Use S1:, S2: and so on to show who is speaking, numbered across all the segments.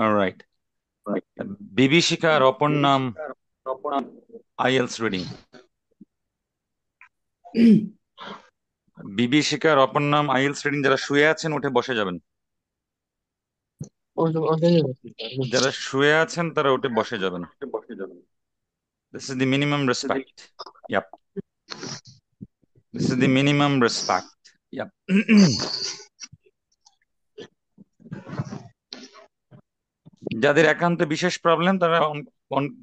S1: Alright. বিভীষিকার অপর নাম IELTS reading. বিভীষিকার অপর নাম আইএলস রিডিং। যারা শুয়ে আছেন উঠে বসে যাবেন। যারা শুয়ে আছেন তারা উঠে বসে যাবেন। This is the minimum respect. Yup, this is the minimum respect. Yup. যাদের একান্ত বিশেষ প্রবলেম তারা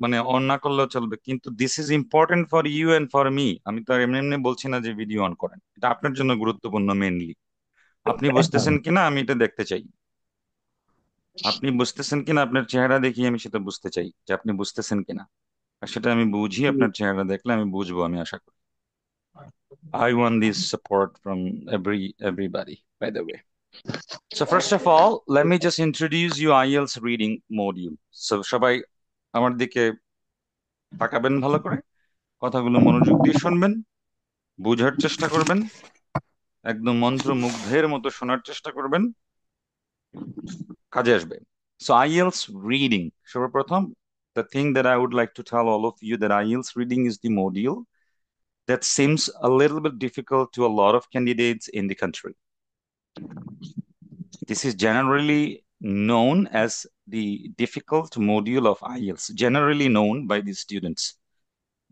S1: মানে অন না করলেও চলবে, কিন্তু this is important for you and for me. আমি তো আর এমনি এমনি বলছি না যে ভিডিও অন করেন, এটা আপনার জন্য গুরুত্বপূর্ণ মেনলি। আপনি বুঝতেছেন কিনা আমি এটা দেখতে চাই। আপনি বুঝতেছেন কিনা আপনার চেহারা দেখি আমি সেটা বুঝতে চাই যে আপনি বুঝতেছেন কিনা। আর সেটা আমি বুঝি, আপনার চেহারা দেখলে আমি বুঝবো, আমি আশা করি। I want this support from everybody, by the way. So first of all, let me just introduce you IELTS reading module. So সবাই আমার দিকে তাকাবেন ভালো করে, কথাগুলো মনোযোগ দিয়ে শুনবেন, বোঝার চেষ্টা করবেন, একদম মন্ত্রমুগ্ধের মতো শোনার চেষ্টা করবেন, কাজে আসবে। So IELTS reading, সর্বপ্রথম, the thing that I would like to tell all of you that IELTS reading is the module that seems a little bit difficult to a lot of candidates in the country. This is generally known as the difficult module of IELTS, generally known by the students,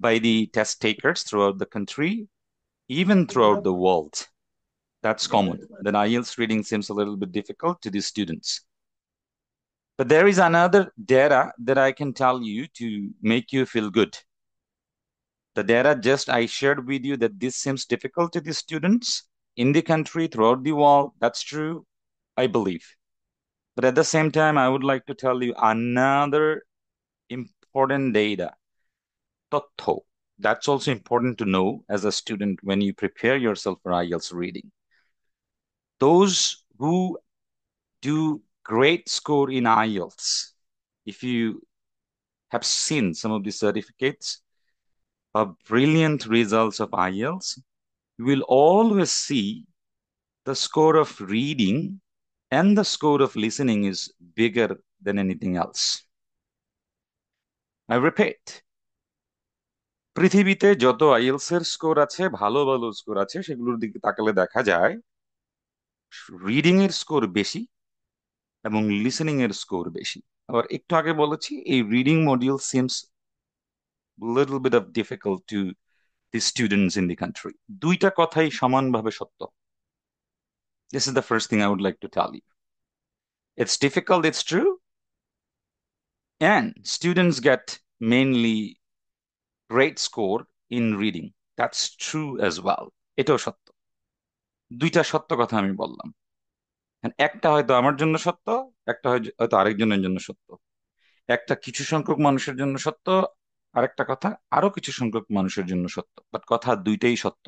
S1: by the test takers throughout the country, even throughout the world. That's common. That IELTS reading seems a little bit difficult to the students. But there is another data that I can tell you to make you feel good. The data just I shared with you that this seems difficult to the students in the country, throughout the world. That's true, I believe. But at the same time, I would like to tell you another important data, তথ্য. That's also important to know as a student when you prepare yourself for IELTS reading. Those who do great score in IELTS, if you have seen some of the certificates of brilliant results of IELTS, you will always see the score of reading and the score of listening is bigger than anything else. I repeat, পৃথিবীতে যত IELTS এর score আছে, ভালো ভালো score আছে, সেগুলোর দিকে তাকালে দেখা যায় রিডিং এর স্কোর বেশি এবং লিসেনিং এর স্কোর বেশি। আবার একটু আগে বলেছি এই reading module seems little bit of difficult to the students in the country. দুইটা কথাই সমানভাবে সত্য। This is the first thing I would like to tell you. It's difficult, it's true, and students get mainly great score in reading. That's true as well. এটাও সত্য। দুইটা সত্য কথা আমি বললাম। একটা হয়তো আমার জন্য সত্য, একটা হয়তো আরেকজনের জন্য সত্য। একটা কিছু সংখ্যক মানুষের জন্য সত্য, আরেকটা কথা আরো কিছু সংখ্যক মানুষের জন্য সত্য, বাট কথা দুইটাই সত্য।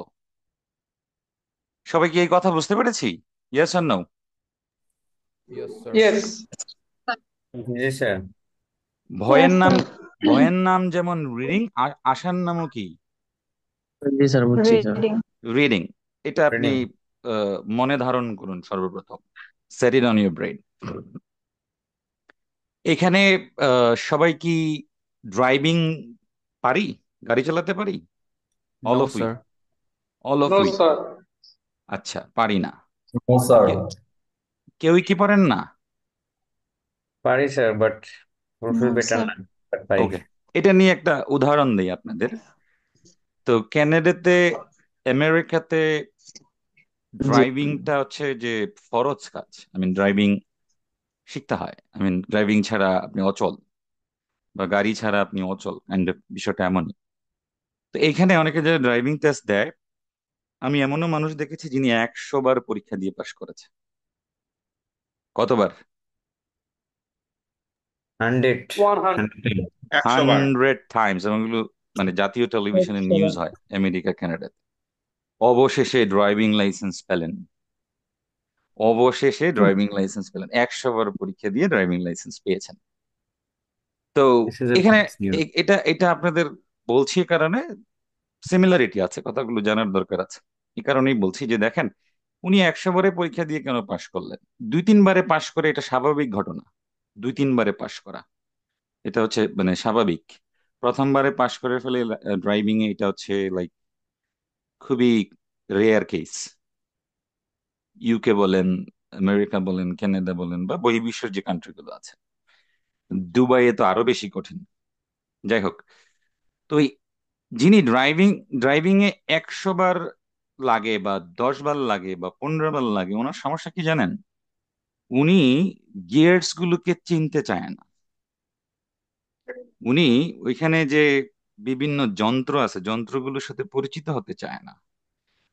S1: সবাই কি এই কথা বুঝতে পেরেছি? ইয়েস আর নো?
S2: Yes, sir.
S3: Yes.
S4: জি স্যার।
S1: ভয়ের নাম, ভয়ের নাম যেমন রিডিং, আর আশার নামও কি?
S4: জি স্যার, বুঝছি স্যার।
S3: Reading.
S1: রিডিং। এটা আপনি
S4: রিডিং।
S1: মনে ধারণ করুন সর্বপ্রথম। Set it on your brain. এখানে সবাই কি ড্রাইভিং পারি, গাড়ি চালাতে পারি? All
S2: No,
S1: of we,
S2: sir.
S1: All of
S3: No,
S1: we.
S3: sir.
S1: আচ্ছা, পারি না।
S4: No sir.
S1: কেউই কি পারেন না?
S4: পারি sir, but fulfil
S3: No,
S4: better
S3: sir.
S4: না, but পারি।
S1: ওকে, এটা নিয়ে একটা উদাহরণ দিই আপনাদের। তো ক্যানাডাতে, আমেরিকাতে
S4: জি।
S1: ড্রাইভিংটা হচ্ছে যে ফরজ কাজ। আই মিন ড্রাইভিং শিখতে হয়। আই মিন ড্রাইভিং ছাড়া আপনি অচল, বা গাড়ি ছাড়া আপনি অচল, এন্ড বিষয়টা এমনই। তো এখানে অনেকে যারা ড্রাইভিং টেস্ট দেয়, আমি এমনও মানুষ দেখেছি যিনি 100 বার পরীক্ষা দিয়ে পাশ করেছে। কতবার?
S4: 100।
S3: 100.
S5: 100 বার।
S1: 100 টাইমস। এবং এগুলো মানে জাতীয় টেলিভিশনে নিউজ হয় আমেরিকা কানাডাতে। অবশেষে ড্রাইভিং লাইসেন্স পেলেন, অবশেষে ড্রাইভিং লাইসেন্স পেলেন, 100 বার পরীক্ষা দিয়ে ড্রাইভিং লাইসেন্স পেয়েছেন। তো
S4: দিস ইজ এ
S1: এখানে
S4: নাইস নিউজ।
S1: এটা এটা আপনাদের বলছি এ কারণে, সিমিলারিটি আছে, কথাগুলো জানার দরকার আছে। এই কারণেই বলছি যে দেখেন, উনি 100 বারে পরীক্ষা দিয়ে কেন পাশ করলেন? 2-3 বারে পাশ করে এটা স্বাভাবিক ঘটনা। দুই-তিনবারে পাশ করা, এটা হচ্ছে মানে স্বাভাবিক। প্রথমবারে পাশ করে ফেলে ড্রাইভিং এ, এটা হচ্ছে লাইক খুবই রেয়ার কেস। ইউকে বলেন, আমেরিকা বলেন, কানাডা বলেন, বা বহির্বিশ্বের যে কান্ট্রিগুলো আছে, দুবাইয়ে তো আরো বেশি কঠিন। যাই হোক, তো যিনি ড্রাইভিং ড্রাইভিং এ 100 বার লাগে বা 10 বার লাগে বা 15 বার লাগে, ওনার সমস্যা কি জানেন? উনি গিয়ার্স গুলোকে চিনতে চায় না। উনি ওইখানে যে বিভিন্ন যন্ত্র আছে, যন্ত্রগুলোর সাথে পরিচিত হতে চায় না,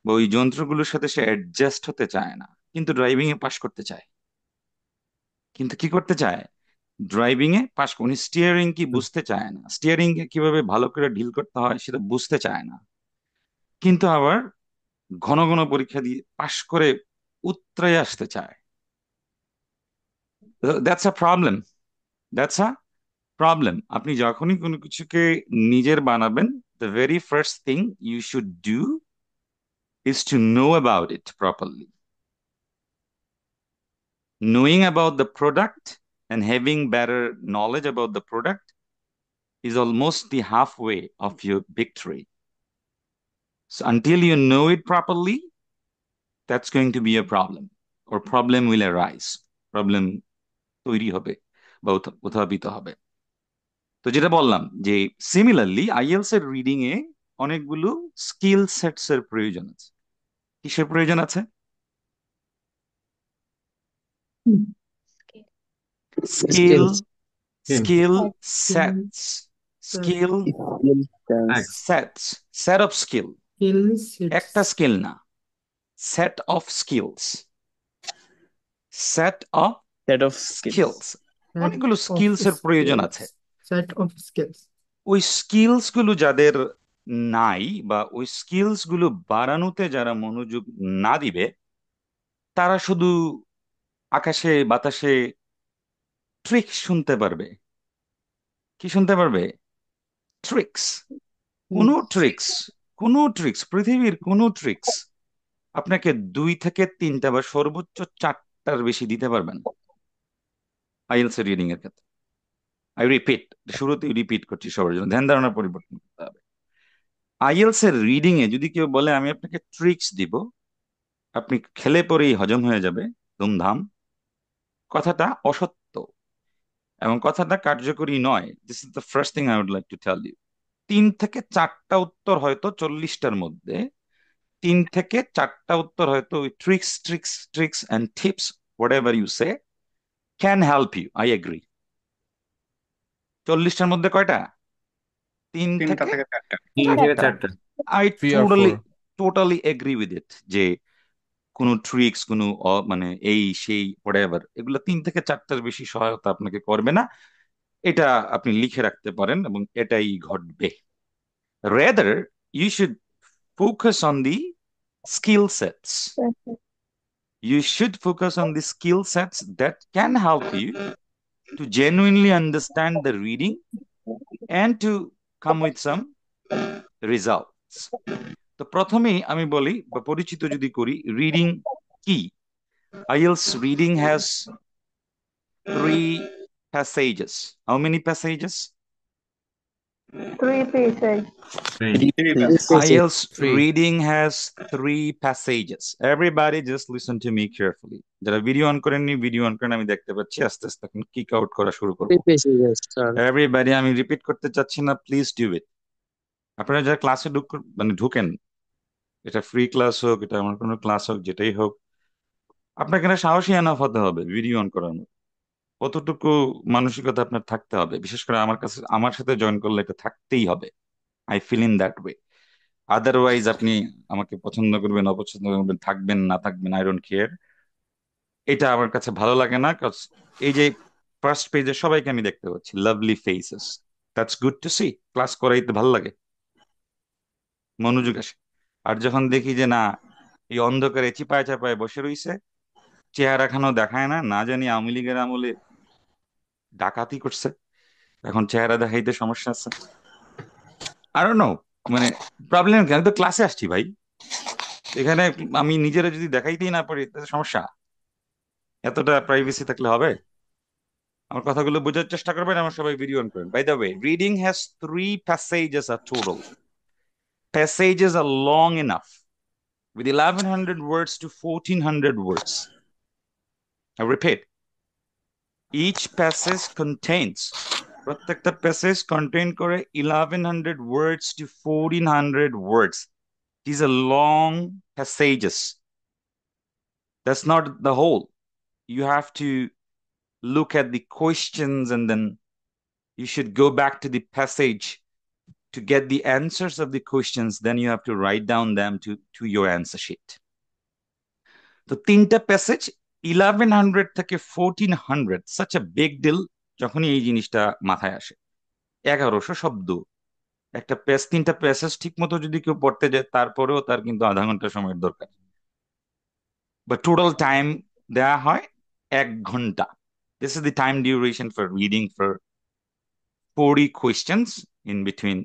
S1: বা ওই যন্ত্রগুলোর সাথে সে অ্যাডজাস্ট হতে চায় না, কিন্তু ড্রাইভিং এ পাশ করতে চায়। কিন্তু কি করতে চায়? ড্রাইভিং এ পাশ, উনি স্টিয়ারিং কি বুঝতে চায় না, স্টিয়ারিং এ কিভাবে ভালো করে ডিল করতে হয় সেটা বুঝতে চায় না, কিন্তু আবার ঘন ঘন পরীক্ষা দিয়ে পাশ করে উতরে আসতে চায়। That's a problem. That's a problem. আপনি যখনই কোনো কিছুকে নিজের বানাবেন, the very first thing you should do is to know about it properly. Knowing about the product and having better knowledge about the product is almost the halfway of your victory. So until you know it properly, that's going to be a problem, or problem will arise. Problem তৈরি হবে বা উত্থাপিত হবে। তো যেটা বললাম যে similarly IELTS এর রিডিং এ অনেকগুলো স্কিল সেটস এর প্রয়োজন আছে। কিসের প্রয়োজন আছে? Skill,
S3: Skills.
S1: Skill
S3: Skill
S1: sets, skill
S3: sets.
S1: Sets, set of skill.
S3: Skill
S1: একটা
S3: sets.
S1: স্কিল না, set of skills, set of
S5: Set of skills.
S1: Skills.
S3: Set
S1: অনেকগুলো
S3: of
S1: স্কিলস এর প্রয়োজন আছে।
S3: skills. Set of skills.
S1: ওই স্কিলস গুলো যাদের নাই, বা ওই স্কিলস গুলো বাড়ানোতে যারা মনোযোগ না দিবে, তারা শুধু আকাশে বাতাসে ট্রিক শুনতে পারবে। কি শুনতে পারবে? ট্রিক্স। কোনো ট্রিক্স, কোনো ট্রিক্স, পৃথিবীর কোনো ট্রিক্স আপনাকে 2 থেকে 3টা বা সর্বোচ্চ 4টার বেশি দিতে পারবেন আইএলস রিডিং এর ক্ষেত্রে। আই রিপিট, শুরুতেই রিপিট করছি সবার জন্য, ধ্যান ধারণা পরিবর্তন করতে হবে। আইএলস এর রিডিং এ যদি কেউ বলে আমি আপনাকে ট্রিক্স দিব, আপনি খেলে পরেই হজম হয়ে যাবে ধুমধাম, কথাটা অসত্য এবং কথাটা কার্যকরী নয়। This is the first thing I would like to tell you. 3 থেকে 4টা উত্তর হয়তো 40টার মধ্যে, 3 থেকে 4টা উত্তর হয়তো ওই tricks tricks tricks and tips, whatever you say, can help you, I agree. 40টার মধ্যে কয়টা? 3
S2: তিনটা
S1: থেকে
S2: থেকে চারটা।
S1: 4টা। I
S2: 3 or 4
S1: totally agree with it, যে কোনো ট্রিক্স, কোনো মানে এই সেই হোয়াটএভার, এগুলো 3 থেকে 4টার বেশি সহায়তা আপনাকে করবে না। এটা আপনি লিখে রাখতে পারেন, এবং এটাই ঘটবে। Rather you should focus on the skill sets. You should focus on the skill sets that can help you to genuinely understand the reading and to come with some results. তো প্রথমেই আমি বলি বা পরিচিত যদি করি, রিডিং কি। IELTS reading has 3 passages. How many passages?
S6: 3 pieces.
S5: Three
S2: pages.
S5: pages.
S1: IELTS
S2: 3
S1: reading has 3 passages. Everybody just listen to me carefully. যারা ভিডিও অন করেননি, ভিডিও অন করেন, আমি দেখতে পাচ্ছি। আস্তে আস্তে এখন কিক আউট করা শুরু করবো।
S5: 3 pages, sir.
S1: এভরিবডি, আমি রিপিট করতে চাচ্ছি না, প্লিজ ডু ইট। আপনারা যারা ক্লাসে মানে ঢুকেন, এটা ফ্রি ক্লাস হোক, এটা আমার কোনো ক্লাস হোক, যেটাই হোক, আপনাকে না সাহসী এনাফ হতে হবে ভিডিও অন করার মতো। কতটুকু মানসিকতা আপনার থাকতে হবে, বিশেষ করে আমার কাছে, আমার সাথে জয়েন করলে এটা থাকতেই হবে। I feel in that way. Otherwise আপনি আমাকে পছন্দ করবেন, অপছন্দ করবেন, থাকবেন না থাকবেন, আই ডোন্ট কেয়ার। এটা আমার কাছে ভালো লাগে না, কারণ এই যে ফার্স্ট পেজে সবাইকে আমি দেখতে পাচ্ছি, lovely faces, that's good to see. Class করাইতে ভালো লাগে, মনোযোগ আসে। আর যখন দেখি যে না, এই অন্ধকারে চিপায় চাপায় বসে রইছে, চেহারা খানো দেখায় না, না জানি আওয়ামী লীগের আমলে ডাকাতি করছে, এখন চেহারা দেখাইতে সমস্যা আছে, আরো নো, মানে প্রবলেম কি? আমি তো ক্লাসে আসছি ভাই, এখানে আমি নিজেরা যদি দেখাইতেই না পারি তাহলে সমস্যা। এতটা প্রাইভেসি থাকলে হবে? আমার কথাগুলো বোঝার চেষ্টা করবেন, আমার সবাই ভিডিও অন করেন। By the way, reading has 3 passages are total. Passages are long enough with 1100 words to 1400 words. I repeat, each passage contains, প্রত্যেকটা প্যাসেজ কন্টেইন করে 1100 words to 1400 words. These are long passages. That's not the whole. You have to look at the questions and then you should go back to the passage to get the answers of the questions. Then you have to write down them to your answer sheet. তো তিনটা passage 1100 থেকে 1400, such a big deal যখনই এই জিনিসটা মাথায় আসে। 1100 শব্দ, একটা তিনটা প্যাসেজ ঠিক মতো যদি কেউ পড়তে যায় তারপরেও তার কিন্তু আধা ঘন্টা সময়ের দরকার। বা টোটাল টাইম দেয়া হয় 1 ঘন্টা। This is the time duration for reading for 40 questions in between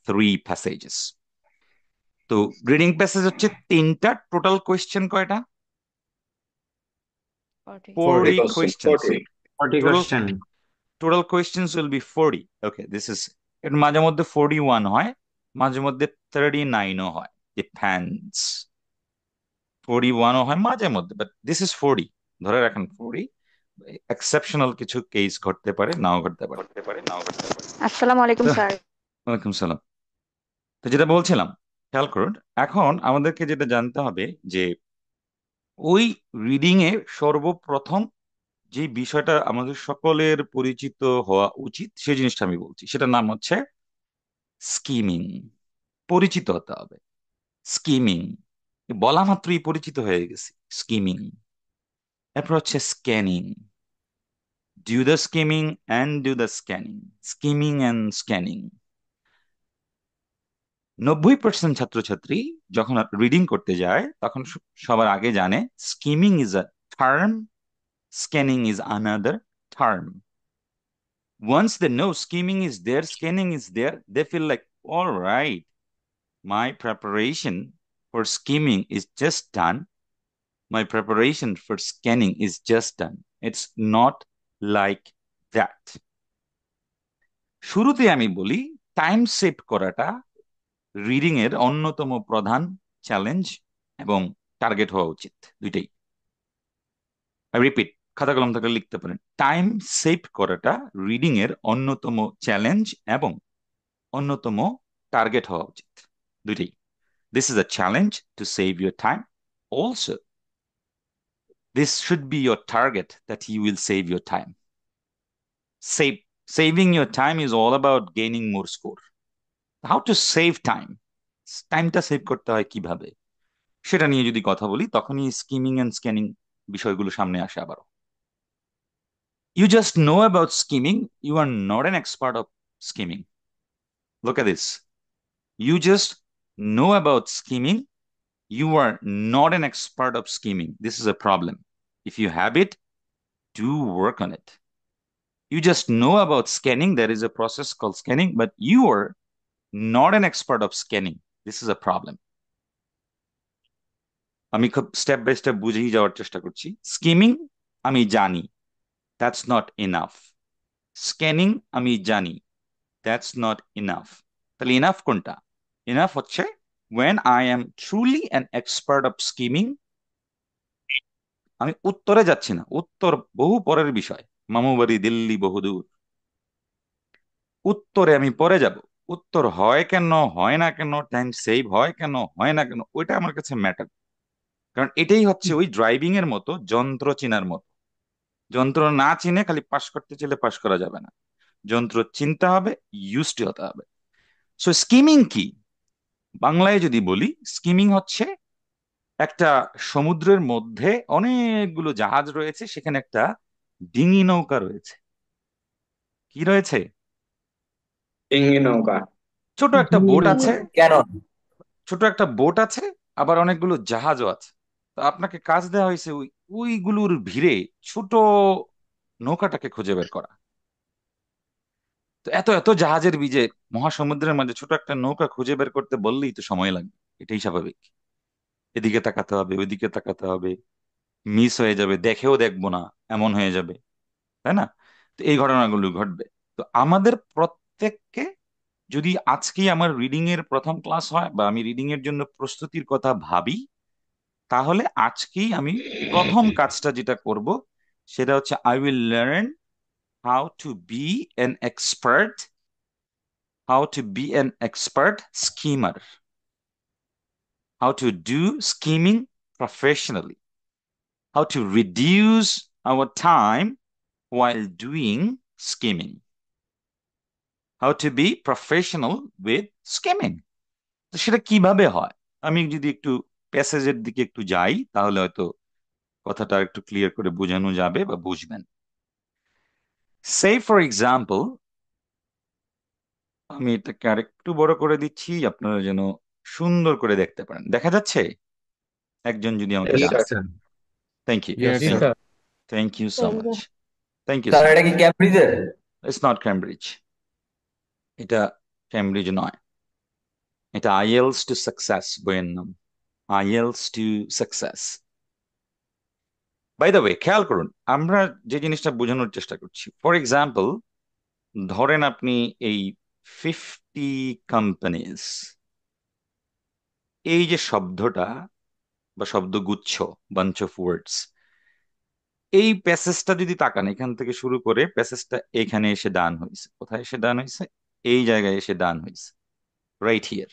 S1: 3 passages. তো রিডিং প্যাসেজ হচ্ছে তিনটা, টোটাল কোয়েশ্চেন কয়টা? 40 questions.
S4: 40 question.
S1: Total questions will be 40. Okay, this is, এর মাঝে মধ্যে 41 হয়, মাঝে মধ্যে 39ও হয়, depends. 41ও হয় মাঝে মধ্যে, but this is 40, ধরে রাখেন 40। এক্সেপশনাল কিছু কেস ঘটতে পারে, নাও ঘটতে পারে।
S6: আসসালামু আলাইকুম স্যার।
S1: ওয়ালাইকুম সালাম। তো যেটা বলছিলাম, খেয়াল করুন, এখন আমাদেরকে যেটা জানতে হবে যে ওই রিডিং এ সর্বপ্রথম যে বিষয়টা আমাদের সকলের পরিচিত হওয়া উচিত, সেই জিনিসটা আমি বলছি, সেটার নাম হচ্ছে স্কিমিং। পরিচিত হতে হবে। স্কিমিং বলা মাত্রই পরিচিত হয়ে গেছি, স্কিমিং। এরপর হচ্ছে scanning, do the skimming and do the scanning, skimming and scanning. 90% ছাত্রছাত্রী যখন রিডিং করতে যায় তখন সবার আগে জানে skimming is a term, scanning is another term. Once they know skimming is there, scanning is there, they feel like, all right, my preparation for skimming is just done. My preparation for scanning is just done. It's not like that. শুরুতে আমি বলি, time save করাটা reading এর অন্যতম প্রধান challenge এবং target হওয়া উচিত, দুইটাই। আই রিপিট, খাতা কলম থাকলে লিখতে পারেন, টাইম সেভ করাটা রিডিং এর অন্যতম চ্যালেঞ্জ এবং অন্যতম টার্গেট হওয়া উচিত, দুইটাই। This is a challenge to save your time. Also, this should be your target, that you will save your time. Saving your time is all about gaining more score. How to save time? টাইমটা save করতে হয় কিভাবে, সেটা নিয়ে যদি কথা বলি তখনই স্কিমিং এন্ড স্ক্যানিং বিষয়গুলো সামনে আসে আবারও। You just know about skimming, you are not an expert of skimming. Look at this. You just know about skimming, you are not an expert of skimming. This is a problem. If you have it, do work on it. You just know about scanning, there is a process called scanning, but you are not an expert of scanning. This is a problem. আমি খুব step by step বুঝেই যাওয়ার চেষ্টা করছি। Skimming আমি জানি, that's not enough. Scanning আমি জানি, that's not enough. তাহলে ইনাফ কোনটা? ইনাফ হচ্ছে when I am truly an expert of skimming. আমি উত্তরে যাচ্ছি না, উত্তর বহু পরের বিষয়, মামু বাড়ি দিল্লি বহুদূর, উত্তরে আমি পরে যাব। উত্তর হয় কেন, হয় না কেন, টাইম সেভ হয় কেন, হয় না কেন, ওইটা আমার কাছে ম্যাটার। কারণ এটাই হচ্ছে ওই ড্রাইভিং এর মতো, যন্ত্র চেনার মতো। যন্ত্র না চিনে খালি পাস করতে চাইলে পাস করা যাবে না, যন্ত্র চিনতে হবে, ইউজড হতে হবে। সো স্কিমিং কি? বাংলায় যদি বলি, স্কিমিং হচ্ছে একটা সমুদ্রের মধ্যে অনেকগুলো জাহাজ রয়েছে, সেখানে একটা ডিঙি নৌকা রয়েছে। কি রয়েছে?
S4: ডিঙ্গি নৌকা।
S1: ছোট একটা বোট আছে,
S4: কেন?
S1: ছোট একটা বোট আছে, আবার অনেকগুলো জাহাজও আছে। তো আপনাকে কাজ দেওয়া হয়েছে ওইগুলোর ভিড়ে ছোট নৌকাটাকে খুঁজে বের করা। তো এত এত জাহাজের বীজে মহাসমুদ্রের মাঝে ছোট একটা নৌকা খুঁজে বের করতে বললেই তো সময় লাগবে, এটাই স্বাভাবিক। এদিকে তাকাতে হবে, ওইদিকে তাকাতে হবে, মিস হয়ে যাবে, দেখেও দেখবো না এমন হয়ে যাবে, তাই না? তো এই ঘটনাগুলো ঘটবে। তো আমাদের প্রত্যেককে, যদি আজকেই আমার রিডিং এর প্রথম ক্লাস হয় বা আমি রিডিং এর জন্য প্রস্তুতির কথা ভাবি, তাহলে আজকেই আমি প্রথম কাজটা যেটা করব সেটা হচ্ছে I will learn how to be an expert, how to be an expert skimmer, how to do skimming professionally, how to reduce our time while doing skimming, how to be professional with skimming। তো সেটা কিভাবে হয়, আমি যদি একটু প্যাসেজের দিকে একটু যাই তাহলে হয়তো কথাটা একটু ক্লিয়ার করে বোঝানো যাবে বা বুঝবেন। সে ফর এক্সাম্পল, আমি এটাকে আরেকটু বড় করে দিচ্ছি আপনারা যেন সুন্দর করে দেখতে পারেন। দেখা যাচ্ছে? একজন যদি আমাকে
S4: Yes,
S1: জানান।
S4: sir.
S1: Thank you,
S2: Yes, sir.
S1: Thank you so much, thank you
S7: sir
S1: so
S7: এটা
S1: মাচ।
S7: কি ক্যামব্রিজের?
S1: ইটস নট ক্যামব্রিজ, এটা ক্যামব্রিজ নয়, এটা আইএলস টু সাকসেস বইয়ের নাম, IELTS to success. By the way, খেয়াল করুন আমরা যে জিনিসটা বোঝানোর চেষ্টা করছি। ফর এক্সাম্পল, ধরেন আপনি এই 50 কোম্পানিজ, এই যে শব্দটা বা শব্দগুচ্ছ, বাঞ্চ অফ ওয়ার্ডস, এই প্যাসেজটা যদি তাকান এখান থেকে শুরু করে প্যাসেজটা এখানে এসে ডান হয়েছে। কোথায় এসে ডান হয়েছে? এই জায়গায় এসে ডান হয়েছে, রাইট হিয়ার।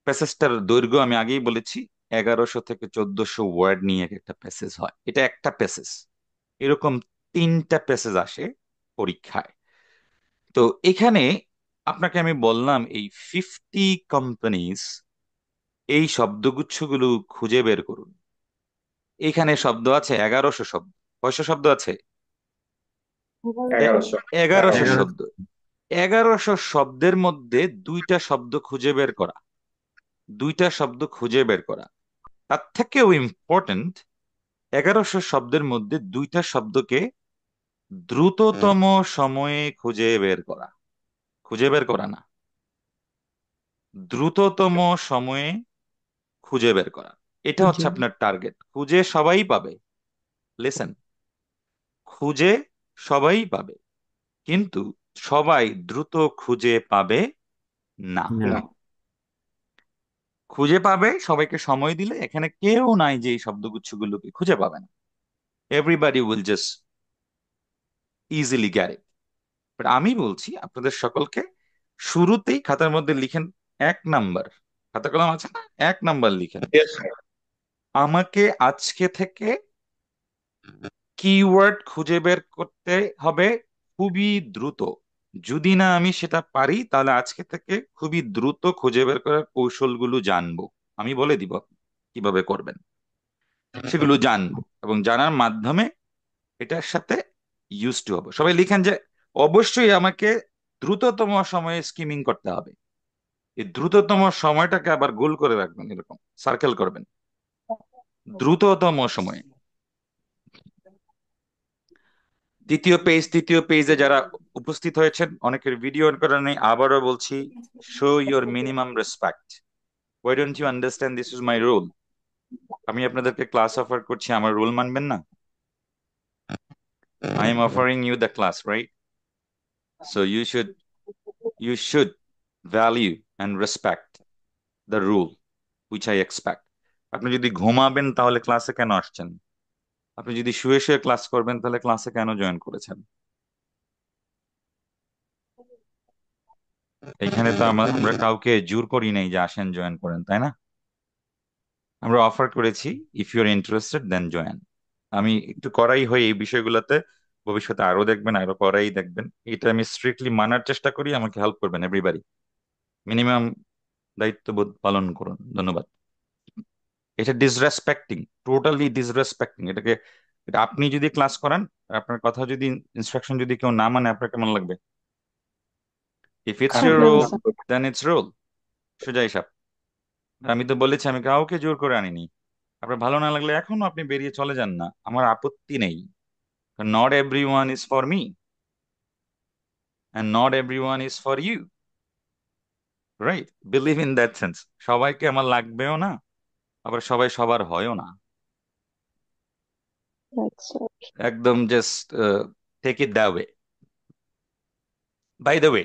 S1: প্যাসেজটার দৈর্ঘ্য আমি আগেই বলেছি 1100 থেকে 1400 ওয়ার্ড নিয়ে একটা প্যাসেজ হয়। এটা একটা প্যাসেজ, এরকম 3টা প্যাসেজ আসে পরীক্ষায়। তো এখানে আপনাকে আমি বললাম এই 50 কোম্পানিজ, এই শব্দগুচ্ছগুলো খুঁজে বের করুন। এখানে শব্দ আছে 1100 শব্দ। কয়শো শব্দ আছে?
S4: 1100
S1: 1100
S4: 1100
S1: শব্দ। 1100 শব্দের মধ্যে দুইটা শব্দ খুঁজে বের করা, দুইটা শব্দ খুঁজে বের করা। তার থেকেও ইম্পর্টেন্ট, 1100 শব্দের মধ্যে দুইটা শব্দকে দ্রুততম সময়ে খুঁজে বের করা। খুঁজে বের করা না, দ্রুততম সময়ে খুঁজে বের করা। এটা হচ্ছে
S3: খুঁজে
S1: আপনার টার্গেট। খুঁজে সবাই পাবে, লিসেন, খুঁজে সবাই পাবে, কিন্তু সবাই দ্রুত খুঁজে পাবে না।
S4: না।
S1: খুঁজে পাবে সবাইকে সময় দিলে, এখানে কেউ নাই যে এই শব্দগুচ্ছগুলোকে খুঁজে পাবে না। Everybody will just easily get it. But আমি বলছি আপনাদের সকলকে শুরুতেই খাতার মধ্যে লিখেন 1 নাম্বার, খাতা কলম আছে না, 1 নাম্বার লিখেন,
S4: Yes, sir.
S1: আমাকে আজকে থেকে কিওয়ার্ড খুঁজে বের করতে হবে খুবই দ্রুত। যদি না আমি সেটা পারি তাহলে আজকে থেকে খুবই দ্রুত খুঁজে বের করার কৌশলগুলো জানবো। আমি বলে দিব কিভাবে করবেন, সেগুলো জানবো এবং জানার মাধ্যমে এটার সাথে ইউজ টু হবো। সবাই লিখেন যে অবশ্যই আমাকে দ্রুততম সময়ে স্কিমিং করতে হবে। এই দ্রুততম সময়টাকে আবার গোল করে রাখবেন, এরকম সার্কেল করবেন, দ্রুততম সময়ে। তৃতীয় পেজে যারা উপস্থিত হয়েছেন, অনেকের ভিডিও অন করা নেই, আবারও বলছি, show your minimum respect. Why don't you understand this is my rule? আমি আপনাদেরকে ক্লাস অফার করছি, আমার রুল মানবেন না? I am offering you the class, right? So you should value and respect the rule which I expect. আপনি যদি ঘুমাবেন তাহলে ক্লাসে কেন আসছেন? আপনি যদি শুয়ে শুয়ে ক্লাস করবেন তাহলে ক্লাসে কেন জয়েন করেছেন? এখানে তো আমরা কাউকে জোর করি নাই যে আসেন জয়েন করেন, তাই না? আমরা অফার করেছি, if you are interested then join. আমি একটু কড়াই হই এই বিষয়গুলোতে, ভবিষ্যতে আরো দেখবেন, আরো কড়াই দেখবেন। এটা আমি স্ট্রিক্টলি মানার চেষ্টা করি, আমাকে হেল্প করবেন এভরিবাডি। মিনিমাম দায়িত্ববোধ পালন করুন। ধন্যবাদ। এটা ডিসরেসপেক্টিং, টোটালি ডিসরেসপেক্টিং। এটা আপনি যদি ক্লাস করান, আপনার কথা যদি, ইনস্ট্রাকশন যদি কেউ না মানে, আপনার কেমন লাগবে? ইফ ইটস
S6: খারাপ
S1: ইউর
S6: লাগবে
S1: rule
S6: sir.
S1: Then it's rule, সোজা হিসাব। আমি তো বলেছি আমি কাউকে জোর করে আনিনি। আপনার ভালো না লাগলে এখনো আপনি বেরিয়ে চলে যান না, আমার আপত্তি নেই। Not every one is for me and not every one is for you, right? Believe in that sense. সবাইকে আমার লাগবেও না, আবার সবাই সবার হয়ও না।
S6: আচ্ছা।
S1: একদম just take it that way. By the way,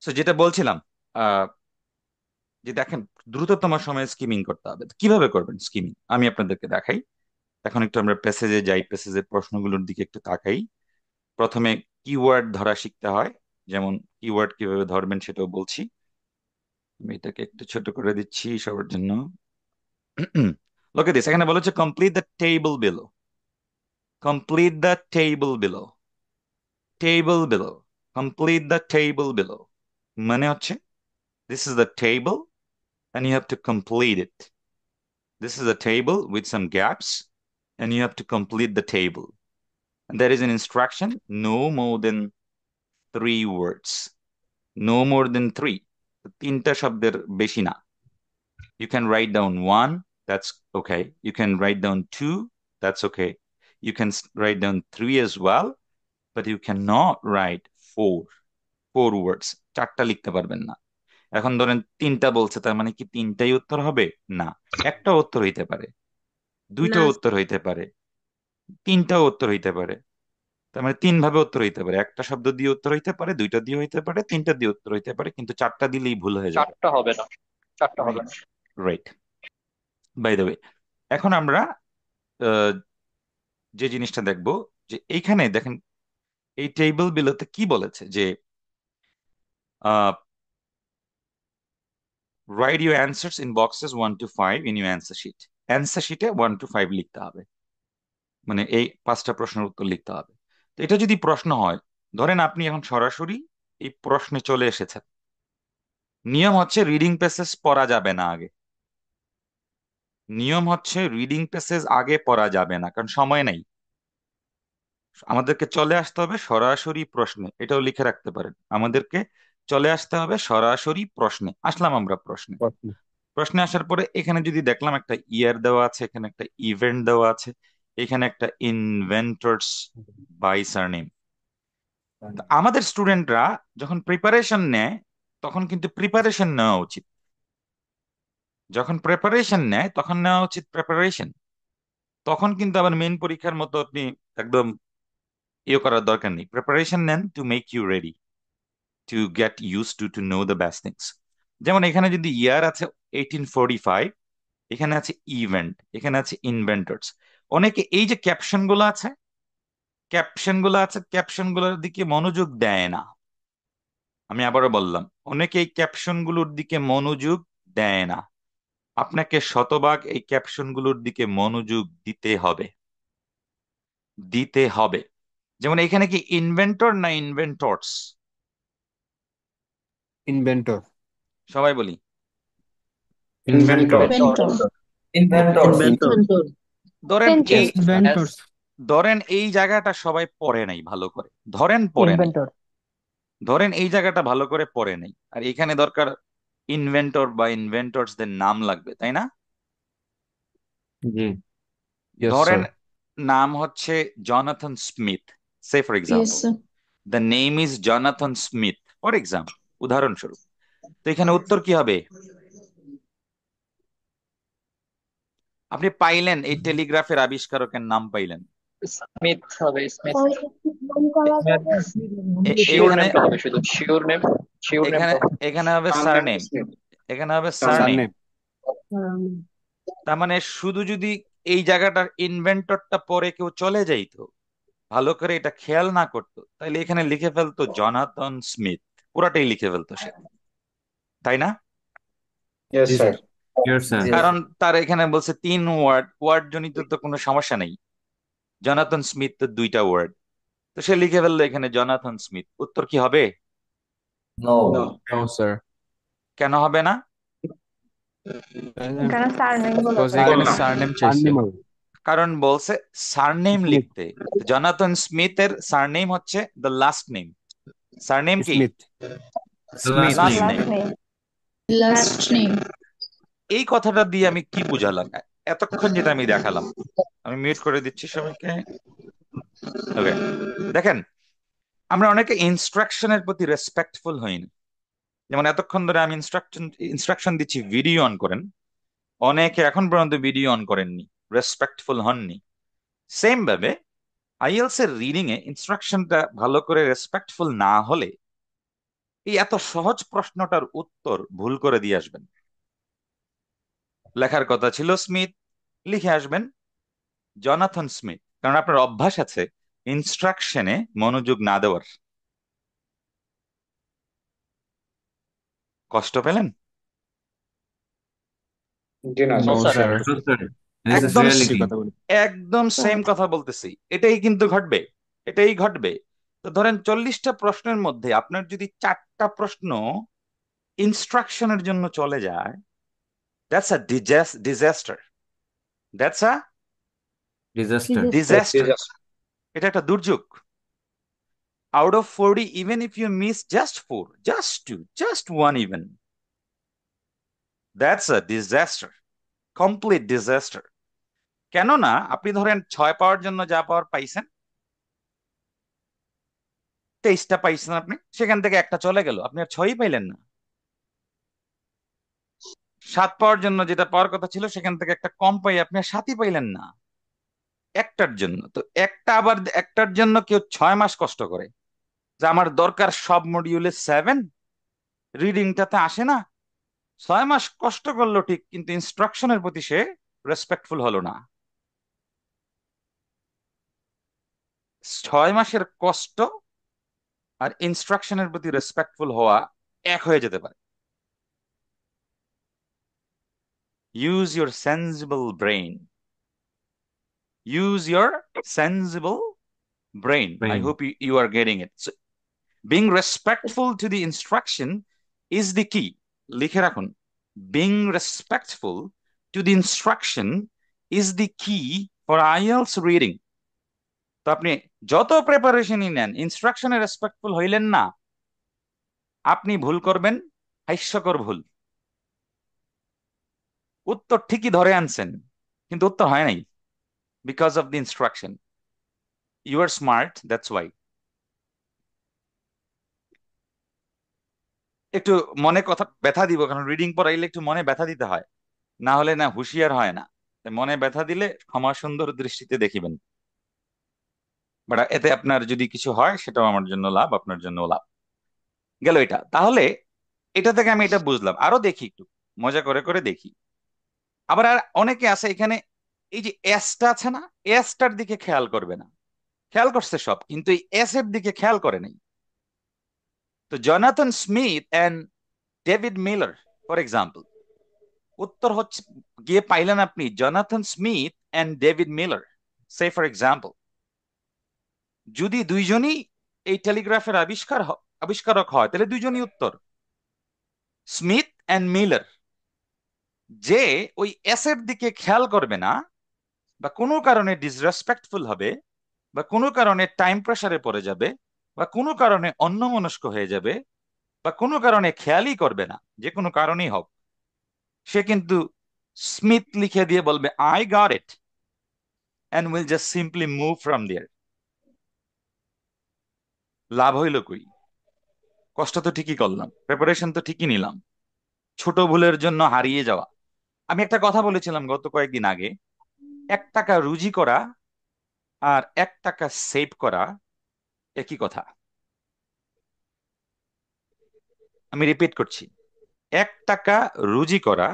S1: so যেটা বলছিলাম যে দেখেন দ্রুততম সময়ে স্কিমিং করতে হবে। কিভাবে করবেন স্কিমিং আমি আপনাদেরকে দেখাই। এখন একটু আমরা প্যাসেজে যাই, প্যাসেজের প্রশ্নগুলোর দিকে একটু তাকাই। প্রথমে কিওয়ার্ড ধরা শিখতে হয়, যেমন কিওয়ার্ড কিভাবে ধরবেন সেটাও বলছি। আমি এটাকে একটু ছোট করে দিচ্ছি সবার জন্য। Look at this. এখানে বলা হচ্ছে complete the table below. Complete the table below. Table below. Complete the table below. মানে হচ্ছে this is the table and you have to complete it. This is a table with some gaps and you have to complete the table. And there is an instruction, no more than 3 words. No more than 3. তিনটা শব্দের বেশি না। You can write down 1, that's okay. You can write down 2, that's okay. You can write down 3 as well, but you cannot write 4 words. 4টা লিখতে পারবেন না। এখন ধরেন 3টা বলছে, তার মানে কি 3টাই উত্তর হবে? না, একটা উত্তর হইতে পারে, 2টা উত্তর হইতে পারে, 3টাও উত্তর হইতে পারে। তার মানে 3 ভাবে উত্তর হইতে পারে। একটা শব্দ দিয়ে উত্তর হইতে পারে, 2টা দিয়ে হইতে পারে, 3টা দিয়ে উত্তর হইতে পারে, কিন্তু 4টা দিলেই ভুল হয়ে যাবে।
S2: 4টা হবে না, 4টা হবে না।
S1: রাইট। বাই দ্য ওয়ে, এখন আমরা যে জিনিসটা দেখব, যে এইখানে দেখেন এই টেবিল বিলোতে কি বলেছে, যে write your answers in boxes 1 to 5 in your answer sheet. Answer শিটে 1 to 5 লিখতে হবে, মানে এই 5টা প্রশ্নের উত্তর লিখতে হবে। তো এটা যদি প্রশ্ন হয়, ধরেন আপনি এখন সরাসরি এই প্রশ্নে চলে এসেছেন, নিয়ম হচ্ছে রিডিং প্যাসেজ পড়া যাবে না আগে। নিয়ম হচ্ছে রিডিং প্যাসেজ আগে পড়া যাবে না, কারণ সময় নাই। আমাদেরকে চলে আসতে হবে সরাসরি প্রশ্নে, এটাও লিখে রাখতে পারেন। আমাদেরকে চলে আসতে হবে সরাসরি প্রশ্নে। আসলাম আমরা প্রশ্নে। প্রশ্নে আসার পরে এখানে যদি দেখলাম একটা ইয়ার দেওয়া আছে, এখানে একটা ইভেন্ট দেওয়া আছে, এখানে একটা ইনভেন্টরস বাই সারনেম। আমাদের স্টুডেন্টরা যখন প্রিপারেশন নেয় তখন কিন্তু প্রিপারেশন নেওয়া উচিত। যখন প্রিপারেশন নেয় তখন নেওয়া উচিত প্রিপারেশন। তখন কিন্তু আবার মেইন পরীক্ষার মতো আপনি একদম ইয়ে করার দরকার নেই। প্রিপারেশন নেন to make you ready, to get use to know the best things. যেমন এখানে যদি ইয়ার আছে 1845, এখানে আছে ইভেন্ট, এখানে আছে ইনভেন্টরস। অনেকে এই যে ক্যাপশন গুলো আছে ক্যাপশনগুলোর দিকে মনোযোগ দেয় না। আমি আবারও বললাম, অনেকে এই ক্যাপশনগুলোর দিকে মনোযোগ দেয় না। আপনাকে শতভাগ এই ক্যাপশনগুলোর দিকে মনোযোগ দিতে হবে। যেমন এখানে কি ইনভেন্টর না ইনভেন্টরস?
S7: ইনভেন্টর।
S1: সবাই বলি
S4: ইনভেন্টর।
S1: ধরেন এই জায়গাটা সবাই পড়ে নাই ভালো করে, ধরেন এই জায়গাটা ভালো করে পড়ে নাই, আর এখানে দরকার ইনভেন্টর বা ইনভেন্টরসদের নাম লাগবে, তাই না?
S4: জি।
S1: ধরেন নাম হচ্ছে Jonathan Smith, say for example the name is Jonathan Smith for example, উদাহরণস্বরূপ। তো এখানে উত্তর কি হবে? আপনি পাইলেন এই টেলিগ্রাফের আবিষ্কারকের নাম পাইলেন,
S2: স্মিথ হবে, স্মিথ।
S1: এখানে হবে সারনেম, এখানে হবে সারনেম। তার মানে শুধু যদি এই জায়গাটার ইনভেন্টরটা পরে কেউ চলে যাইতো, ভালো করে এটা খেয়াল না করতো, তাহলে এখানে লিখে ফেলতো জনাথন স্মিথ, পুরাটাই লিখে ফেলতো সে, তাই না? কারণ তার এখানে বলছে 3 ওয়ার্ড জনিত তো কোনো সমস্যা নেই। জনাথন স্মিথ তো 2টা ওয়ার্ড, তো সে লিখে ফেললো এখানে জনাথন স্মিথ। উত্তর কি হবে?
S5: No, sir.
S1: কেন হবে না? কারণ বলছে সারনেম লিখতে। জনাথন স্মিথের সারনেম হচ্ছে দ্য লাস্ট নেম। সারনেম কি? Last name. এই কথাটা দিয়ে আমি কি বুঝালাম এতক্ষণ, যেটা আমি দেখালাম? আমি মিউট করে দিচ্ছি সবাইকে। ওকে, দেখেন আমরা অনেকে ইনস্ট্রাকশনের প্রতি রেসপেক্টফুল হইনি। যেমন এতক্ষণ ধরে আমি ইনস্ট্রাকশন দিচ্ছি ভিডিও অন করেন, অনেকে এখন পর্যন্ত ভিডিও অন করেননি, রেসপেক্টফুল হননি। সেম ভাবে আইএলস এর রিডিং এ ইনস্ট্রাকশনটা ভালো করে রেসপেক্টফুল না হলে এই এত সহজ প্রশ্নটার উত্তর ভুল করে দিয়ে আসবেন। লেখার কথা ছিল স্মিথ, লিখে আসবেন জনাথন স্মিথ, কারণ আপনার অভ্যাস আছে ইনস্ট্রাকশনে মনোযোগ না দেওয়ার। কষ্ট পেলেন?
S2: জি না
S5: No,
S2: sir.
S5: sir.
S4: No, sir. This is
S1: একদম
S4: reality.
S1: একদম সেম কথা বলতেছি, এটাই কিন্তু ঘটবে, এটাই ঘটবে। তো ধরেন 40টা প্রশ্নের মধ্যে আপনার যদি 4টা প্রশ্ন ইনস্ট্রাকশনের জন্য চলে যায়, that's a disaster, that's a
S4: Disaster.
S1: Disaster. এটা একটা দুর্যোগ। Out of 40, even if you miss just 4, just 2, just 1 even, that's a disaster, complete disaster. কেননা আপনি ধরেন 6 পাওয়ার জন্য যা পাওয়ার পাইছেন, 23টা পাইছেন আপনি, সেখান থেকে একটা চলে গেল, আপনি আর 6ই পাইলেন না। 7 পাওয়ার জন্য যেটা পাওয়ার কথা ছিল সেখান থেকে একটা কম পাই, আপনি আর 7ই পাইলেন না একটার জন্য। তো আবার একটার জন্য কেউ 6 মাস কষ্ট করে, যে আমার দরকার সব মডিউলে 7, রিডিংটাতে আসে না। 6 মাস কষ্ট করলো ঠিক, কিন্তু ইনস্ট্রাকশনের প্রতি সে রেসপেক্টফুল হলো না। 6 মাসের কষ্ট আর ইনস্ট্রাকশনের প্রতি রেসপেক্টফুল হওয়া এক হয়ে যেতে পারে। Use your sensible brain, use your sensible brain. I
S4: Brain.
S1: hope you are getting it. So, being respectful to the instruction is the key. লিখে রাখুন, being respectful to the instruction is the key for IELTS reading. তো আপনি যত প্রিপারেশনই নেন, ইনস্ট্রাকশনে respectful হইলেন না, আপনি ভুল করবেন, হাস্যকর ভুল। উত্তর ঠিকই ধরে আনছেন, কিন্তু উত্তর হয় নাই, because of the instruction. You are smart, that's why. একটু মনে কথা ব্যথা দিব, কারণ রিডিং পড়াইলে একটু মনে ব্যথা দিতে হয়, না হলে না হুঁশিয়ার হয় না। তাই মনে ব্যথা দিলে ক্ষমা সুন্দর দৃষ্টিতে দেখিবেন। বাট এতে আপনার যদি কিছু হয় সেটাও আমার জন্য লাভ, আপনার জন্য লাভ। গেল এটা। তাহলে এটা থেকে আমি এটা বুঝলাম। আরো দেখি, একটু মজা করে করে দেখি। আবার আর অনেকে আছে এখানে, এই যে এসটা আছে না, এসটার দিকে খেয়াল করবে না। খেয়াল করছে সব, কিন্তু এই এস এর দিকে খেয়াল করে নাই। তো Jonathan Smith and David Miller for example, উত্তর হচ্ছে গিয়ে পাইলেন আপনি Jonathan Smith and David Miller. Say for example, যদি দুইজনই এই টেলিগ্রাফের আবিষ্কারক হয়, তাহলে দুইজনই উত্তর। Smith and Miller. যে ওই এস এর দিকে খেয়াল করবে না, বা কোনো কারণে ডিসরেসপেক্টফুল হবে, বা কোনো কারণে টাইম প্রেসারে পড়ে যাবে, বা কোনো কারণে অন্যমনস্ক হয়ে যাবে, বা কোনো কারণে খেয়ালই করবে না, যে কোনো কারণেই হোক, সে কিন্তু স্মিথ লিখে দিয়ে বলবে I got it, and will just simply move from there. লাভ হইল কই? কষ্ট তো ঠিকই করলাম, প্রিপারেশন তো ঠিকই নিলাম, ছোট ভুলের জন্য হারিয়ে যাওয়া। আমি একটা কথা বলেছিলাম গত কয়েকদিন আগে, 1 টাকা রুজি করা আর 1 টাকা সেভ করা একই কথা। আমি রিপিট করছি, 1 টাকা রুজি করা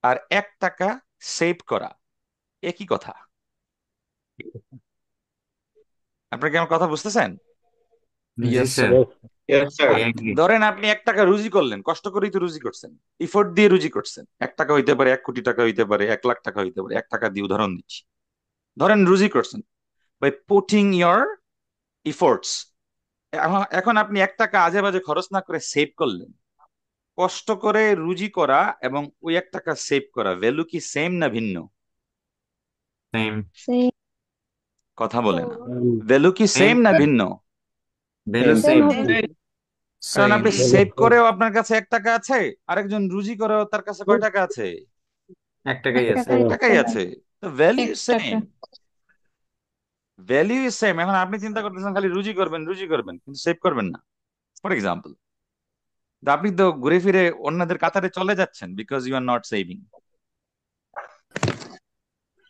S1: আর 1 টাকা সেভ করা একই কথা। আপনারা কি আমার কথা বুঝতেছেন?
S4: Yes, sir.
S2: Yes, sir.
S4: I agree.
S1: ধরেন আপনি 1 টাকা রুজি করলেন, কষ্ট করেই তো রুজি করছেন, ইফোর্ট দিয়ে রুজি করছেন। 1 টাকা হইতে পারে, 1 কোটি টাকা হইতে পারে, 1 লাখ টাকা হইতে পারে। 1 টাকা দিয়ে উদাহরণ দিচ্ছি। ধরেন রুজি করছেন বাই পুটিং ইয়োর ইফোর্টস। এখন আপনি 1 টাকা আজে বাজে খরচ না করে সেভ করলেন। কষ্ট করে রুজি করা এবং ওই 1 টাকা সেভ করা, ভ্যালু কি সেম না ভিন্ন?
S4: Same.
S1: কথা বলে না। ভ্যালু কি সেম না ভিন্ন?
S4: Value same.
S1: কারণ আপনি
S4: Same.
S1: সেভ করেও আপনার কাছে 1 টাকা আছে, আরেকজন রুজি করেও তার কাছে কয় টাকা আছে?
S4: 1 টাকাই আছে।
S1: 1 টাকাই আছে। তো value same, value is same. এখন আপনি চিন্তা করতেছেন খালি রুজি করবেন রুজি করবেন, কিন্তু সেভ করবেন না। ফর এক্সাম্পল, আপনি তো ঘুরে ফিরে অন্যদের কাতারে চলে যাচ্ছেন, because you are not saving.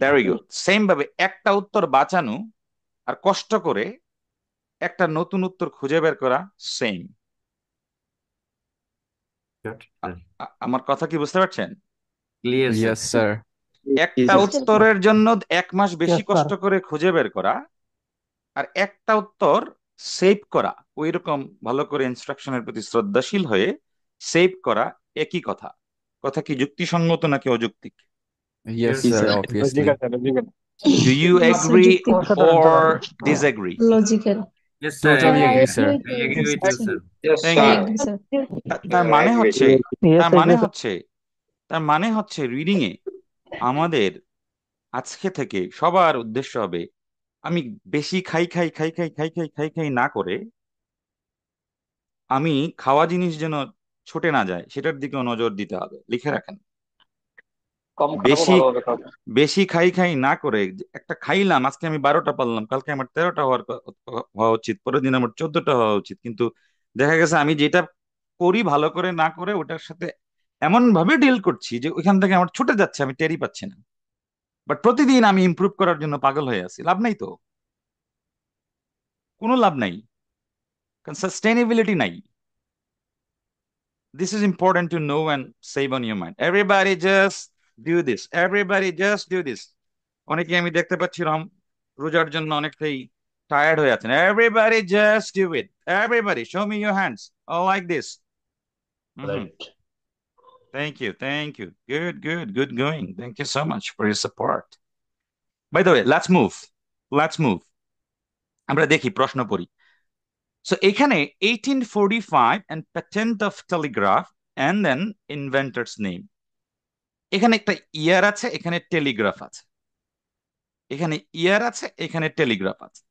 S1: Very good. Same ভাবে একটা উত্তর বাঁচানো আর কষ্ট করে একটা নতুন উত্তর খুঁজে বের করা সেম। আমার কথা কি বুঝতে পারছেন?
S4: Clear sir.
S5: Yes, sir.
S1: একটা
S2: Yes,
S1: উত্তরের জন্য 1 মাস বেশি
S3: Yes, sir.
S1: কষ্ট করে খুঁজে বের করা আর একটা উত্তর সেভ করা, ওই রকম ভালো করে ইনস্ট্রাকশনের প্রতি শ্রদ্ধাশীল হয়ে সেভ করা একই কথা। কথা কি যুক্তিসঙ্গত নাকি অযৌক্তিক?
S5: Yes,
S4: Yes,
S5: sir,
S4: sir.
S5: obviously.
S1: Do you agree
S3: অসাধারণ,
S1: or
S3: অসাধারণ।
S1: disagree?
S7: Logical.
S4: Yes, sir.
S5: Totally
S7: I
S5: agree, sir.
S7: agree
S4: I
S7: with
S4: agree
S7: this
S4: with you,
S7: question.
S4: sir.
S2: yes,
S1: Thank
S7: I
S1: you.
S2: sir.
S7: agree, sir.
S1: তার
S2: I
S1: মানে
S2: agree.
S1: হচ্ছে
S3: Yes,
S1: তার
S3: I
S1: মানে
S3: agree.
S1: হচ্ছে তার মানে হচ্ছে রিডিং এ আমাদের আজকে থেকে সবার উদ্দেশ্য হবে আমি বেশি খাই খাই খাই খাই খাই খাই খাই খাই না করে আমি খাওয়া জিনিস যেন ছুটে না যায় সেটার দিকেও নজর দিতে হবে। লিখে রাখেন,
S2: কম খাবো,
S1: বেশি
S2: ভালোভাবে খাবো।
S1: বেশি খাই খাই না করে একটা খাইলাম, আজকে আমি 12টা পারলাম, কালকে আমার 13টা হওয়া উচিত, পরের দিন আমার 14টা হওয়া উচিত, কিন্তু দেখা গেছে আমি যেটা করি ভালো করে না করে ওটার সাথে এমন ভাবে ডিল করছি যে ওইখান থেকে আমার ছুটে যাচ্ছে, আমি টেরই পাচ্ছি না। বাট প্রতিদিন আমি ইমপ্রুভ করার জন্য পাগল হয়ে আছি, লাভ নাই তো, কোনো লাভ নাই, কারণ সাস্টেইনেবিলিটি নাই। This is important to know and save on your mind. Everybody just do this. Everybody just do this. অনেকে আমি দেখতে পাচ্ছি রোজার জন্য অনেকটাই টায়ার্ড হয়ে আছেন। Everybody just do it. Everybody show me your hands. All like this.
S2: Right.
S1: Thank you. Thank you. Good, good, good going. Thank you so much for your support. By the way, let's move. Let's move. আমরা দেখি, প্রশ্ন পড়ি। So এখানে 1845 and patent of telegraph and then inventor's name. এখানে একটা ইয়ার আছে, এখানে Telegraph আছে, এখানে ইয়ার আছে, এখানে টেলিগ্রাফ আছে।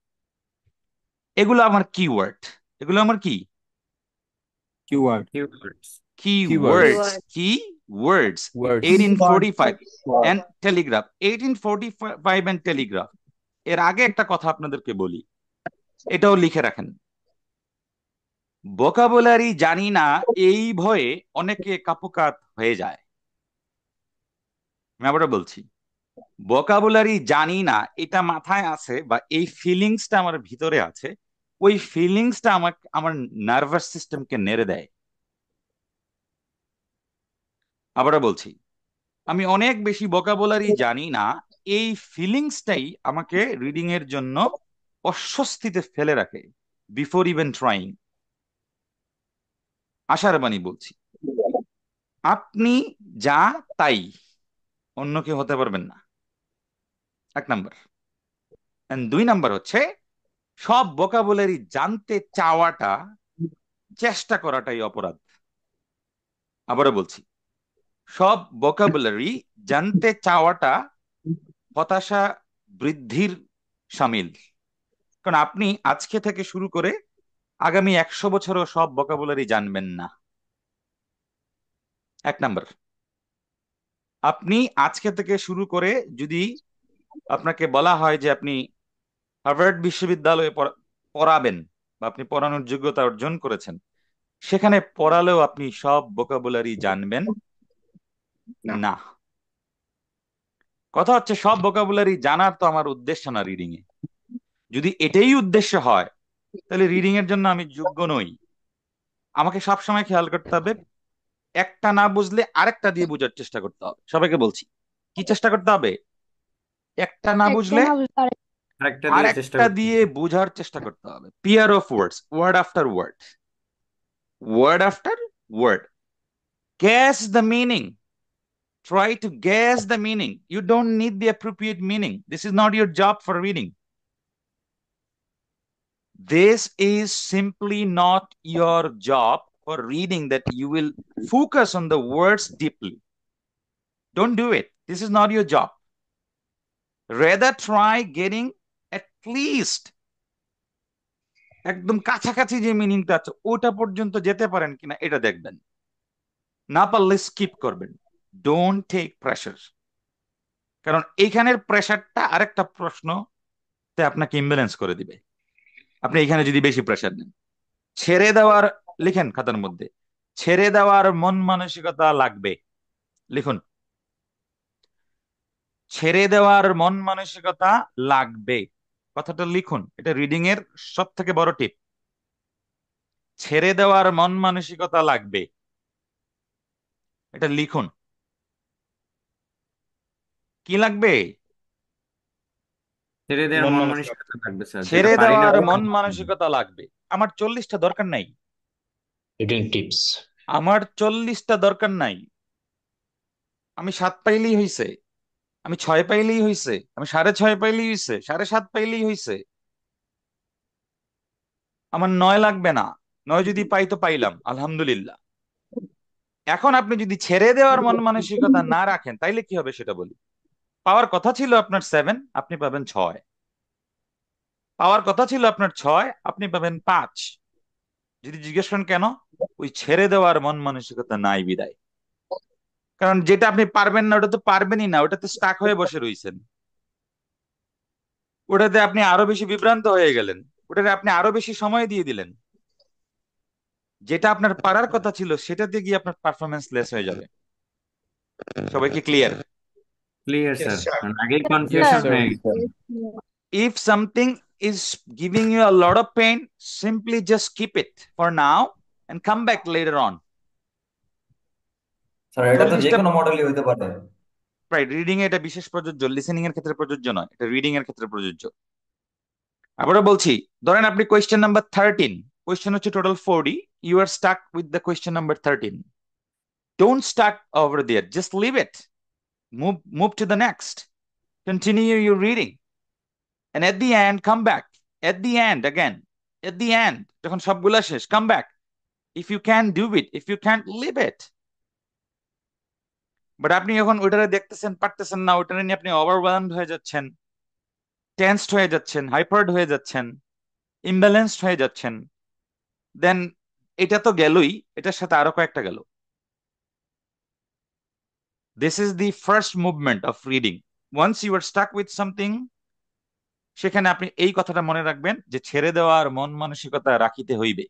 S1: এগুলো আমার কিওয়ার্ড, এগুলো আমার কি
S5: Keyword.
S4: Keywords.
S1: keywords,
S7: Keyword.
S1: keywords.
S5: Words.
S1: 1845
S2: Wow.
S1: and telegraph, 1845 and telegraph। এর আগে একটা কথা আপনাদেরকে বলি, এটাও লিখে রাখেন। ভোকাবুলারি জানি না এই ভয়ে অনেকে কাপুকাত হয়ে যায়। আমি আবারও বলছি, ভোকাবুলারি জানি না এটা মাথায় আছে বা এই ফিলিংসটা আমার ভিতরে আছে, ওই ফিলিংসটা আমার নার্ভাস সিস্টেমকে নেড়ে দেয়। আবারও বলছি, আমি অনেক বেশি ভোকাবুলারি জানি না এই ফিলিংসটাই আমাকে রিডিং এর জন্য অস্বস্তিতে ফেলে রাখে, বিফোর ইভেন ট্রাইং। আশার বাণী বলছি, আপনি যা তাই, অন্য কেউ হতে পারবেন না, 1 নাম্বার। 2 নাম্বার হচ্ছে সব ভোকাবুলারি জানতে চাওয়াটা, চেষ্টা করাটাই অপরাধ। আবারও বলছি, সব ভোকাবুলারি জানতে চাওয়াটা হতাশা বৃদ্ধির শামিল। কারণ আপনি আজকে থেকে শুরু করে আগামী 100 বছরও সব ভোকাবুলারি জানবেন না। 1 নাম্বার, আপনি আজকে থেকে শুরু করে যদি আপনাকে বলা হয় যে আপনি হার্ভার্ড বিশ্ববিদ্যালয়ে পড়াবেন বা আপনি পড়ানোর যোগ্যতা অর্জন করেছেন, সেখানে পড়ালেও আপনি সব ভোকাবুলারি জানবেন না। কথা হচ্ছে সব ভোকাবুলারি জানার তো আমার উদ্দেশ্য না রিডিং এ। যদি এটাই উদ্দেশ্য হয় তাহলে রিডিং এর জন্য আমি যোগ্য নই। আমাকে সবসময় খেয়াল করতে হবে, একটা না বুঝলে আরেকটা দিয়ে বোঝার চেষ্টা করতে হবে। সবাইকে বলছি, কি চেষ্টা করতে হবে? একটা না বুঝলে
S4: আরেকটা দিয়ে চেষ্টা
S1: আরেকটা
S4: করতে
S1: দিয়ে বোঝার চেষ্টা করতে হবে। Pair of words, word after word, word after word. Guess the meaning. Try to guess the meaning. You don't need the appropriate meaning. This is not your job for reading. This is simply not your job for reading, that you will focus on the words deeply. Don't do it. This is not your job. Rather try getting at least একদম কাছাকাছি যে মিনিংটা আছে ওটা পর্যন্ত যেতে পারেন কিনা এটা দেখবেন। না পারলে স্কিপ করবেন। ডোন্ট টেক প্রেশার, কারণ এইখানের প্রেশারটা আরেকটা প্রশ্নতে আপনাকে ইমব্যালেন্স করে দিবে। আপনি এখানে যদি বেশি প্রেশার নেন, ছেড়ে দেওয়ার, লিখেন খাতার মধ্যে, ছেড়ে দেওয়ার মন মানসিকতা লাগবে। লিখুন, ছেড়ে দেওয়ার মন মানসিকতা লাগবে। কথাটা লিখুন, এটা রিডিং এর সব থেকে বড় টিপ। ছেড়ে দেওয়ার মন মানসিকতা লাগবে, এটা লিখুন। কি লাগবে?
S4: ছেড়ে দেওয়ার
S2: মন
S4: মন
S2: মানসিকতা।
S4: মানসিকতা থাকবে স্যার, যেটা
S1: ছেড়ে
S4: পারি না
S1: দেওয়ার
S4: ওটা
S1: মন
S4: করতে হবে।
S1: মানসিকতা লাগবে। আমার 40টা দরকার নাই,
S2: রিডিং টিপস।
S1: আমার 40টা দরকার নাই। আমি 7 পাইলেই হইছে, আমি 6 পাইলেই হইছে, আমি 6.5 পাইলেই হইছে, 7.5 পাইলেই হইছে। আমার 9 লাগবে না। 9 যদি পাই তো পাইলাম, আলহামদুলিল্লাহ। এখন আপনি যদি ছেড়ে দেওয়ার মন মানসিকতা না রাখেন তাইলে কি হবে সেটা বলি। পাওয়ার কথা ছিল আপনার 7, আপনি পাবেন 6। পাওয়ার কথা ছিল আপনার 6, আপনি পাবেন 5। যদি জিজ্ঞেস করেন কেন, ওই ছেড়ে দেওয়ার মন মানসিকতা নাই বিদায়। কারণ যেটা আপনি পারবেন না ওটা তো পারবেনই না, ওটাতে স্টাক হয়ে বসে রইছেন। ওটাতে আপনি আরো বেশি বিভ্রান্ত হয়ে গেলেন, ওটাতে আপনি আরো বেশি সময় দিয়ে দিলেন। যেটা আপনার পারার কথা ছিল সেটাতে গিয়ে আপনার পারফরমেন্স লেস হয়ে যাবে। সবাই কি clear?
S4: Clear
S2: Yes,
S4: sir,
S2: sir.
S4: কারণ আগেই
S5: Yes,
S4: কনফিউশন
S5: sir.
S4: হয়ে গেছে।
S1: If something is giving you a lot of pain, simply just keep it for now and come back later on.
S7: Sir এটা তো যে
S1: 40টা
S7: কোনো মডেলই হইতে পারে।
S1: রাইট, রিডিং এ এটা বিশেষ প্রযোজ্য, লিসেনিং এর ক্ষেত্রে প্রযোজ্য নয়, এটা রিডিং এর ক্ষেত্রে প্রযোজ্য। আবারও বলছি, ধরেন আপনি কোয়েশ্চেন নাম্বার 13, কোয়েশ্চেন হচ্ছে total 40, you are stuck with the question number 13। Don't stuck over there, just leave it, move to the next, continue your reading, and at the end come back, at the end again, at the end যখন সবগুলা শেষ come back. If you can do it, if you can't, leave it. But আপনি যখন ওইটারে দেখতেছেন, পারতেছেন না, ওইটারে নিয়ে আপনি ওভারওয়েলমড হয়ে যাচ্ছেন, টেন্সড হয়ে যাচ্ছেন, হাইপার্ড হয়ে যাচ্ছেন, ইমব্যালেন্সড হয়ে যাচ্ছেন, দেন এটা তো গেলই, এটার সাথে আরো কয়েকটা গেল। This is the first movement of reading. Once you are stuck with something, সেখানে আপনি এই কথাটা মনে রাখবেন যে ছেড়ে দেওয়ার মন মানসিকতা রাখিতে হইবে।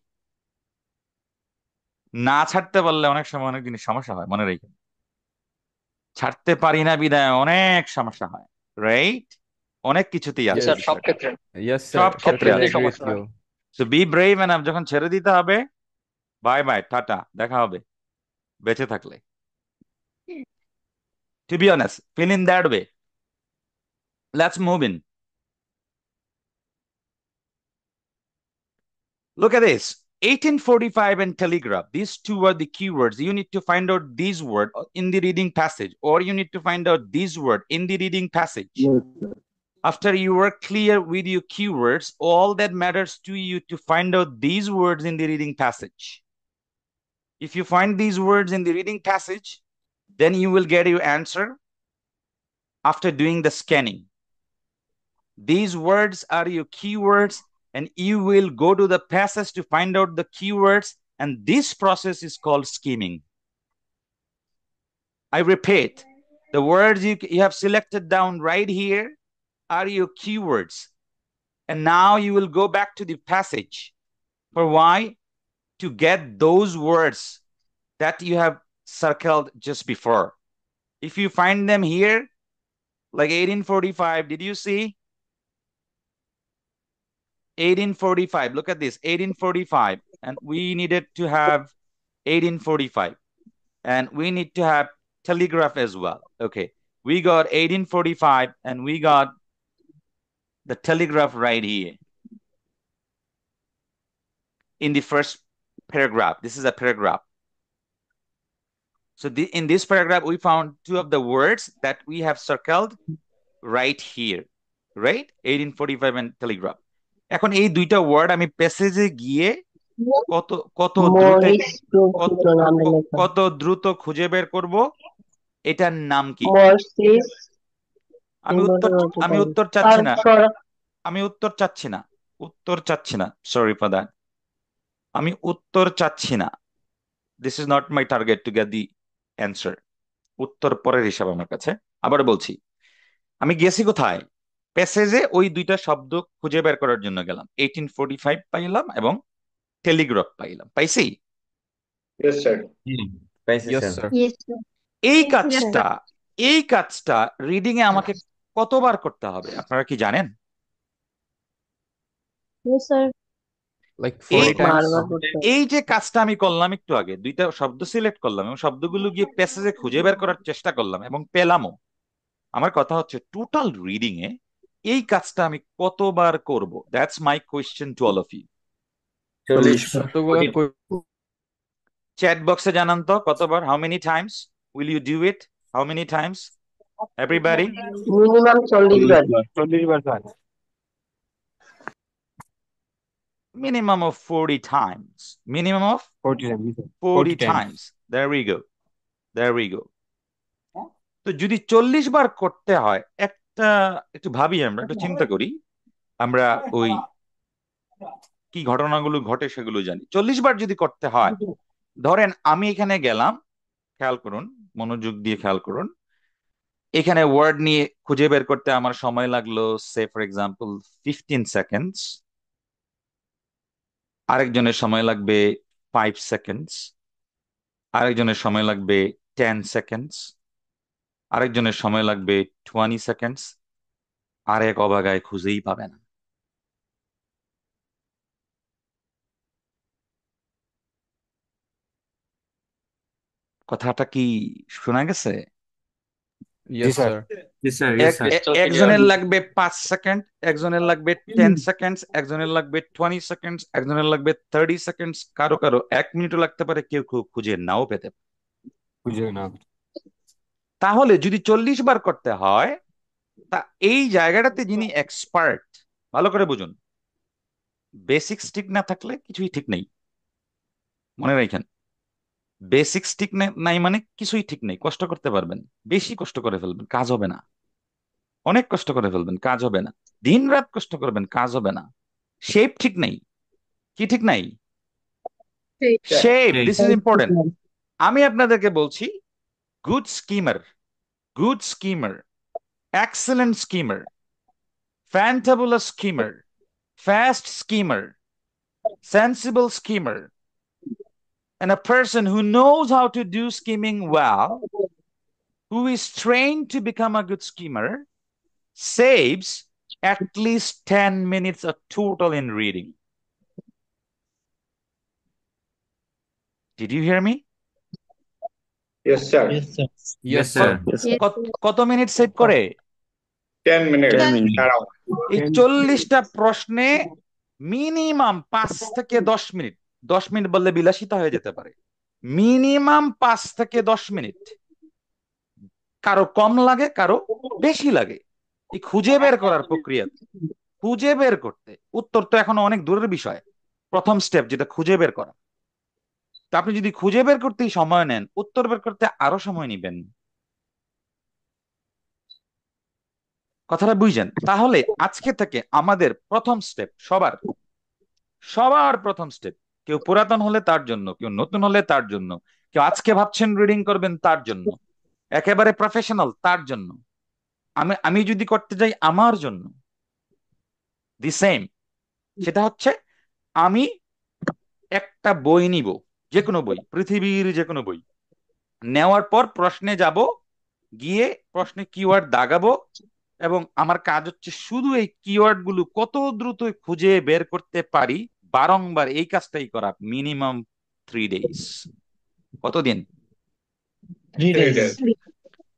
S1: না ছাড়তে পারলে অনেক সময় অনেক জিনিস সমস্যা হয়, মনে রাখবেন। ছাড়তে পারি না বিদায় অনেক সমস্যা হয়, রাইট? অনেক কিছুতেই
S2: Yes,
S1: আছে
S2: sir.
S1: বিষয়টা।
S2: সব ক্ষেত্রে।
S5: Yes, sir.
S1: সব ক্ষেত্রে
S5: Totally
S1: আছে।
S5: agree with
S2: সমস্যা
S5: you.
S1: So B brave enough, যখন ছেড়ে দিতে হবে, বাই বাই, টাটা, দেখা হবে বেঁচে থাকলে। To be honest, feel in that way. Let's move in. Look at this. 1845 and telegraph. These two are the keywords. You need to find out these words in the reading passage, or you need to find out these words in the reading passage.
S3: Yes, sir.
S1: After you are clear with your keywords, all that matters to you to find out these words in the reading passage. If you find these words in the reading passage, then you will get your answer after doing the scanning. These words are your keywords, and you will go to the passage to find out the keywords, and this process is called scheming. I repeat, the words you have selected down right here are your keywords, and now you will go back to the passage. For why? To get those words that you have circled just before. If you find them here, like 1845, did you see? 1845, look at this, 1845, and we needed to have 1845, and we need to have telegraph as well. Okay, we got 1845 and we got the telegraph right here in the first paragraph. This is a paragraph. So in this paragraph, we found two of the words that we have circled right here, right? 1845 and telegraph. এখন এই দুইটা word আমি প্যাসেজে গিয়ে কত কত দ্রুত
S8: Morris প্রকৃত নামে লেখা
S1: কত দ্রুত খুঁজে বের করব, এটার নাম কি?
S8: মর্সিস
S1: আমি উত্তর চাচ্ছি না, আমি উত্তর চাচ্ছি না, সরি ফর দ্যাট, আমি উত্তর চাচ্ছি না। This is not my target to get the answer. উত্তর পরের হিসাব আমার কাছে। আবার বলছি, আমি গেছি কোথায়? প্যাসেজে ওই দুইটা শব্দ খুঁজে বের করার জন্য গেলাম। 1845 পাইলাম এবং টেলিগ্রাফ পাইলাম, পাইছি?
S2: Yes, sir.
S4: পাইছি
S5: Yes,
S4: স্যার।
S5: sir.
S1: এই কাজটা রিডিং এ আমাকে কতবার করতে হবে আপনারা কি জানেন?
S8: Yes, sir.
S5: Like
S1: এই
S5: 40 times.
S8: বারবার করতে হবে।
S1: এই যে কাজটা আমি করলাম একটু আগে, দুইটা শব্দ সিলেক্ট করলাম এবং শব্দগুলো গিয়ে প্যাসেজে খুঁজে বের করার চেষ্টা করলাম এবং পেলামও। আমার কথা হচ্ছে টোটাল রিডিং এ এই কাজটা আমি কতবার করব? That's my question to all of you.
S2: 40
S5: কতগুলো
S1: চ্যাট বক্সে জানান তো কতবার, how many times will you do it, how many times everybody?
S8: Minimum 40 বার।
S5: 40 বার sir.
S1: Minimum of 40 times. Minimum of
S5: 40 times.
S1: 40 times. There we go. There we go. তো যদি 40 বার করতে হয়, একটু ভাবি, আমরা একটু চিন্তা করি, আমরা ওই কি ঘটনাগুলো ঘটে সেগুলো জানি। 40 বার যদি করতে হয়, ধরেন আমি এখানে গেলাম, খেয়াল করুন, মনোযোগ দিয়ে খেয়াল করুন, এখানে ওয়ার্ড নিয়ে খুঁজে বের করতে আমার সময় লাগলো সে ফর এক্সাম্পল 15 সেকেন্ডস, আরেকজনের সময় লাগবে 5 সেকেন্ডস, আরেকজনের সময় লাগবে 10 সেকেন্ডস, আরেকজনের সময় লাগবে 20 সেকেন্ডস, আর এক অবাগায় খুঁজেই পাবে না। কথাটা কি শোনা গেছে?
S5: Yes, sir.
S4: Yes, sir. Yes, sir.
S1: একজনের লাগবে 5 সেকেন্ড, একজনের লাগবে 10 সেকেন্ডস, একজনের লাগবে 20 সেকেন্ডস, একজনের লাগবে 30 সেকেন্ডস, কারো কারো 1 মিনিটও লাগতে পারে, কেউ কেউ খুঁজে নাও পেতে পারে।
S5: খুঁজে না।
S1: তাহলে যদি 40 বার করতে হয়, তা এই জায়গাটাতে যিনি এক্সপার্ট, ভালো করে বুঝুন, বেসিক্স ঠিক না থাকলে কিছুই ঠিক নেই, মনে রাখেন। বেসিক্স ঠিক নাই মানে কিছুই ঠিক নেই। কষ্ট করতে পারবেন, বেশি কষ্ট করে ফেলবেন, কাজ হবে না। অনেক কষ্ট করে ফেলবেন, কাজ হবে না। দিন রাত কষ্ট করবেন, কাজ হবে না। শেপ ঠিক নেই। কি ঠিক নাই? Shape, this is important. আমি আপনাদেরকে বলছি, good schema, good schema, excellent schema, fantabulous schema, fast schema, sensible schemer, and a person who knows how to do scheming well, who is trained to become a good schemer, saves at least 10 minutes of total in reading. Did you hear me?
S2: Yes, sir.
S4: Yes, sir.
S1: কত minute save করে?
S2: 10 minutes. Around.
S1: এই 40টা প্রশ্নে minimum 5 থেকে 10 minute, 10 minute বললে বিলাসিতা হয়ে যেতে পারে, মিনিমাম 5 থেকে 10 মিনিট, কারো কম লাগে, কারো বেশি লাগে। এই খুঁজে বের করার প্রক্রিয়া, খুঁজে বের করতে, উত্তর তো এখনো অনেক দূরের বিষয়, প্রথম স্টেপ যেটা খুঁজে বের করা। তা আপনি যদি খুঁজে বের করতেই সময় নেন, উত্তর বের করতে আরো সময় নিবেন। কথাটা বুঝছেন? তাহলে আজকে থেকে আমাদের প্রথম স্টেপ, সবার প্রথম স্টেপ, কেউ পুরাতন হলে তার জন্য, কেউ নতুন হলে তার জন্য, কেউ আজকে ভাবছেন রিডিং করবেন তার জন্য, একেবারে প্রফেশনাল তার জন্য, আমি যদি করতে যাই আমার জন্য, দি সেম। সেটা হচ্ছে, আমি একটা বই নিব, যে কোনো বই, পৃথিবীর যে কোনো বই নেওয়ার পর প্রশ্নে যাব, গিয়ে প্রশ্নে কিওয়ার্ড দাগাবো, এবং আমার কাজ হচ্ছে শুধু এই কিওয়ার্ড গুলো কত দ্রুত খুঁজে বের করতে পারি, বারংবার এই কাজটাই করা। Minimum 3 days। কতদিন?
S2: 3 days.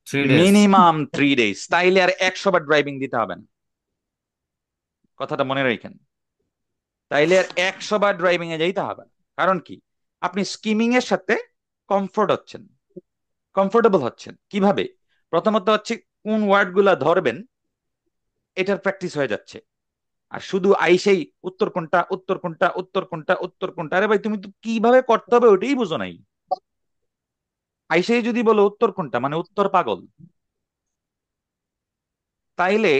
S4: 3 days.
S1: Minimum 3 days। তাইলে আর 100 বার ড্রাইভিং দিতে হবে না। কথাটা মনে রাখেন। তাইলে আর 100 বার ড্রাইভিং এ যাইতে হবে না। কারণ কি? আপনি স্কিমিং এর সাথে কমফোর্টেবল হচ্ছেন। কিভাবে? প্রথমত হচ্ছে কোন ওয়ার্ড গুলা ধরবেন এটার প্র্যাকটিস হয়ে যাচ্ছে। আর শুধু আইসেই উত্তর কোনটা, উত্তর কোনটা, উত্তর কোনটা, উত্তর কোনটা, আরে ভাই তুমি তো কিভাবে করতে হবে ওটাই বুঝো নাই। আইসেই যদি বলো উত্তর কোনটা, মানে উত্তর পাগল। তাইলে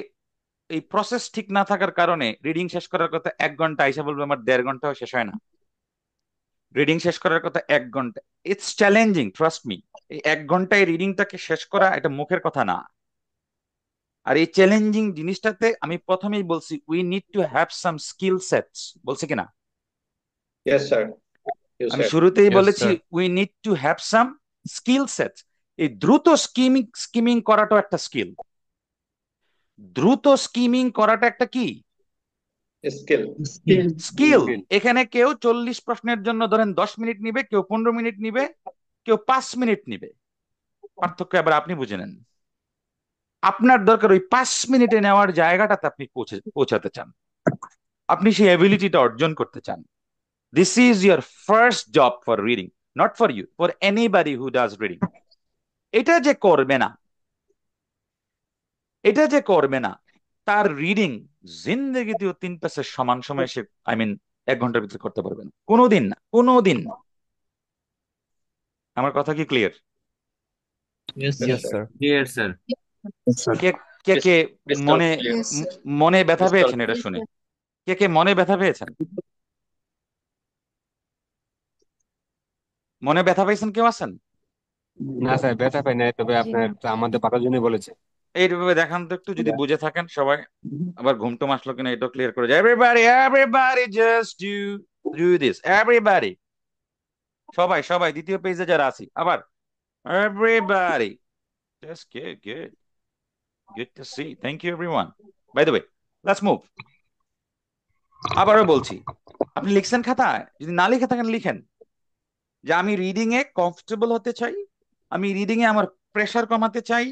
S1: এই প্রসেস ঠিক না থাকার কারণে রিডিং শেষ করার কথা 1 ঘন্টা, আইসা বলবে আমার 1.5 ঘন্টাও শেষ হয় না। রিডিং শেষ করার কথা 1 ঘন্টা। It's challenging, trust me. এই 1 ঘন্টায় রিডিংটাকে শেষ করা এটা মুখের কথা না। আর এই চ্যালেঞ্জিং জিনিসটাতে আমি প্রথমেই বলছি, we need to have some skill sets. বলছি কিনা?
S2: Yes, sir. Yes,
S1: আমি
S2: sir.
S1: শুরুতেই
S4: Yes,
S1: বলেছি
S4: sir.
S1: We need to have some skill sets. এই দ্রুত স্কিমিং করাটাও একটা স্কিল। দ্রুত স্কিমিং করাটা একটা কি
S2: Skill.
S1: স্কিল।
S5: Skill.
S1: এখানে কেউ 40 প্রশ্নের জন্য ধরেন 10 মিনিট নিবে, কেউ 15 মিনিট নিবে, কেউ 5 মিনিট নিবে। পার্থক্য এবার আপনি বুঝে নেন। আপনার দরকার ওই 5 মিনিটে নেওয়ার জায়গাটাতে আপনি পৌঁছাতে চান, আপনি সেই এবিলিটিটা অর্জন করতে চান। This is your first job for reading, not for you, for anybody who does reading. এটা যে করবে না, এটা যে করবে না, তার রিডিং জিন্দগিতেও 3 পেজের সমান সময় সে, আই মিন 1 ঘন্টার ভিতরে করতে পারবে না, কোনোদিন না, কোনোদিন না। আমার কথা কি clear?
S5: Yes, sir.
S4: Clear, sir.
S1: কে কে কে
S2: Crystal
S1: মনে
S2: clear.
S1: মনে ব্যথা
S2: Crystal
S1: পেয়েছেন এটা শুনে? কে কে মনে ব্যথা পেয়েছেন? মনে ব্যথা পেয়েছেন কেউ আছেন?
S5: না স্যার, ব্যথা পাই নাই, তবে আপনার আমাদের 12 জনই বলেছে।
S1: এইভাবে দেখান তো একটু, যদি বুঝে থাকেন সবাই। আবার ঘুমটুম আসলো কিনা এটা ক্লিয়ার করে যায়। Everybody, everybody just do this, everybody. সবাই সবাই দ্বিতীয় পেজে যারা আছি, আবার everybody just good good good to see, thank you everyone. By the way, let's move. আবারও বলছি, আপনি লিখছেন খাতায়? যদি না লিখে থাকেন লিখেন যে আমি রিডিং এ কমফোর্টেবল হতে চাই, আমি রিডিং এ আমার প্রেশার কমাতে চাই,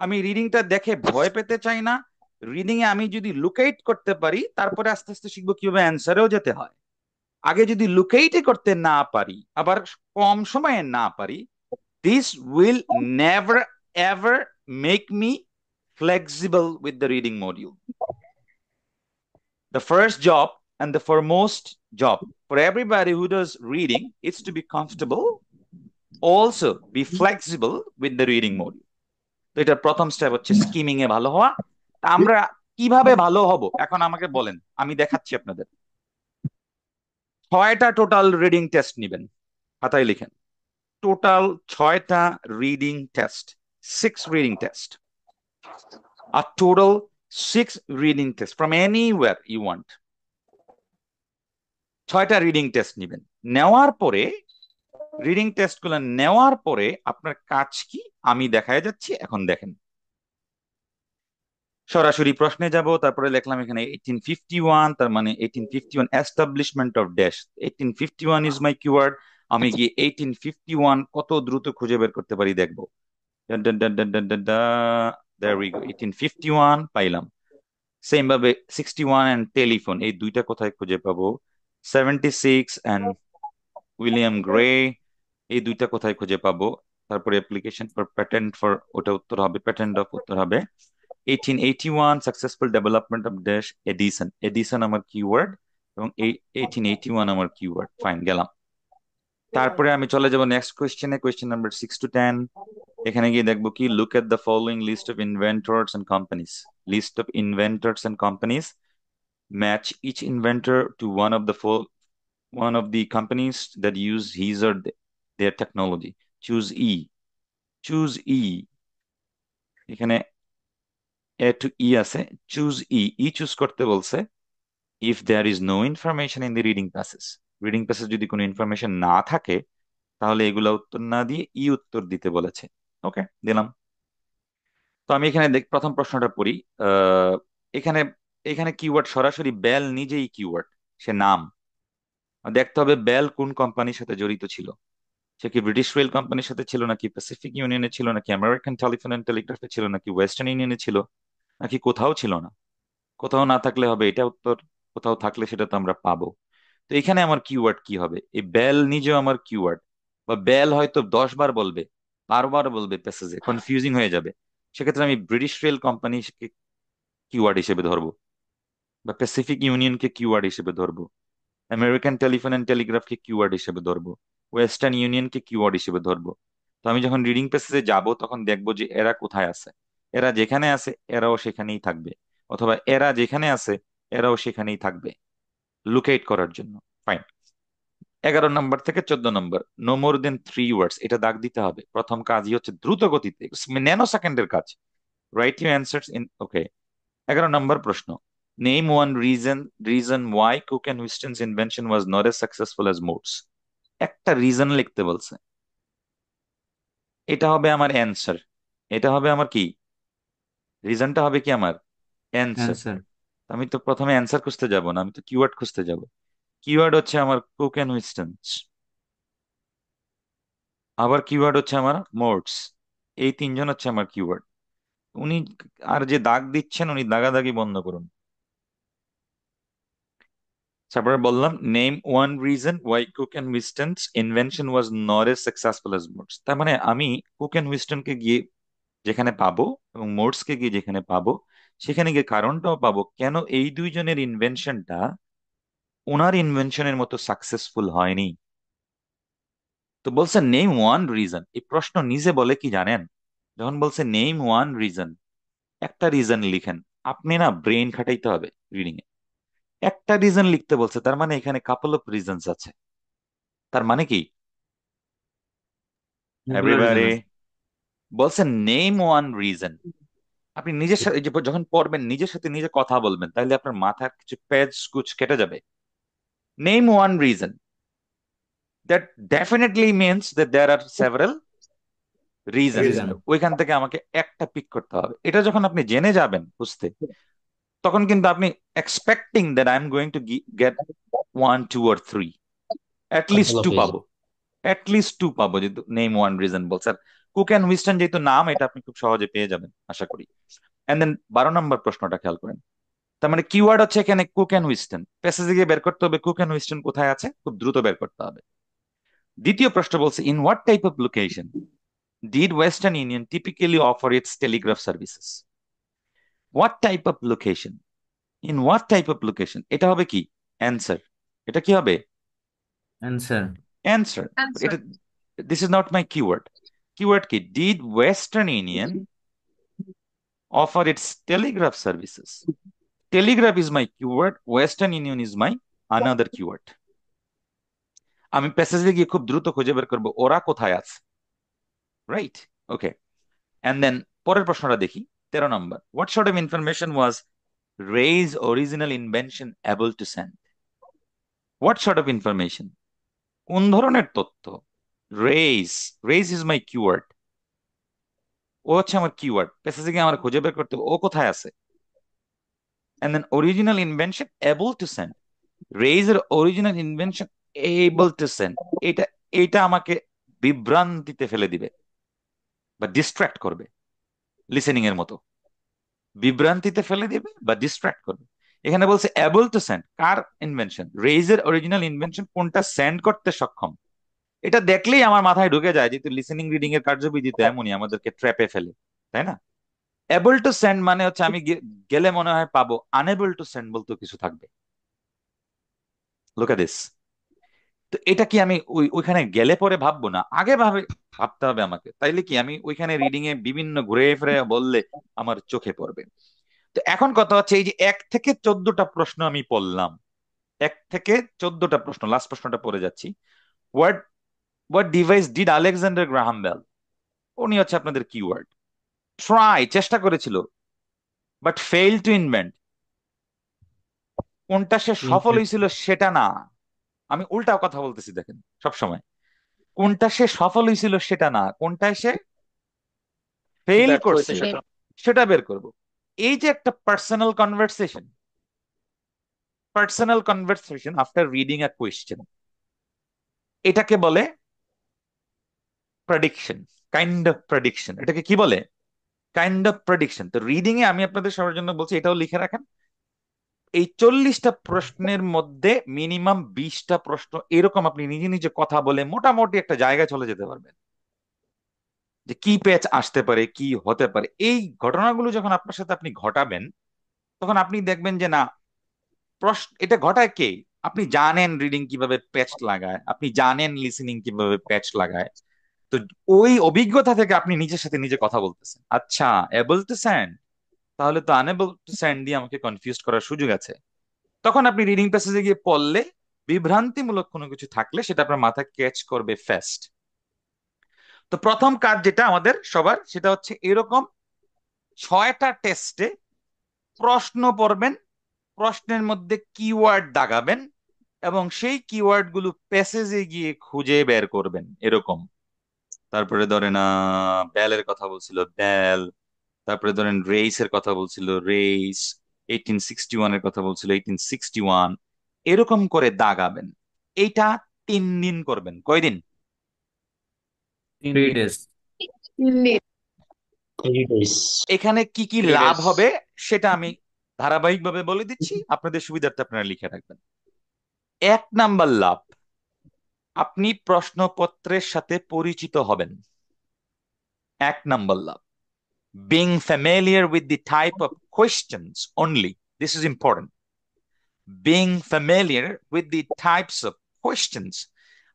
S1: আমি রিডিংটা দেখে ভয় পেতে চাই না, রিডিং এ আমি যদি লুকেট করতে পারি তারপরে আস্তে আস্তে শিখবো কিভাবে অ্যান্সারেও যেতে হয়। আগে যদি লুকেটই করতে না পারি, আবার কম সময়ে না পারি, this will never ever make me flexible with the reading module. The first job and the foremost job for everybody who does reading is to be comfortable, also be flexible with the reading module. তো এটার প্রথম step হচ্ছে skimming এ ভালো হওয়া। তা আমরা কিভাবে ভালো হব এখন আমাকে বলেন, আমি দেখাচ্ছি আপনাদের। 6টা টোটাল রিডিং টেস্ট নিবেন, খাতায় লিখেন। টোটাল 6টা reading test, 6 reading test, a total 6 reading tests from anywhere you want। 6টা রিডিং টেস্ট নিবেন। নেওয়ার পরে, রিডিং টেস্ট গুলো নেওয়ার পরে আপনার কাজ কি আমি দেখায় যাচ্ছি, এখন দেখেন। সরাসরি প্রশ্নে যাব, তারপরে লিখলাম এখানে 1851, তার মানে 1851 establishment of dash. 1851 is my keyword. আমি গিয়ে 1851 কত দ্রুত খুঁজে বের করতে পারি দেখবো। There we go, 1851 পাইলাম। সেম ভাবে 61 এন্ড টেলিফোন, এই দুইটা কোথায় খুঁজে পাবো? 76 এন্ড উইলিয়াম গ্রে, এই দুইটা কোথায় খুঁজে পাবো? তারপরে অ্যাপ্লিকেশন ফর প্যাটেন্ট ফর, ওটা উত্তর হবে, প্যাটেন্ট অফ উত্তর হবে। 1881 successful development of dash Edison, Edison আমার কিওয়ার্ড, এবং এই 1881 আমার কিওয়ার্ড। ফাইন, গেলাম। তারপরে আমি চলে যাব নেক্সট কোয়েশ্চেনে, কোয়েশ্চেন নাম্বার 6 to 10। এখানে গিয়ে দেখবো কি, look at the following list of inventors and companies, list of inventors and companies, match each inventor to one of the companies that use his or their technology. Choose E. Choose E. এখানে A to E আছে, choose E. E choose করতে বলছে if there is no information in the reading passage. Reading passage যদি কোনো information না থাকে তাহলে এগুলা উত্তর না দিয়ে ই উত্তর দিতে বলেছে। ওকে, দিলাম। তো আমি এখানে প্রথম প্রশ্নটা পড়ি। এখানে এখানে কিওয়ার্ড সরাসরি বেল নিজেই কিওয়ার্ড, সে নাম। দেখতে হবে বেল কোন কোম্পানির সাথে জড়িত ছিল। সে কি ব্রিটিশ রেল কোম্পানির সাথে ছিল, নাকি প্যাসিফিক ইউনিয়নে ছিল, নাকি আমেরিকান টেলিফোন এন্ড টেলিগ্রাফে ছিল, নাকি ওয়েস্টার্ন ইউনিয়নে ছিল, নাকি কোথাও ছিল না? কোথাও না থাকলে হবে এটা উত্তর, কোথাও থাকলে সেটা তো আমরা পাবো। তো এখানে আমার কিওয়ার্ড কি হবে? এই বেল নিজেও আমার কিওয়ার্ড, বা বেল হয়তো 10 বার বলবে, 12বার বলবে, প্যাসেজে কনফিউজিং হয়ে যাবে। সেক্ষেত্রে আমি ব্রিটিশ রেল কোম্পানিকে কিওয়ার্ড হিসেবে ধরবো, বা প্যাসিফিক ইউনিয়নকে কিওয়ার্ড হিসেবে ধরবো, আমেরিকান টেলিফোন এন্ড টেলিগ্রাফকে কিওয়ার্ড হিসেবে ধরবো, ওয়েস্টার্ন ইউনিয়নকে কিওয়ার্ড হিসেবে ধরবো। তো আমি যখন রিডিং প্যাসেজে যাব তখন দেখবো যে এরা কোথায় আছে। এরা যেখানে আছে এরাও সেখানেই থাকবে, অথবা এরা যেখানে আছে এরাও সেখানেই থাকবে, লুকেট করার জন্য। ফাইন। 11 নম্বর থেকে 14 নম্বর, নো মোর দেন 3 ওয়ার্ডস, এটা দাগ দিতে হবে। প্রথম কাজই হচ্ছে দ্রুত গতিতে, ন্যানো সেকেন্ডের কাজ। Write you answers in, okay. 11 নম্বর প্রশ্ন, name one reason why Cooke and Wheatstone's invention was not as successful as Morse's. একটা রিজন লিখতে বলছে, এটা হবে আমার অ্যান্সার। এটা হবে আমার কি, রিজনটা হবে কি আমার অ্যান্সার।
S4: Answer.
S1: আমি তো প্রথমে অ্যান্সার খুঁজতে যাব না, আমি তো কিওয়ার্ড খুঁজতে যাব। কিওয়ার্ড হচ্ছে আমার কুক অ্যান্ড উইস্টনস, আবার কিওয়ার্ড হচ্ছে আমার মোর্টস। এই তিনজন হচ্ছে আমার কিওয়ার্ড। উনি আর যে দাগ দিচ্ছেন উনি দাগাদাগি বন্ধ করুন। তারপরে বললাম name one reason why Cooke and Wheatstone's invention was not as successful as Morse's. তার মানে আমি কুক অ্যান্ড উইস্টনকে গিয়ে যেখানে পাবো এবং মোর্টসকে গিয়ে যেখানে পাবো, সেখানে গিয়ে কারণটাও পাবো কেন এই দুইজনের ইনভেনশনটা ওনার ইনভেনশনের মতো সাকসেসফুল হয়নি। তো বলছে নেম ওয়ান রিজন, এই প্রশ্ন নিজে বলে কি জানেন? যখন বলছে নেম ওয়ান রিজন, একটা রিজন লিখেন। আপনি না ব্রেন খাটাইতে হবে রিডিং এ। একটা রিজন লিখতে বলছে, তার মানে এখানে কাপল অফ রিজনস আছে। তার মানে কি
S4: অনেকগুলো রিজন
S1: এভরিবডি?
S4: আছে।
S1: বলছে নেম ওয়ান রিজন। আপনি নিজের সাথে এই যে যখন পড়বেন নিজের সাথে নিজে কথা বলবেন, তাহলে আপনার মাথার কিছু পেজ কুচ কেটে যাবে। Name one reason, that definitely means that there are several reasons.
S4: Reason.
S1: ওইখান থেকে আমাকে একটা পিক করতে হবে। এটা যখন আপনি জেনে যাবেন বুঝতে, তখন কিন্তু আপনি expecting that I am going to get one two or three, at least
S4: couple of
S1: two
S4: reason.
S1: পাবো। অ্যাটলিস্ট টু পাবো, যেহেতু নেম ওয়ান রিজন বলছে। আর কুক অ্যান্ড উইস্টন যেহেতু নাম, এটা আপনি খুব সহজে পেয়ে যাবেন আশা করি। এন্ড দেন 12 নম্বর প্রশ্নটা খেয়াল করেন। তার মানে কিওয়ার্ড হচ্ছে এখানে কুক অ্যান্ড উইস্টন। প্যাসেজে গিয়ে বের করতে হবে কুক অ্যান্ড উইস্টন কোথায় আছে, খুব দ্রুত বের করতে হবে। দ্বিতীয় প্রশ্ন বলছে in what type of location did Western Union typically offer its telegraph services. What type of location, in what type of location, এটা হবে কি অ্যান্সার। এটা কি হবে
S4: অ্যান্সার।
S1: অ্যান্সার। এটা this is not my keyword. Keyword কি did Western Union offer its telegraph services. Telegraph is my keyword. Western Union is my another keyword. আমি প্যাসেজে গিয়ে খুব দ্রুত খুঁজে বের করবো ওরা কোথায় আছে। Right, okay. এন্ড দেন পরের প্রশ্নটা দেখি, 13 নম্বর। What sort of information was Reis original invention able to send. What sort of information, কোন ধরনের তথ্য? Reis, Reis is my keyword. ও হচ্ছে আমার কিওয়ার্ড। প্যাসেজে গিয়ে আমার খুঁজে বের করতে হবে ও কোথায় আছে। And then original invention able to send. রেইজের original invention able to send, এটা এটা আমাকে বিভ্রান্তিতে ফেলে দিবে বা ডিস্ট্রাক্ট করবে, লিসেনিং এর মতো বিভ্রান্তিতে ফেলে দিবে বা ডিস্ট্রাক্ট করবে। এখানে বলছে এবল টু সেন্ড, কার ইনভেনশন? রেইজের অরিজিনাল ইনভেনশন কোনটা সেন্ড করতে সক্ষম। এটা দেখলেই আমার মাথায় ঢুকে যায়, যেহেতু লিসেনিং রিডিং এর কার্যবিধি তো এমনই, আমাদেরকে ট্র্যাপে ফেলে, তাই না? এবল টু সেন্ড মানে হচ্ছে আমি গেলে মনে হয় পাবো, আনএবল টু সেন্ড বলতে কিছু থাকবে। Look at this. তো এটা কি আমি ওইখানে গেলে পরে ভাববো না, আগে ভাবতে হবে আমাকে, তাইলে কি আমি ওইখানে রিডিং এ বিভিন্ন ঘুরে ফিরে বললে আমার চোখে পড়বে। তো এখন কথা হচ্ছে এই যে 1 থেকে 14টা প্রশ্ন আমি পড়লাম, 1 থেকে 14টা প্রশ্ন, লাস্ট প্রশ্নটা পড়ে যাচ্ছি। What what device did Alexander Graham Bell, উনি হচ্ছে আপনাদের কিওয়ার্ড। ট্রাই, চেষ্টা করেছিল, বাট ফেইল টু ইনভেন্ট, কোনটা সে সফল হয়েছিল সেটা না। আমি উল্টা কথা বলতেছি দেখেন সবসময়। কোনটা সে সফল হয়েছিল সেটা না, কোনটায় সে ফেল
S2: ব্যর্থ হয়েছে
S1: করছে
S2: সেটা।
S1: সেটা বের করব। এই যে একটা personal conversation, personal conversation after reading a question, এটাকে বলে প্রেডিকশন, কাইন্ড অফ প্রেডিকশন। এটাকে কি বলে? Kind of prediction. তো রিডিং এ আমি আপনাদের সবার জন্য বলছি, এটাও লিখে রাখেন, এই 40টা প্রশ্নের মধ্যে মিনিমাম 20টা প্রশ্ন এরকম আপনি নিজে নিজে কথা বলে মোটামুটি একটা জায়গায় চলে যেতে পারবেন, যে কি প্যাচ আসতে পারে, কি হতে পারে। এই ঘটনাগুলো যখন আপনার সাথে আপনি ঘটাবেন, তখন আপনি দেখবেন যে না, প্রশ্ন এটা ঘটায় কে? আপনি জানেন রিডিং কিভাবে প্যাচ লাগায়, আপনি জানেন লিসেনিং কিভাবে প্যাচ লাগায়। তো ওই অভিজ্ঞতা থেকে আপনি নিজের সাথে নিজে কথা বলতেছেন, আচ্ছা এবল টু স্যান্ড, তাহলে তো আনএবল টু স্যান্ড দিয়ে আমাকে কনফিউজ করার সুযোগ আছে। তখন আপনি রিডিং প্যাসেজে গিয়ে পড়লে বিভ্রান্তিমূলক কোনো কিছু থাকলে সেটা আপনার মাথায় ক্যাচ করবে ফার্স্ট। তো প্রথম কাজ যেটা আমাদের সবার, সেটা হচ্ছে এরকম 6টা টেস্টে প্রশ্ন পড়বেন, প্রশ্নের মধ্যে কিওয়ার্ড দাগাবেন এবং সেই কিওয়ার্ড গুলো প্যাসেজে গিয়ে খুঁজে বের করবেন এরকম। তারপরে ধরেন ব্যালের কথা বলছিল, ব্যাল। তারপরে ধরেন রেইস এর কথা বলছিল, রেইস। 1861 এর কথা বলছিল, 1861, এরকম করে দাগাবেন। এইটা 3 দিন করবেন। কয়দিন?
S4: 3 days.
S1: এখানে কি কি
S2: 3
S1: লাভ
S2: days.
S1: হবে সেটা আমি ধারাবাহিকভাবে বলে দিচ্ছি, আপনাদের সুবিধার্থে আপনারা লিখে রাখবেন। 1 নাম্বার লাভ, আপনি প্রশ্নপত্রের সাথে পরিচিত হবেন। 1 number love, being familiar with the type of questions only. This is important. Being familiar with the types of questions.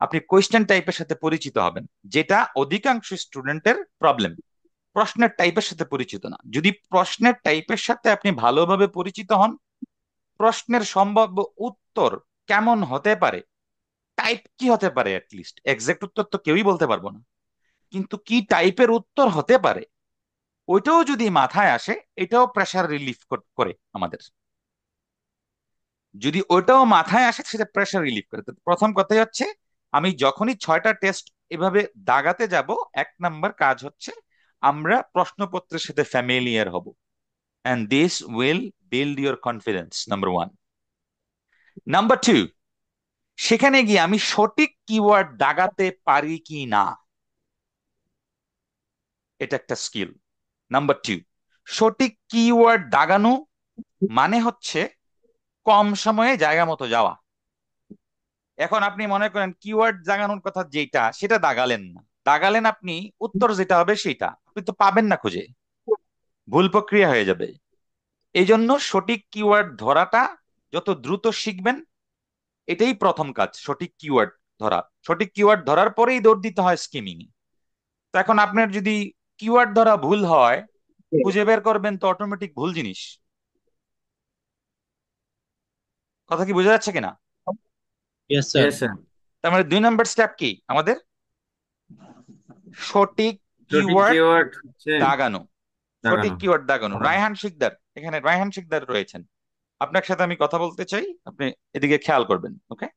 S1: আপনি কোয়েশ্চেন টাইপের সাথে পরিচিত হবেন, যেটা অধিকাংশ স্টুডেন্টের প্রবলেম। প্রশ্নের টাইপের সাথে পরিচিত না। যদি প্রশ্নের টাইপের সাথে আপনি ভালোভাবে পরিচিত হন, প্রশ্নের সম্ভাব্য উত্তর কেমন হতে পারে, টাইপ কি হতে পারে, অ্যাটলিস্ট এক্সাক্ট উত্তর তো কেউই বলতে পারবো না, কিন্তু কি টাইপের উত্তর হতে পারে ওইটাও যদি মাথায় আসে, এটাও প্রেসার রিলিফ করে আমাদের। যদি ওইটাও মাথায় আসে, সেটা প্রেসার রিলিফ করে। তো প্রথম কথাই হচ্ছে, আমি যখনই 6টা টেস্ট এভাবে দাগাতে যাব, 1 নাম্বার কাজ হচ্ছে আমরা প্রশ্নপত্রের সাথে ফ্যামিলিয়ার হব, and this will build your confidence. Number 1. Number 2, সেখানে গিয়ে আমি সঠিক কিওয়ার্ড দাগাতে পারি কি না, এটা একটা স্কিল। নাম্বার 2, সঠিক কিওয়ার্ড দাগানো মানে হচ্ছে কম সময়ে জায়গা মতো যাওয়া। এখন আপনি মনে করেন কিওয়ার্ড দাগানোর কথা যেটা, সেটা দাগালেন না, দাগালেন আপনি উত্তর যেটা হবে সেটা আপনি তো পাবেন না খুঁজে, ভুল প্রক্রিয়া হয়ে যাবে। এই জন্য সঠিক কিওয়ার্ড ধরাটা যত দ্রুত শিখবেন, এটাই প্রথম কাজ, সঠিক কিওয়ার্ড ধরা। সঠিক কিওয়ার্ড ধরার পরেই দৌড় দিতে হয় স্কিমিং এ। তো এখন আপনার যদি কিওয়ার্ড ধরা ভুল হয়, খুঁজে বের করবেন তো অটোমেটিক ভুল জিনিস। কথা কি বোঝা যাচ্ছে কিনা?
S3: Yes, sir.
S4: Yes, sir.
S1: তার মানে 2 নাম্বার স্টেপ কি আমাদের? সঠিক
S4: সঠিক
S1: কিওয়ার্ড
S4: keyword হচ্ছে
S1: দাগানো। সঠিক
S4: দাগানো।
S1: কিওয়ার্ড দাগানো। রায়হান শিকদার, এখানে রায়হান শিকদার রয়েছেন, আপনার সাথে আমি কথা বলতে চাই, আপনি এদিকে খেয়াল করবেন। ওকে,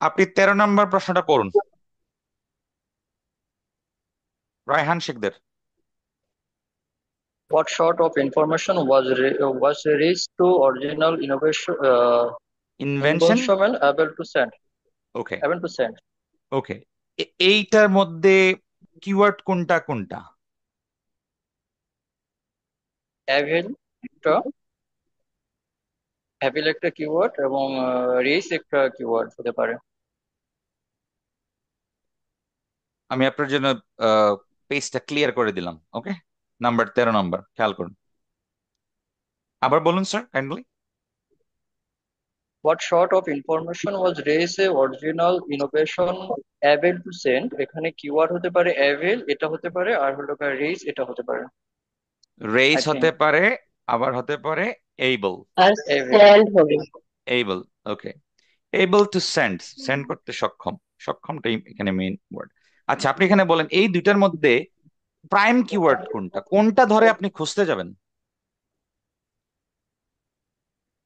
S1: আপনি 13 নাম্বার প্রশ্নটা পড়ুন, Raihan Sikder.
S7: What sort of information was raised to original
S1: invention.
S7: invention able to send?
S1: Okay
S7: Able to send.
S1: Okay, এইটার মধ্যে কিওয়ার্ড কোনটা কোনটা?
S7: Avail একটা avail একটা কিওয়ার্ড এবং raise একটা কিওয়ার্ড হতে পারে।
S1: আমি আপনার জন্য পেজটা ক্লিয়ার করে দিলাম। ওকে, 13 নাম্বার খেয়াল করুন, আবার বলুন sir kindly.
S7: What sort of information was raised original innovation able to send? এখানে কিওয়ার্ড হতে পারে avail, এটা হতে পারে, আর হলো raise, এটা হতে পারে।
S1: Race
S7: I think.
S1: হতে পারে, আবার হতে পারে এইবল।
S8: আর সেন্ড হবে।
S1: Able, okay, able to send, send করতে সক্ষম, সক্ষমটাই এখানে মেইন ওয়ার্ড। আচ্ছা, আপনি এখানে বলেন এই দুইটার মধ্যে প্রাইম কিওয়ার্ড কোনটা, কোনটা ধরে আপনি খুঁজতে যাবেন?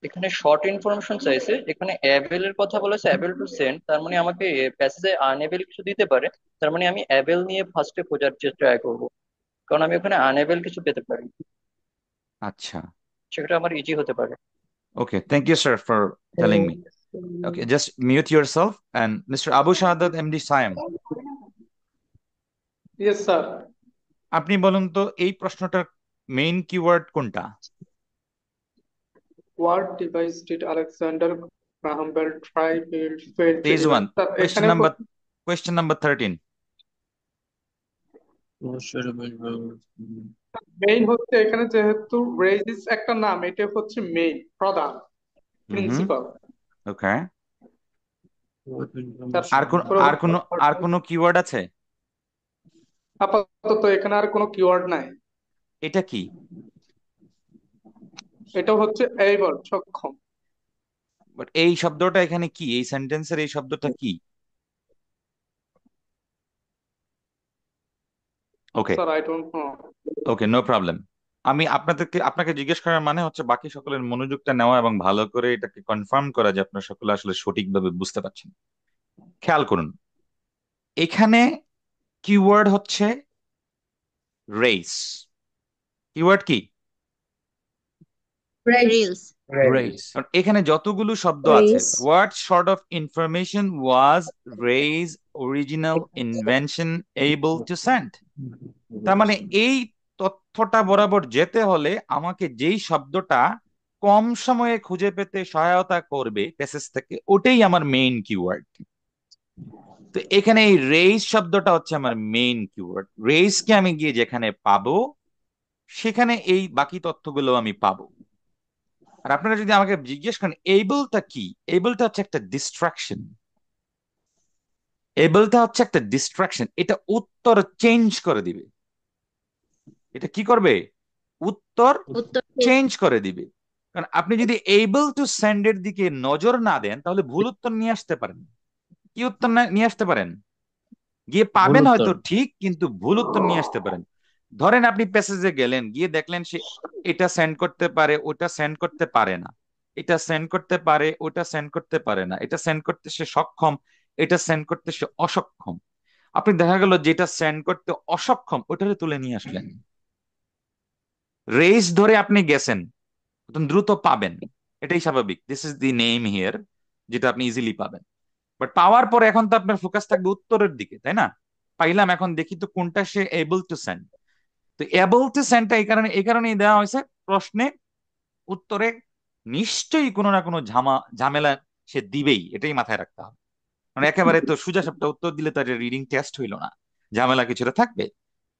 S7: এখানে শর্ট ইনফরমেশন চাইছে, এখানে অ্যাবেল এর কথা বলেছে, অ্যাবেল টু সেন্ড, তার মানে আমাকে প্যাসেজে আনএবেল কিছু দিতে পারে, তার মানে আমি অ্যাবেল নিয়ে ফার্স্টে খোঁজার ট্রাই করব, কারণ আমি ওখানে আনএবেল কিছু পেতে পারি,
S1: আচ্ছা,
S7: সেটা আমার ইজি হতে পারে।
S1: Okay, thank you sir for telling me. Okay, just mute yourself and mister Abu Shahadat MD Sayem,
S9: Yes, sir.
S1: আপনি বলুন তো এই প্রশ্নটার মেইন কিওয়ার্ড কোনটা?
S9: What device did Alexander Graham Bell try build fail to
S1: Phase 1,
S9: develop? Sir,
S1: question
S9: এখানে
S1: number, question number 13.
S9: Main হচ্ছে এখানে যেহেতু রেজিস একটা নাম, এটা হচ্ছে মেইন প্রধান প্রিন্সিপাল।
S1: ওকে, আর কোন কিওয়ার্ড আছে?
S9: আপাতত এখানে আর কোনো কিওয়ার্ড নাই।
S1: এটা কি?
S9: এটা হচ্ছে এইবল, সক্ষম।
S1: বাট এই শব্দটা এখানে কি, এই সেন্টেন্সের এই শব্দটা কি? Okay
S9: sir I don't know.
S1: Okay, no problem. আমি আপনাকে জিজ্ঞেস করার মানে হচ্ছে বাকি সকলের মনোযোগটা নেওয়া এবং ভালো করে এটাকে কনফার্ম করা যে আপনারা সকলে আসলে সঠিকভাবে বুঝতে পারছেন। খেয়াল করুন, এখানে কিওয়ার্ড হচ্ছে রেস। কিওয়ার্ড কি?
S6: Reels.
S4: Race.
S1: কারণ এখানে যতগুলো শব্দ আছে,
S6: Race.
S1: What sort of information was raise original invention able to send. তার মানে এই তথ্যটা বরাবর যেতে হলে আমাকে যেই শব্দটা কম সময়ে খুঁজে পেতে সহায়তা করবে প্যাসেজ থেকে, ওটাই আমার মেইন কিওয়ার্ড। তো এখানে এই রেজ শব্দটা হচ্ছে আমার মেইন কিওয়ার্ড। রেজকে আমি গিয়ে যেখানে পাবো সেখানে এই বাকি তথ্যগুলো আমি পাবো। আর আপনারা যদি আমাকে জিজ্ঞেস করেন এবলটা কি, এবলটা হচ্ছে একটা ডিস্ট্রাকশন। এবলটা হচ্ছে একটা ডিস্ট্রাকশন, এটা উত্তর চেঞ্জ করে দিবে। এটা কি করবে? উত্তর
S6: উত্তর
S1: চেঞ্জ করে দিবে। কারণ আপনি যদি এবল টু সেন্ড এর দিকে নজর না দেন তাহলে ভুল উত্তর নিয়ে আসতে পারেন। কি উত্তর নিয়ে আসতে পারেন? গিয়ে পাবেন হয়তো ঠিক, কিন্তু ভুল উত্তর নিয়ে আসতে পারেন। ধরেন আপনি প্যাসেজে গেলেন, গিয়ে দেখলেন সে এটা সেন্ড করতে পারে, ওটা সেন্ড করতে পারে না, এটা সেন্ড করতে পারে, ওটা সেন্ড করতে পারে না, এটা সেন্ড করতে সে সক্ষম, এটা সেন্ড করতে সে অসক্ষম। আপনি দেখা গেল যেটা সেন্ড করতে অসক্ষম ওটারে তুলে নিয়ে আসলেন। রেস ধরে আপনি গেছেন, দ্রুত পাবেন, এটাই স্বাভাবিক। This is the name here, যেটা আপনি ইজিলি পাবেন। বাট পাওয়ার পর এখন তো আপনার ফোকাস থাকবে উত্তরের দিকে, তাই না? পাইলাম, এখন দেখি তো কোনটা সে এবল টু সেন্ড। তো এবল টু সেন্ডটা এই কারণেই দেওয়া হয়েছে, প্রশ্নে উত্তরে নিশ্চয়ই কোনো না কোনো ঝামেলা সে দিবেই, এটাই মাথায় রাখতে হবে। মানে একেবারে তো সোজা সাপটা উত্তর দিলে তার রিডিং টেস্ট হইলো না, ঝামেলা কিছুটা থাকবে।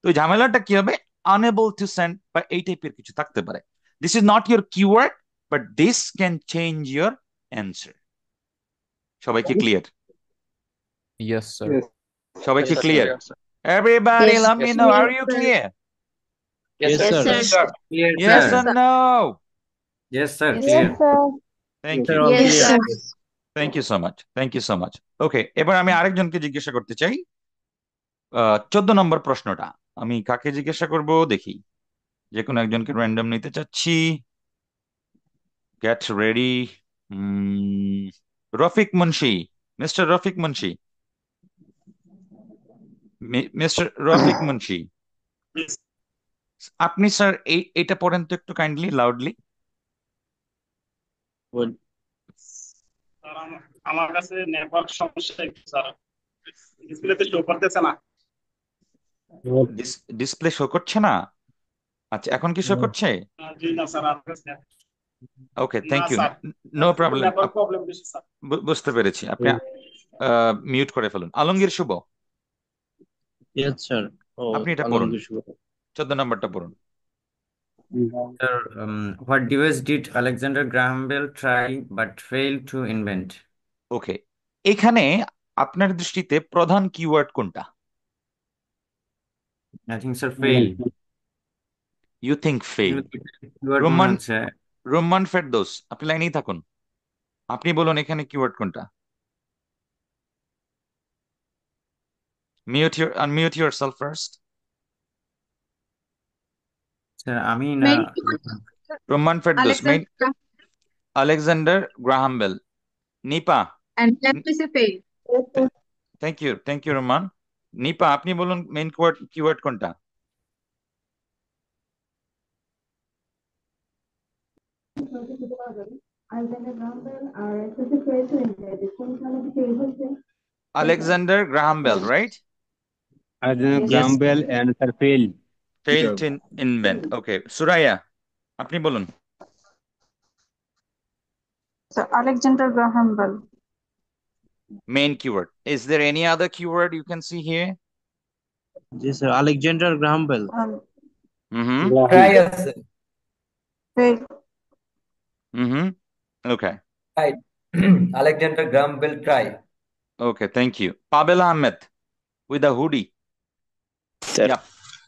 S1: তো ওই ঝামেলাটা কি হবে? আনএবল টু সেন্ড বা এই টাইপের কিছু থাকতে পারে। This is not your keyword, but this can change your answer. সবাই কি ক্লিয়ার?
S4: Yes, sir.
S5: Yes.
S1: সবাই কি
S7: Yes, sir.
S1: Clear?
S7: Clear, sir.
S1: Everybody,
S6: Yes.
S1: let me
S7: Yes,
S1: know.
S7: sir.
S1: Are you clear?
S7: Yes,
S6: Yes,
S7: sir.
S6: sir.
S2: Yes, sir.
S4: Clear,
S1: Yes
S4: sir.
S1: or no?
S4: Yes, sir.
S6: Yes,
S4: Clear.
S6: sir.
S1: Thank
S4: Sir,
S1: you.
S4: all
S6: Yes,
S4: clear.
S6: sir.
S1: Thank you so much, thank you so much. Okay, এবার আমি আরেকজনকে জিজ্ঞাসা করতে চাই। 14 নম্বর প্রশ্নটা আমি কাকে জিজ্ঞাসা করব দেখি। যে কোনো একজনকে র্যান্ডম নিতে চাচ্ছি। Get ready. Rafiq Munshi, mister Rafiq Munshi, mister Rafiq Munshi, আপনি স্যার এইটা পড়েন তো একটু কাইন্ডলি, লাউডলি।
S10: আমার কাছে নেটওয়ার্ক সমস্যা একটু স্যার, ডিসপ্লেতে শো করতেছে না।
S1: ডিসপ্লে শো করছে না? আচ্ছা, এখন কি শো করছে?
S10: জি না স্যার, আমার কাছে
S1: ওকে,
S10: না
S1: thank you,
S10: sir,
S1: no problem.
S10: Network problem বেশি স্যার।
S1: বুঝতে পেরেছি, আপনি মিউট করে ফেলুন। আলমগীর শুভ,
S3: Yes, sir. Oh,
S1: আপনি এটা পড়ুন,
S3: Alongir Shubha.
S1: 14 নম্বরটা পড়ুন।
S4: Sir, what device did Alexander Graham Bell try but failed to invent?
S1: ওকে, এখানে আপনার দৃষ্টিতে প্রধান কিওয়ার্ড কোনটা?
S4: I think, sir, fail.
S1: You think fail.
S4: Keyword মনে
S1: রোমান
S4: হচ্ছে।
S1: রোমান ফেরদৌস, আপনি লাইনেই থাকুন, আপনি বলুন এখানে কিওয়ার্ড কোনটা? Unmute yourself first.
S4: Sir, আমি না।
S1: Roman Ferdous, main Alexander Graham Bell. Nipa,
S6: And left is a fail.
S1: Thank you Roman. Nipa, আপনি বলুন মেইন কিওয়ার্ড কোনটা? Alexander Graham Bell, right?
S5: Alexander Graham Bell and sir fail.
S1: Failed to invent. Okay, Suraya, আপনি বলুন।
S6: So Alexander Graham Bell.
S1: Main keyword. Is there any other keyword you can see here?
S3: Yes, sir. Alexander Graham Bell.
S1: Mm-hmm.
S4: Try
S6: Fail.
S1: Mm-hmm. Okay.
S11: Right. Alexander Graham Bell try.
S1: Okay, thank you. Pavel Ahmed with a hoodie.
S12: Sir,
S1: Yeah.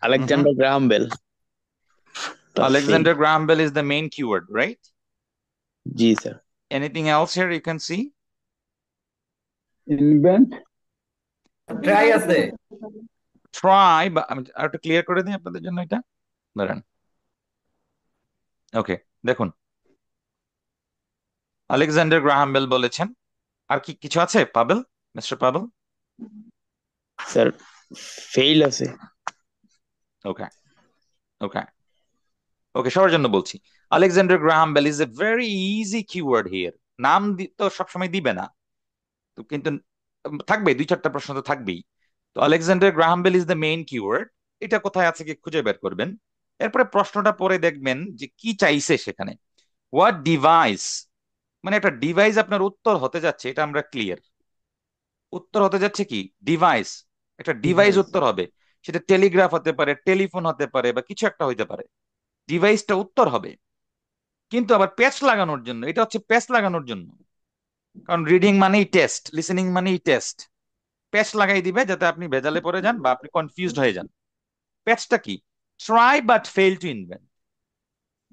S12: Alexander Graham Bell.
S1: Alexander Graham Bell is the main keyword, right?
S12: Ji, sir.
S1: Anything else here you can see?
S5: Invent.
S11: Try আছে।
S1: Try, বা আমি আর একটু clear করে দিই আপনাদের জন্য এটা, দাঁড়ান। ওকে, দেখুন, আলেকজান্ডার গ্রাহাম বেল বলেছেন। আর কি কিছু আছে Pabel, mister Pabel?
S12: Sir fail আছে।
S1: ওকে, ওকে, ওকে, সবার জন্য বলছি। Alexander Graham Bell is a very easy keyword here. নাম তো সবসময় দিবে না, তো কিন্তু থাকবে, 2-4টা প্রশ্ন তো থাকবেই। তো Alexander Graham Bell is the main keyword. এটা কোথায় আছে কি খুঁজে বের করবেন। এরপরে প্রশ্নটা পরে দেখবেন যে কি চাইছে সেখানে। হোয়াট ডিভাইস, মানে একটা ডিভাইস আপনার উত্তর হতে যাচ্ছে, এটা আমরা ক্লিয়ার। উত্তর হতে যাচ্ছে কি ডিভাইস, একটা ডিভাইস উত্তর হবে। সেটা টেলিগ্রাফ হতে পারে, টেলিফোন হতে পারে, বা কিছু একটা হইতে পারে। ডিভাইসটা উত্তর হবে। কিন্তু আবার প্যাচ লাগানোর জন্য, এটা হচ্ছে প্যাচ লাগানোর জন্য। কারণ রিডিং মানেই টেস্ট, লিসেনিং মানেই টেস্ট। প্যাচ লাগাই দিবে যাতে আপনি ভেজালে পড়ে যান বা আপনি কনফিউজড হয়ে যান। প্যাচটা কি? Try but fail to invent.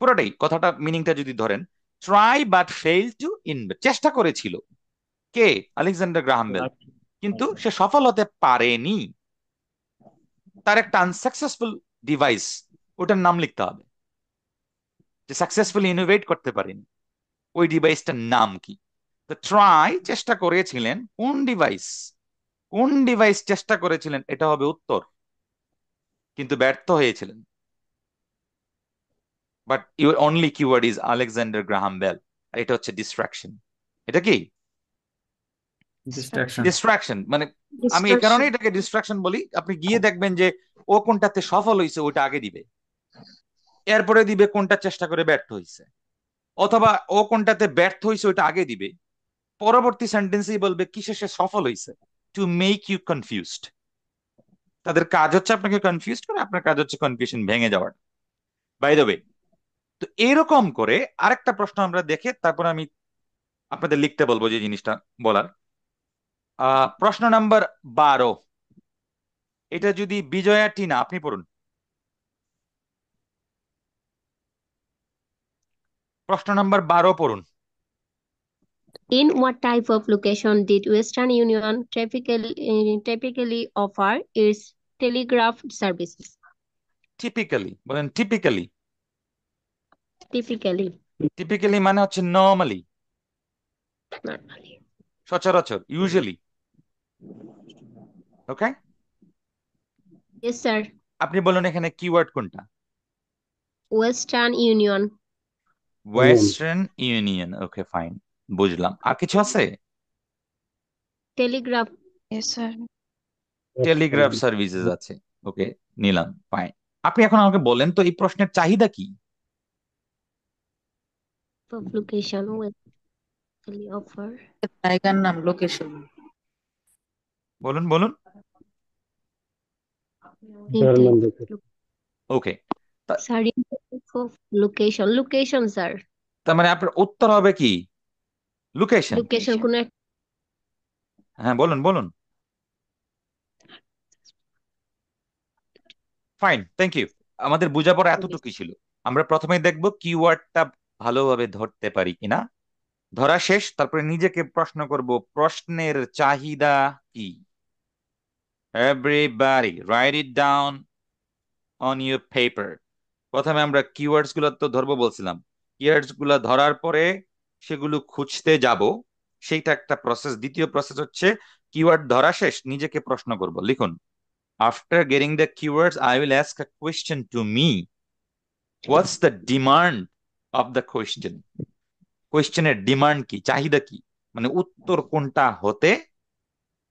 S1: পুরোটাই কথাটা, মিনিংটা যদি ধরেন, try but fail to invent, চেষ্টা করেছিল কে? আলেকজান্ডার গ্রাহাম বেল, কিন্তু সে সফল হতে পারেনি। তার একটা আনসাকসেসফুল ডিভাইস, ওটার নাম লিখতে হবে। যে সাকসেসফুলি ইনোভেট করতে পারেনি, ওই ডিভাইসটার নাম কি? তো ট্রাই, চেষ্টা করেছিলেন, কোন ডিভাইস, কোন ডিভাইস চেষ্টা করেছিলেন, এটা হবে উত্তর। কিন্তু ব্যর্থ হয়েছিলেন। But your only keyword is Alexander Graham Bell. আর এটা হচ্ছে ডিস্ট্রাকশন। এটা কি?
S4: ডিস্ট্রাকশন।
S1: ডিস্ট্রাকশন মানে আমি এই কারণে এটাকে ডিস্ট্রাকশন বলি। আপনি গিয়ে দেখবেন যে ও কোনটাতে সফল হয়েছে ওটা আগে দিবে, এরপরে দিবে কোনটা চেষ্টা করে ব্যর্থ হয়েছে, অথবা ও কোনটাতে ব্যর্থ হয়েছে ওটা আগে দিবে, পরবর্তী সেন্টেন্সেই বলবে কিসে সে সফল হয়েছে, টু মেক ইউ কনফিউজড। তাদের কাজ হচ্ছে আপনাকে কনফিউজ করে, আপনার কাজ হচ্ছে কনফিউশন ভেঙে যাওয়ার। বাই দ্য ওয়ে, তো এরকম করে আরেকটা প্রশ্ন আমরা দেখে তারপর আমি আপনাদের লিখতে বলবো যে জিনিসটা বলার। প্রশ্ন নাম্বার 12, এটা যদি বিজয়া টিনা আপনি পড়ুন। প্রশ্ন নাম্বার 12 পড়ুন।
S13: In what type of location did Western Union typically offer its telegraph services?
S1: Typically বলেন, টিপিক্যালি।
S13: Typically.
S1: টিপিক্যালি মানে হচ্ছে নর্মালি,
S13: Normally.
S1: সচরাচর, ইউজুয়ালি। Okay,
S13: Yes, sir.
S1: আপনি বলুন এখানে কিওয়ার্ড কোনটা?
S13: Western Union.
S1: Western Union. Okay, fine, বুঝলাম। আর কিছু আছে?
S13: Telegraph.
S6: Yes, sir.
S1: Telegraph services আছে। ওকে, নিলাম, ফাইন। আপনি এখন আমাকে বলেন তো এই প্রশ্নের চাহিদা কি?
S13: Of location Western offer.
S6: জায়গার নাম, লোকেশন।
S1: বলুন বলুন। ওকে,
S13: Sorry, of location. Location, sir.
S1: তার মানে আপনার উত্তর হবে কি? লোকেশন।
S13: Location কোন এক
S1: হ্যাঁ, বলুন বলুন। Fine, thank you. আমাদের বোঝাপড়া এতটুকুই ছিল। আমরা প্রথমে দেখব কিওয়ার্ডটা ভালোভাবে ধরতে পারি কিনা। ধরা শেষ, তারপরে নিজেকে প্রশ্ন করব প্রশ্নের চাহিদা কি। Everybody right it down on your paper. প্রথমে আমরা কিওয়ার্ডস গুলো তো ধরবো বলছিলাম, কিওয়ার্ডস গুলো ধরার পরে সেগুলো খুঁজতে যাব, সেইটা একটা প্রসেস। দ্বিতীয় প্রসেস হচ্ছে কিওয়ার্ড ধরা শেষ, নিজেকে প্রশ্ন করব। লিখুন, after getting the keywords I will ask a question to me, what's the demand of the question. কোয়েশ্চেনের ডিমান্ড কি, চাহিদা কি, মানে উত্তর কোনটা হতে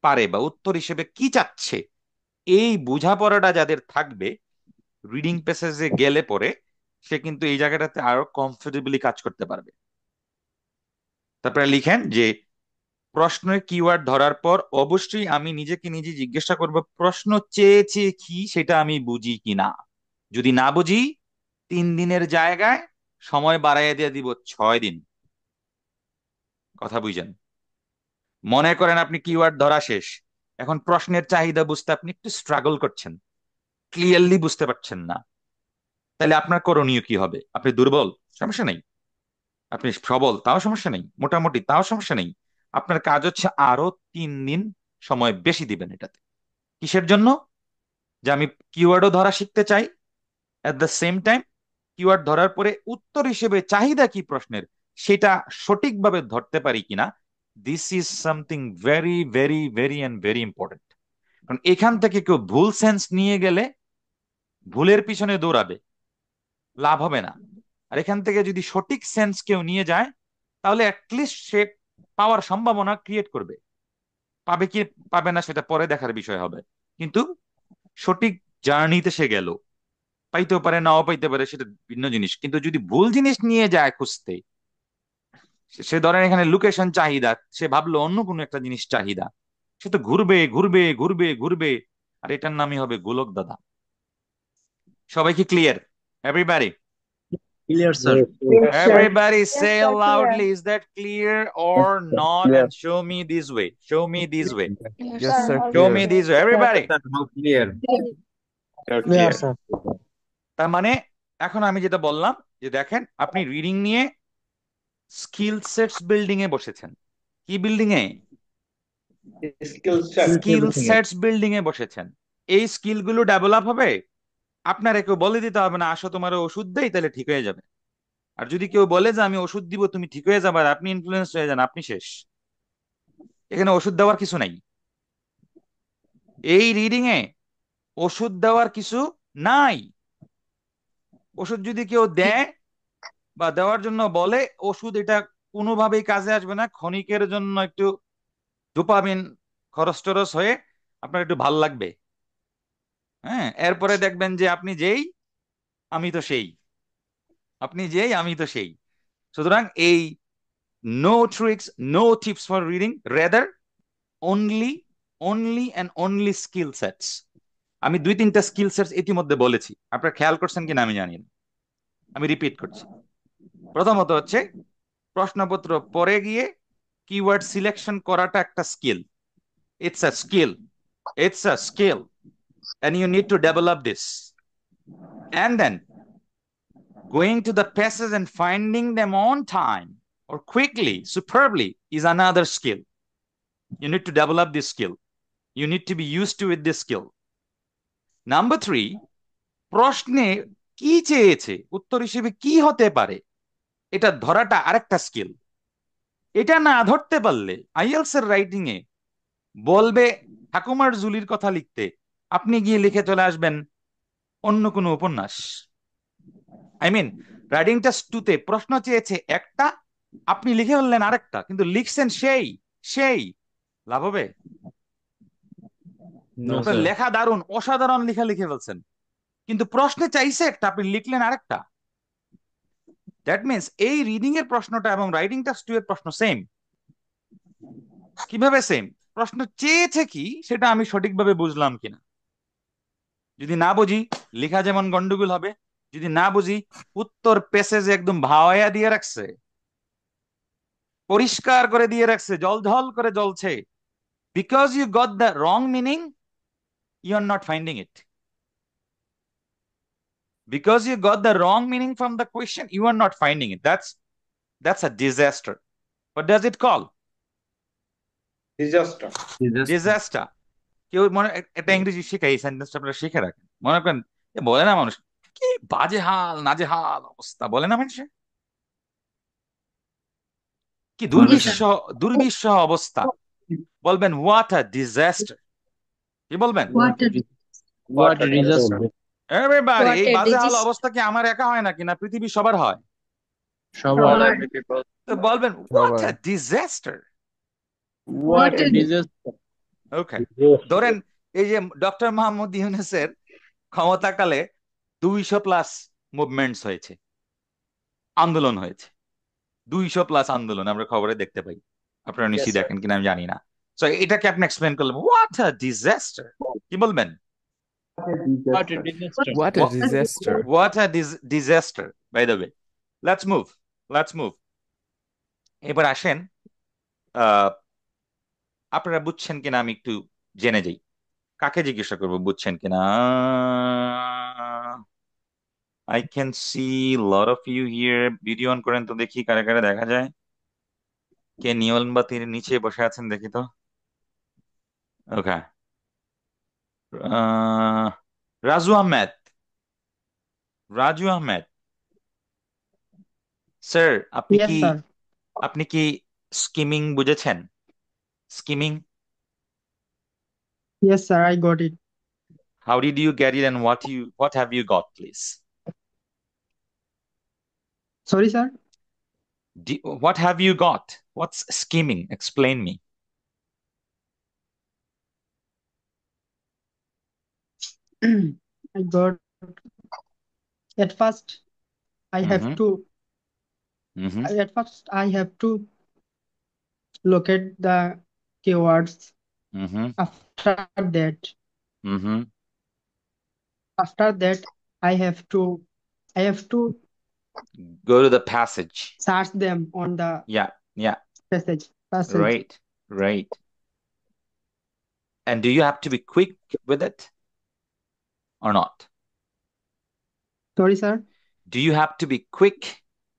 S1: পারে বা উত্তর হিসেবে কি চাচ্ছে। এই বোঝাপড়াটা যাদের থাকবে, রিডিং প্যাসেজে গেলে পরে সে কিন্তু এই জায়গাটাতে আরো কমফোর্টেবলি কাজ করতে পারবে। তারপরে লিখেন যে প্রশ্নের কিওয়ার্ড ধরার পর অবশ্যই আমি নিজেকে নিজে জিজ্ঞাসা করব প্রশ্ন চেয়েছে কি সেটা আমি বুঝি কিনা। যদি না বুঝি 3 দিনের জায়গায় সময় বাড়াইয়া দিয়ে দিব 6 দিন। কথা বুঝেন? মনে করেন আপনি কিওয়ার্ড ধরা শেষ, এখন প্রশ্নের চাহিদা বুঝতে আপনি একটু স্ট্রাগল করছেন, ক্লিয়ারলি বুঝতে পারছেন না, তাহলে আপনার করণীয় কি হবে? আপনি দুর্বল, সমস্যা নেই। আপনি সবল, তাও সমস্যা নেই। মোটামুটি, তাও সমস্যা নেই। আপনার কাজ হচ্ছে আরো 3 দিন সময় বেশি দিবেন এটাতে। কিসের জন্য? যে আমি কিওয়ার্ডও ধরা শিখতে চাই, at the same time keyword ধরার পরে উত্তর হিসেবে চাহিদা কি প্রশ্নের সেটা সঠিকভাবে ধরতে পারি কিনা। This is something very very very and very important. কারণ এখান থেকে কেউ ভুল সেন্স নিয়ে গেলে ভুলের পিছনে দৌড়াবে, লাভ হবে না। আর এখান থেকে যদি সঠিক সেন্স কেউ নিয়ে যায় তাহলে অ্যাটলিস্ট সে পাওয়ার সম্ভাবনা ক্রিয়েট করবে। পাবে কি পাবে না সেটা পরে দেখার বিষয় হবে, কিন্তু সঠিক জার্নিতে সে গেল। পাইতেও পারে, নাও পাইতে পারে, সেটা ভিন্ন জিনিস। কিন্তু যদি ভুল জিনিস নিয়ে যায় খুঁজতে, সে ধরেন এখানে লোকেশন চাহিদা, সে ভাবলো অন্য কোনো একটা জিনিস চাহিদা, সে তো ঘুরবে ঘুরবে ঘুরবে ঘুরবে, আর এটার নামই হবে গোলক দাদা। সবাই কি clear? Everybody
S3: Clear, sir.
S8: Yes, sir.
S1: everybody
S8: Yes,
S1: say
S8: sir. Clear.
S1: loudly, is that clear or not?
S12: Clear.
S1: And show me this way, show me this way,
S12: Yes, sir.
S1: show
S12: Clear.
S1: me this way, everybody.
S4: How clear?
S12: Clear,
S2: Clear.
S12: sir.
S1: তার মানে এখন আমি যেটা বললাম যে দেখেন আপনি reading নিয়ে স্কিল সেটস বিল্ডিং এ বসেছেন। কি বিল্ডিং এ?
S2: Skill set.
S1: Skill sets building এ বসেছেন। এই স্কিল গুলো ডেভেলপ হবে, আপনার কেউ বলে দিতে হবে না আসো তোমার ওষুধ দেই তাহলে ঠিক হয়ে যাবে। আর যদি কেউ বলে যে আমি ওষুধ দিব তুমি ঠিক হয়ে যাবে, আর আপনি ইনফ্লুয়েন্স হয়ে যান, আপনি শেষ। এখানে ওষুধ দেওয়ার কিছু নাই। এই রিডিং এ ওষুধ দেওয়ার কিছু নাই। ওষুধ যদি কেউ দেয় বা দেওয়ার জন্য বলে, ওষুধ এটা কোনোভাবেই কাজে আসবে না। ক্ষণিকের জন্য একটু ডোপামিন খরচ টরচ হয়ে আপনার একটু ভাল লাগবে, হ্যাঁ, এরপরে দেখবেন যে আপনি যেই আমি তো সেই, আপনি যেই আমি তো সেই। সুতরাং এই no tricks, no tips for reading, rather only only and only skill sets. আমি 2-3টা স্কিল সেটস ইতিমধ্যে বলেছি, আপনারা খেয়াল করছেন কিনা আমি জানি না, আমি রিপিট করছি। প্রথমত হচ্ছে প্রশ্নপত্র পরে গিয়ে কিওয়ার্ড সিলেকশন করাটা একটা skill. It's a skill. It's a skill. And you need to develop this. And then going to the passages and finding them on time or quickly, superbly, is another skill. You need to develop this skill. You need to be used to with this skill. Number 3, প্রশ্নে কি চেয়েছে, উত্তর হিসেবে কি হতে পারে, এটা ধরাটা আরেকটা স্কিল। এটা না ধরতে পারলে আইএলস এর রাইটিং এ বলবে ঠাকুমার জুলির কথা লিখতে, আপনি গিয়ে লিখে চলে আসবেন অন্য কোনো উপন্যাস। আই মিন রাইটিং টেস্ট 2তে প্রশ্ন চেয়েছে একটা, আপনি লিখে ফেললেন আরেকটা, কিন্তু লিখছেন সেই সেই লাভ হবে? আপনার লেখা দারুণ, অসাধারণ লেখা লিখে ফেলছেন, কিন্তু প্রশ্নে চাইছে একটা, আপনি লিখলেন আরেকটা। দ্যাট মিনস এই রিডিং এর প্রশ্নটা এবং রাইটিং টেস্ট 2 এর প্রশ্ন সেম। কিভাবে সেম? প্রশ্ন চেয়েছে কি সেটা আমি সঠিকভাবে বুঝলাম কিনা। যদি না বুঝি লেখা যেমন গন্ডগোল হবে, যদি না বুঝি উত্তর প্যাসেজে একদম ভাওয়াইয়া দিয়ে রাখছে, পরিষ্কার করে দিয়ে রাখছে, জলঝল করে জ্বলছে। Because you got the wrong meaning, you are not finding it. Because you got the wrong meaning from the question, you are not finding it. That's a disaster. What does it call?
S2: Disaster.
S1: Disaster. কেউ মনে একটা ইংরেজি শিখাই, এই সেন্টেন্সটা আপনারা শিখে রাখেন। মনে করেন বলে না মানুষ কি বাজে হাল নাজেহাল অবস্থা, বলে না মানুষে কি দুর্বিষহ দুর্বিষহ অবস্থা, বলবেন হোয়াট আ ডিজাস্টার। কি বলবেন?
S3: What a disaster.
S1: এভরিবডি। এই
S6: What a
S1: বাজে হাল
S6: disaster.
S1: অবস্থা কি আমার একা হয় নাকি, না পৃথিবীর সবার হয়?
S3: সবার।
S1: তো বলবেন what a disaster.
S3: What a disaster.
S1: ওকে, ধরেন এই যে ডক্টর মোহাম্মদ ইউনূসের ক্ষমতাকালে 200+ মুভমেন্টস হয়েছে, আন্দোলন হয়েছে, 200+ আন্দোলন আমরা খবরে দেখতে পাই। আপনারা নিশ্চয়ই দেখেন কিনা আমি জানি না। সো এটাকে আপনি এক্সপ্লেন করলেন হোয়াট আ ডিজাস্টার। কি বলবেন?
S3: What a disaster.
S12: What a disaster.
S1: What a disaster. By the way, let's move. এবার আসেন, আপনারা বুঝছেন কিনা আমি একটু জেনে যাই। কাকে জিজ্ঞাসা করবো বুঝছেন কিনা? I can see a lot of you here. Video on করেন তো দেখি কারে কারে দেখা যায়। কে নিয়ন বাতির নিচে বসে আছেন দেখি তো। ওকে, Raju Ahmed. Raju Ahmed. Sir
S14: Yes, sir.
S1: আপনি কি স্কিমিং বুঝেছেন? Skimming,
S14: Yes, sir. I got it.
S1: how did you get it and what have you got, please?
S14: Sorry, sir.
S1: What have you got? What's skimming? Explain me.
S14: I got at first I have
S1: Mhm.
S14: to
S1: Mhm.
S14: at first I have to locate the keywords.
S1: Mhm.
S14: After that,
S1: Mhm.
S14: I have to
S1: Go to the passage.
S14: search them on the
S1: Yeah.
S14: passage.
S1: Right. And do you have to be quick with it or not?
S14: Sorry, sir.
S1: Do you have to be quick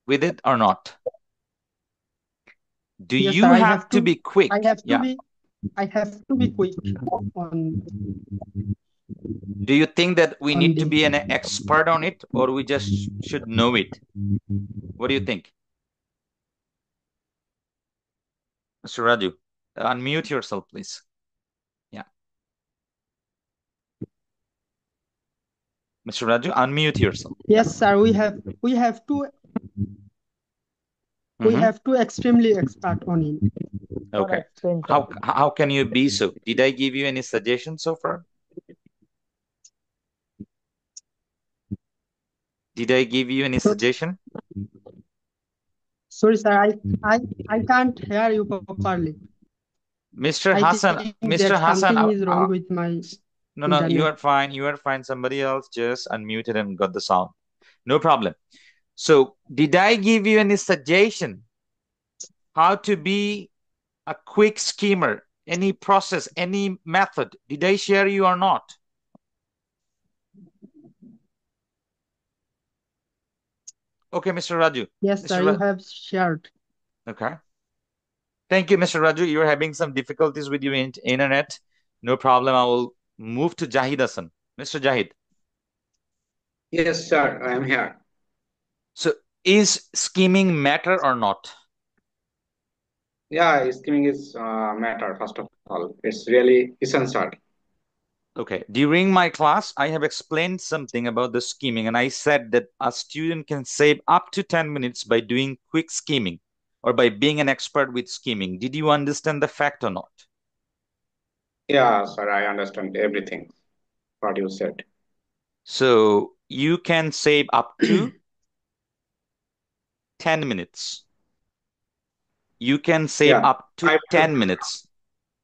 S1: with it or not? Do
S14: Yes,
S1: you
S14: sir.
S1: have to be quick?
S14: I have to be quick on
S1: Do you think that we
S14: on
S1: need to
S14: the
S1: be an expert on it, or we just should know it? What do you think? Mr. Raju, unmute yourself, please. Yeah. Mr. Raju, unmute yourself.
S14: Yes, sir. We have to extremely expert on it.
S1: Okay. How can you be so? Did I give you any suggestions so far? Did I give you any suggestion?
S14: Sorry, sir. I can't hear you properly.
S1: Mr.
S14: I
S1: Hassan,
S14: think
S1: Mr.
S14: that
S1: Hassan,
S14: something is wrong with my
S1: no,
S14: internet.
S1: you are fine. You are fine. Somebody else just unmuted and got the sound. No problem. So, did I give you any suggestion how to be a quick schemer? Any process, any method? Did I share you or not? Okay, Mr. Raju.
S14: Yes, sir. You have shared.
S1: Okay. Thank you, Mr. Raju. You're having some difficulties with your internet. No problem. I will move to Jahid Hassan. Mr. Jahid.
S2: Yes, sir, I am here.
S1: So, is scheming matter or not?
S2: Yeah, skimming is matter, first of all. It's really essential.
S1: Okay. During my class, I have explained something about the scheming, and I said that a student can save up to 10 minutes by doing quick scheming or by being an expert with scheming. Did you understand the fact or not?
S2: Yeah, sir, I understand everything what you said.
S1: So you can save up to 10 minutes. You can save up to 10 minutes.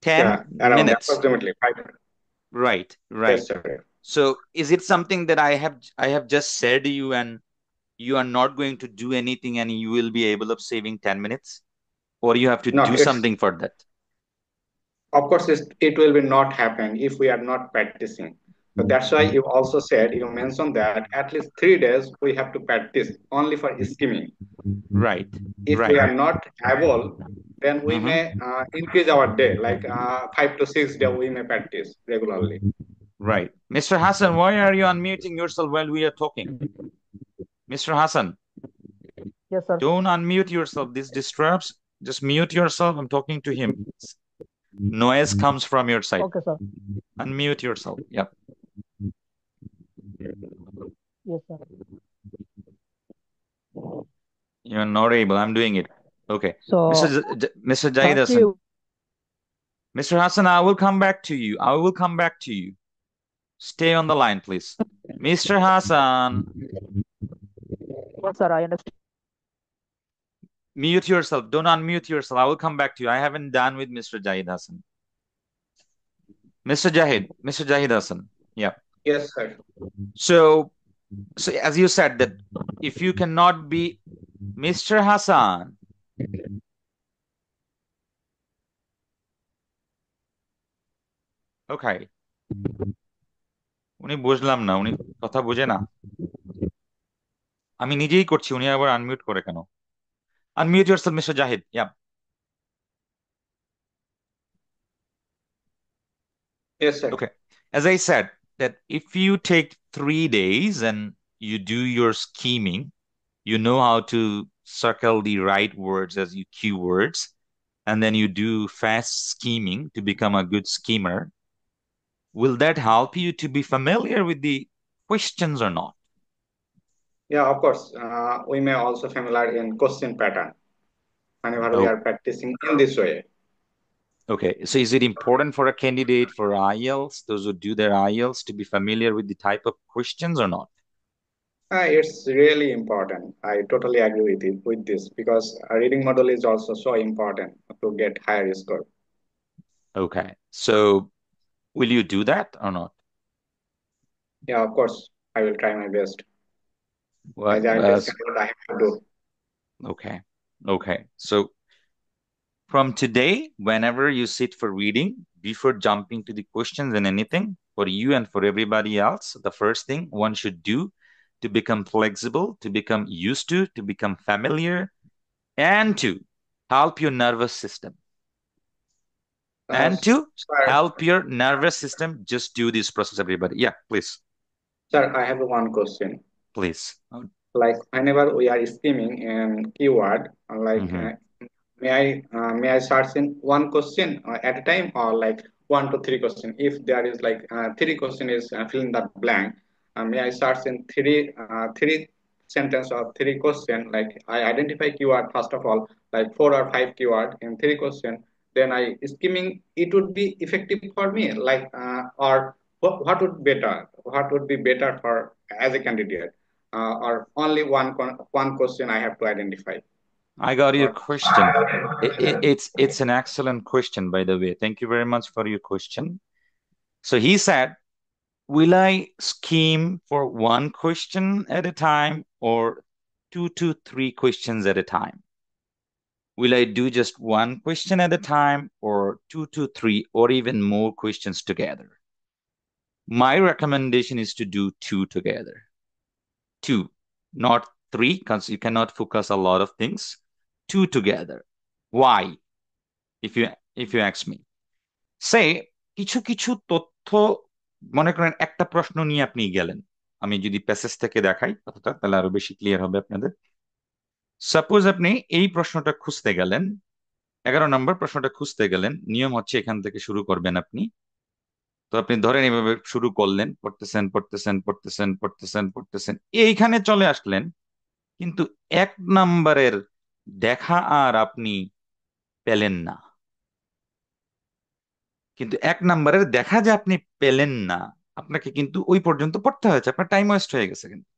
S1: 10
S2: around
S1: minutes.
S2: approximately 5.
S1: Right.
S2: Yes, sir.
S1: So is it something that I have just said to you and you are not going to do anything and you will be able of saving 10 minutes? Or you have to do something for that?
S2: Of course, it will be not happen if we are not practicing. So that's why you also said, you mentioned that at least 3 days we have to practice only for skimming.
S1: Right.
S2: If we are not able, then we may increase our day, like 5 to 6 days we may practice regularly.
S1: Right. Mr. Hassan, why are you unmuting yourself while we are talking? Mr. Hassan.
S14: Yes, sir.
S1: Don't unmute yourself. This disturbs. Just mute yourself. I'm talking to him. Noise comes from your side.
S14: Okay, sir.
S1: Unmute yourself. Yep.
S14: Yes, sir.
S1: You're not able. I'm doing it. Okay.
S14: So,
S1: Mr. Jahid Hassan. Mr. Hassan, I will come back to you. I will come back to you. Stay on the line, please. Mr. Hassan.
S14: Yes, sir. I understand.
S1: Mute yourself. Don't unmute yourself. I will come back to you. I haven't done with Mr. Jahid Hassan. Mr. Jahid Hassan. Yeah.
S2: Yes, sir.
S1: So as you said that if you cannot be Mr. Hassan. Okay. উনি বুঝলাম না, উনি কথা বুঝে না। আমি নিজেই করছি, উনি আবার আনমিউট করে কেন? Unmute yourself, Mr. Jahid. Yeah.
S2: Yes, sir.
S1: Okay. As I said, that if you take 3 days and you do your scheming, you know how to circle the right words as your keywords, and then you do fast scheming to become a good schemer, will that help you to be familiar with the questions or not?
S2: Yeah, of course. We may also familiar in question pattern whenever we
S1: Oh,
S2: are practicing in this way.
S1: okay. So is it important for a candidate for IELTS, those who do their IELTS, to be familiar with the type of questions or not?
S2: It's really important. I totally agree with it with this because a reading model is also so important to get higher score.
S1: Okay. So will you do that or not?
S2: Yeah, of course. I will try my best.
S1: What?
S2: As I understand what I have to do.
S1: Okay. Okay. So from today, whenever you sit for reading, before jumping to the questions and anything, for you and for everybody else, the first thing one should do to become flexible, to become used to become familiar, and to help your nervous system. And to help your nervous system, just do this process, everybody. Yeah, please.
S2: Sir, I have one question.
S1: Please.
S2: Like whenever we are scheming in keyword, like may I search in one question at a time or like 1 to 3 questions? If there is like 3 question is fill in that blank, may I search in three sentence or 3 question? Like I identify keyword first of all, like 4 or 5 keyword in 3 question. Then I skimming it would be effective for me. Like or what would better? What would be better for as a candidate? Or only one question I have to identify.
S1: I got your question. It's an excellent question, by the way. Thank you very much for your question. So he said, will I scheme for one question at a time or 2 to 3 questions at a time? Will I do just one question at a time or 2 to 3 or even more questions together? My recommendation is to do 2 together. 2, not 3, because you cannot focus a lot of things. 2 together. Why? If you ask me, say কিছু কিছু তথ্য, মনে করেন একটা প্রশ্ন নিয়ে আপনি গেলেন, আমি যদি প্যাসেজ থেকে দেখাই কথাটা তাহলে আরো বেশি ক্লিয়ার হবে আপনাদের। সাপোজ আপনি এই প্রশ্নটা খুঁজতে গেলেন, 11 নম্বর প্রশ্নটা খুঁজতে গেলেন, নিয়ম হচ্ছে এখান থেকে শুরু করবেন আপনি। তো আপনি ধরেন এইভাবে শুরু করলেন, পড়তেছেন পড়তেছেন পড়তেছেন পড়তেছেন পড়তেছেন, এইখানে চলে আসলেন, কিন্তু 1 নম্বরের দেখা আর আপনি পেলেন না। কিন্তু 1 নম্বরের দেখা যে আপনি পেলেন না, আপনাকে কিন্তু ওই পর্যন্ত পড়তে হয়েছে, আপনার টাইম ওয়েস্ট হয়ে গেছে। কিন্তু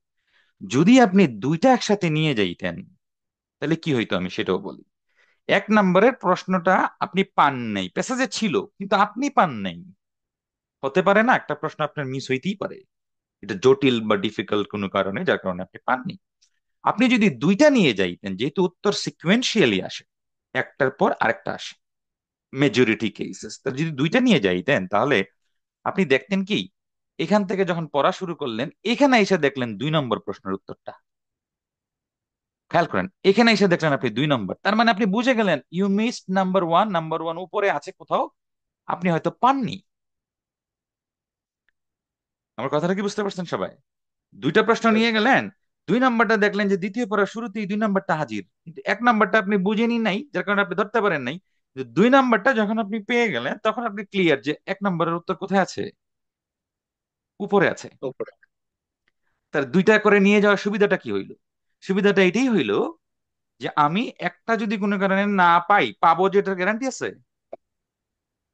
S1: যদি আপনি 2টা একসাথে নিয়ে যাইতেন তাহলে কি হইতো আমি সেটাও বলি। 1 নম্বরের প্রশ্নটা আপনি পান নাই, প্যাসেজে ছিল কিন্তু আপনি পান নাই। হতে পারে না একটা প্রশ্ন আপনার মিস হইতেই পারে, এটা জটিল বা ডিফিকাল্ট কোনো কারণে, যার কারণে আপনি পাননি। আপনি যদি 2টা নিয়ে যাইতেন, যেহেতু উত্তর সিকুয়েন্সিয়ালি আসে, একটার পর আরেকটা আসে মেজরিটি কেসেস, তো যদি 2টা নিয়ে যাইতেন তাহলে আপনি দেখতেন কি, এখান থেকে যখন পড়া শুরু করলেন এখানে এসে দেখলেন 2 নম্বর প্রশ্নের উত্তরটা। খেয়াল করেন, এখানে এসে দেখলেন আপনি 2 নম্বর, তার মানে আপনি বুঝে গেলেন ইউ মিসড নাম্বার 1, নাম্বার 1 উপরে আছে কোথাও, আপনি হয়তো পাননি। আমার কথাটা কি বুঝতে পারছেন সবাই? 2টা প্রশ্ন নিয়ে গেলেন, 2 নাম্বারটা দেখলেন যে দ্বিতীয় পড়ার শুরুতেই 2 নাম্বারটা হাজির, কিন্তু 1 নাম্বারটা আপনি বুঝেনি নাই, যার কারণে আপনি ধরতে পারেন নাই। 2 নাম্বারটা যখন আপনি পেয়ে গেলেন তখন আপনি ক্লিয়ার যে 1 নম্বরের উত্তর কোথায় আছে, উপরে আছে। তার 2টা করে নিয়ে যাওয়ার সুবিধাটা কি হইলো? সুবিধাটা এটাই হইলো যে আমি একটা যদি কোনো কারণে না পাই, পাবো যেটার গ্যারান্টি আছে?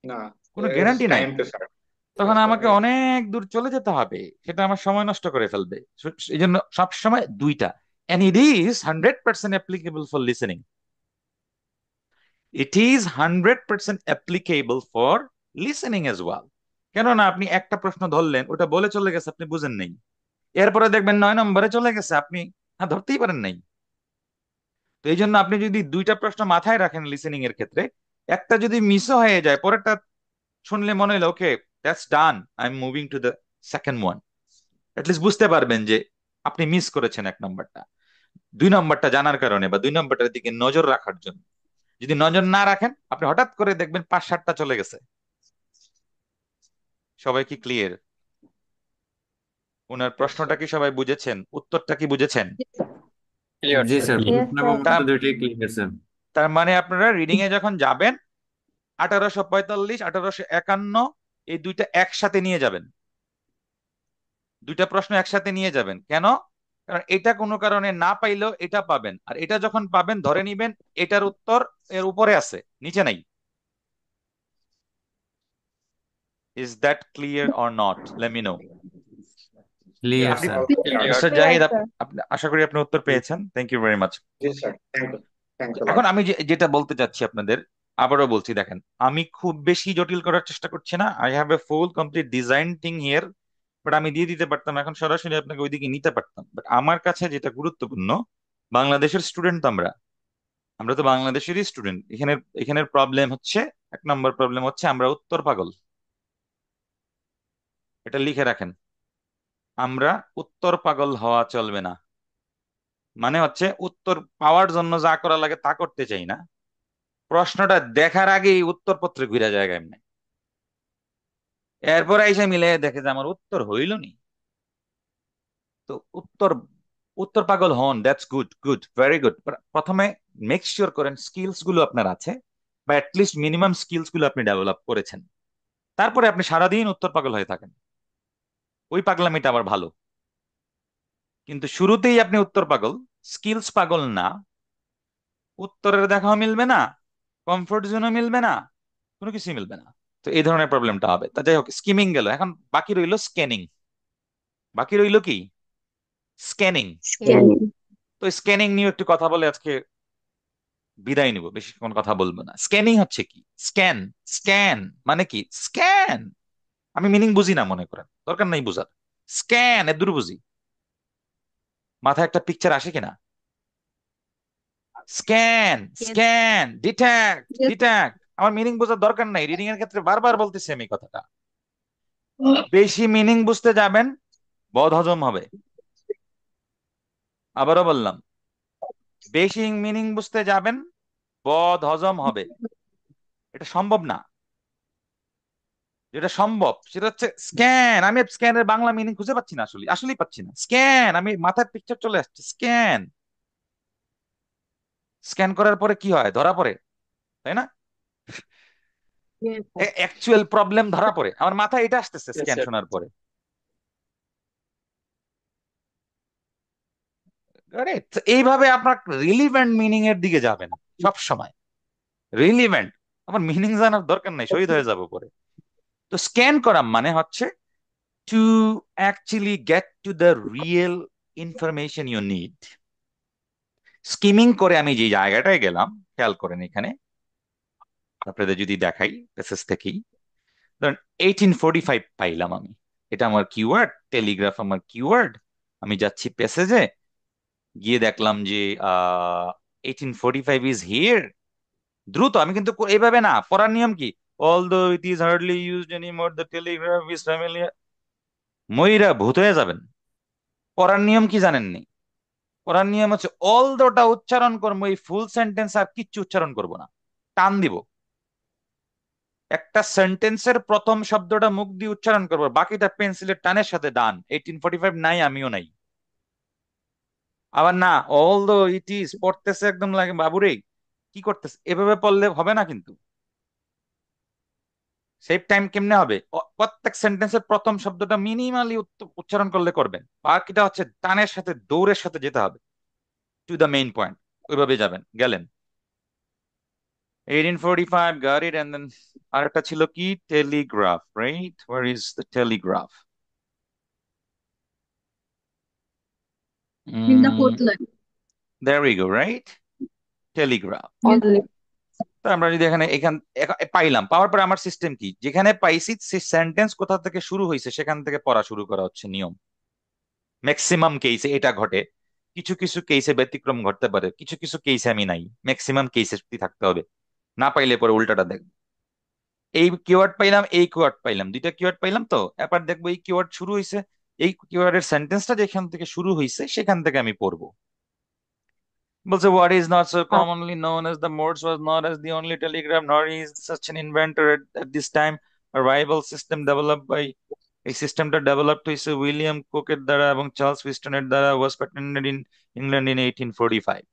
S2: না,
S1: কোনো গ্যারান্টি নাই।
S2: Time pressure.
S1: তখন আমাকে অনেক দূর চলে যেতে হবে, সেটা আমার সময় নষ্ট করে ফেলবে। এই জন্য সবসময় 2টা, and it is 100% applicable for listening. It is 100% applicable for listening as well. কেননা আপনি একটা প্রশ্ন ধরলেন, ওটা বলে চলে গেছে, আপনি বুঝেন নাই, এরপরে দেখবেন 9 নম্বরে চলে গেছে, আপনি ধরতেই পারেন নাই। তো এই জন্য আপনি যদি 2টা প্রশ্ন মাথায় রাখেন লিসেনিং এর ক্ষেত্রে, একটা যদি মিসও হয়ে যায়, পরেরটা শুনলে মনে হলো okay that's done, I am moving to the second one, at least বুঝতে পারবেন যে আপনি মিস করেছেন 1 নম্বরটা। 2 নম্বরটা জানার কারণে বা 2 নম্বরটার দিকে নজর রাখার জন্য। যদি নজর না রাখেন, আপনি হঠাৎ করে দেখবেন 5-7টা চলে গেছে। সবাই কি ক্লিয়ার? ওনার প্রশ্নটা কি সবাই বুঝেছেন? উত্তরটা কি বুঝেছেন?
S7: ক্লিয়ার
S4: জি
S7: স্যার।
S4: স্যার, প্রশ্ন এবং উত্তর দুইটাই ক্লিয়ার স্যার।
S1: তার মানে আপনারা রিডিং এ যখন যাবেন 1845 1851 এই দুইটা একসাথে নিয়ে যাবেন, দুইটা প্রশ্ন একসাথে নিয়ে যাবেন। কেন? কারণ এটা কোনো কারণে না পাইলেও এটা পাবেন, আর এটা যখন পাবেন ধরে নিবেন এটার উত্তর এর উপরে আছে, নিচে নাই। Is that clear or not? Let me know.
S4: Clear
S1: আপনি
S4: স্যার।
S1: মিস্টার জাহিদ, আপনি আশা করি আপনি উত্তর পেয়েছেন। Thank you very much.
S2: জি স্যার, থ্যাংকস আ লট।
S1: এখন আমি যেটা বলতে চাচ্ছি আপনাদের, আবারও বলছি, দেখেন আমি খুব বেশি জটিল করার চেষ্টা করছি না। I have a full complete design thing here, but আমি দিয়ে দিতে পারতাম, এখন সরাসরি আপনাকে ওইদিকে নিতে পারতাম। বাট আমার কাছে যেটা গুরুত্বপূর্ণ, বাংলাদেশের স্টুডেন্ট তো আমরা তো বাংলাদেশেরই স্টুডেন্ট। এখানের প্রবলেম হচ্ছে, 1 নম্বর প্রবলেম হচ্ছে আমরা উত্তর পাগল। এটা লিখে রাখেন, আমরা উত্তর পাগল হওয়া চলবে না। মানে হচ্ছে উত্তর পাওয়ার জন্য যা করা লাগে তা করতে চাই না, প্রশ্নটা দেখার আগেই উত্তরপত্রে ঘুরে যায় এমনি, এরপর এসে মিলে দেখে যে আমার উত্তর হইল নি। তো উত্তর পাগল হন, that's good, good, very good. প্রথমে মেক শিওর করেন স্কিলস গুলো আপনার আছে, বা অ্যাটলিস্ট মিনিমাম স্কিলস গুলো আপনি ডেভেলপ করেছেন। তারপরে আপনি সারাদিন উত্তর পাগল হয়ে থাকেন, ওই পাগলামিটা আবার ভালো। কিন্তু শুরুতেই আপনি উত্তর পাগল, স্কিলস পাগল না, উত্তরের দেখাও মিলবে না, কমফোর্ট জোনও মিলবে না, কোনো কিছুই মিলবে না। তো এই ধরনের প্রবলেমটা হবে। তা যাই হোক, স্কিমিং গেল, এখন বাকি রইল স্ক্যানিং। বাকি রইল কি? স্ক্যানিং। তো স্ক্যানিং নিয়ে একটু কথা বলে আজকে বিদায় নিব, বেশিক্ষণ কথা বলবো না। স্ক্যানিং হচ্ছে কি? স্ক্যান, স্ক্যান মানে কি? স্ক্যান আমি মিনিং বুঝি না, মনে করেন, দরকার নাই বুঝার। স্ক্যান এর দূর বুঝি, মাথায় একটা পিকচার আসে কিনা? Scan, scan, detect, detect. আমার মিনিং বোঝার দরকার নাই, রিডিং এর ক্ষেত্রে বারবার বলতেছি আমি কথাটা। বেশি মিনিং বুঝতে যাবেন বদ হজম হবে। আবারও বললাম, বেশি মিনিং বুঝতে যাবেন বদ হজম হবে। এটা সম্ভব না। যেটা সম্ভব সেটা হচ্ছে স্ক্যান। আমি স্ক্যানের বাংলা মিনিং খুঁজে পাচ্ছি না, আসলেই পাচ্ছি না। স্ক্যান, আমি মাথায় পিকচার চলে আসছে, স্ক্যান। স্ক্যান করার পরে কি হয়? ধরা পড়ে, তাই না? অ্যাকচুয়াল প্রবলেম ধরা পড়ে। আমার মাথায় এটা আসতেছে
S7: Yes,
S1: স্ক্যান
S7: sir.
S1: শোনার পরে। আরে, তো এইভাবে আপনার রিলিভেন্ট মিনিং এর দিকে যাবেন সব সময়। রিলিভেন্ট, আমার মিনিং জানার দরকার নাই, শহীদ হয়ে যাবো পরে। তো স্ক্যান করা মানে হচ্ছে to actually get to the real information you need. Skimming করে আমি যে জায়গাটায় গেলাম, খেয়াল করেন এখানে আপনাদের যদি দেখাই পেসেজ থেকেই, ধরেন 1845 পাইলাম আমি, এটা আমার কিওয়ার্ড, টেলিগ্রাফ আমার কিওয়ার্ড। আমি যাচ্ছি পেসেজে, গিয়ে দেখলাম যে 1845 ইজ হিয়ার। দ্রুত, আমি কিন্তু এইভাবে না, পড়ার নিয়ম কি? Although it is hardly used anymore, the Telegraph is familiar. ময়রা ভূত হয়ে যাবেন। পড়ার নিয়ম কি জানেননি? পড়ার নিয়ম হচ্ছে অলদোটা উচ্চারণ করবো, এই ফুল সেন্টেন্স আর কিচ্ছু উচ্চারণ করব না, টান দিব। একটা সেন্টেন্সের প্রথম শব্দটা মুখ দিয়ে উচ্চারণ করবো, বাকিটা পেন্সিলের টানের সাথে ডান। 1845 নাই, আমিও নাই। আবার না, অলদো ইট ইজ পড়তেছে একদম লাগে বাবুরে কি করতেছে, এভাবে পড়লে হবে না কিন্তু। সেভ টাইম কেমনে হবে? প্রত্যেক সেন্টেন্সের প্রথম শব্দটা মিনিমালি উচ্চারণ করলে করবেন, বাকিটা হচ্ছে টানের সাথে দৌড়ের সাথে যেতে হবে টু দ্য মেইন পয়েন্ট। ওইভাবে যাবেন, গেলেন 1845, got it, and then আরেকটা ছিল কি? Telegraph, right? Where is the telegraph?
S13: In the fourth line.
S1: There we go, right? Telegraph. তো আমরা যদি পাইলাম, পাওয়ার পরে আমার সিস্টেম কি? যেখানে পাইছি সে সেন্টেন্স কোথা থেকে শুরু হয়েছে সেখান থেকে পড়া শুরু করা হচ্ছে নিয়ম। ম্যাক্সিমাম কেসে এটা ঘটে, কিছু কিছু কেসে ব্যতিক্রম ঘটতে পারে, কিছু কিছু কেসে আমি নাই, ম্যাক্সিমাম কেসে থাকতে হবে। না পাইলে পরে উল্টাটা দেখবো। এই কিওয়ার্ড পাইলাম, এই কিওয়ার্ড পাইলাম, দুইটা কিওয়ার্ড পাইলাম। তো এবার দেখবো এই কিওয়ার্ড শুরু হয়েছে, এই কিওয়ার্ডের সেন্টেন্সটা যেখান থেকে শুরু হয়েছে সেখান থেকে আমি পড়বো। বলছে what is not so commonly known as the Morse was not as the only telegraph, nor is such an inventor at this time a rival system developed by এই সিস্টেমটা ডেভেলপড হয়েছে উইলিয়াম কুকের দ্বারা এবং চার্লস উইস্টনের দ্বারা, ওয়াজ প্যাটেন্টেড in England in 1845।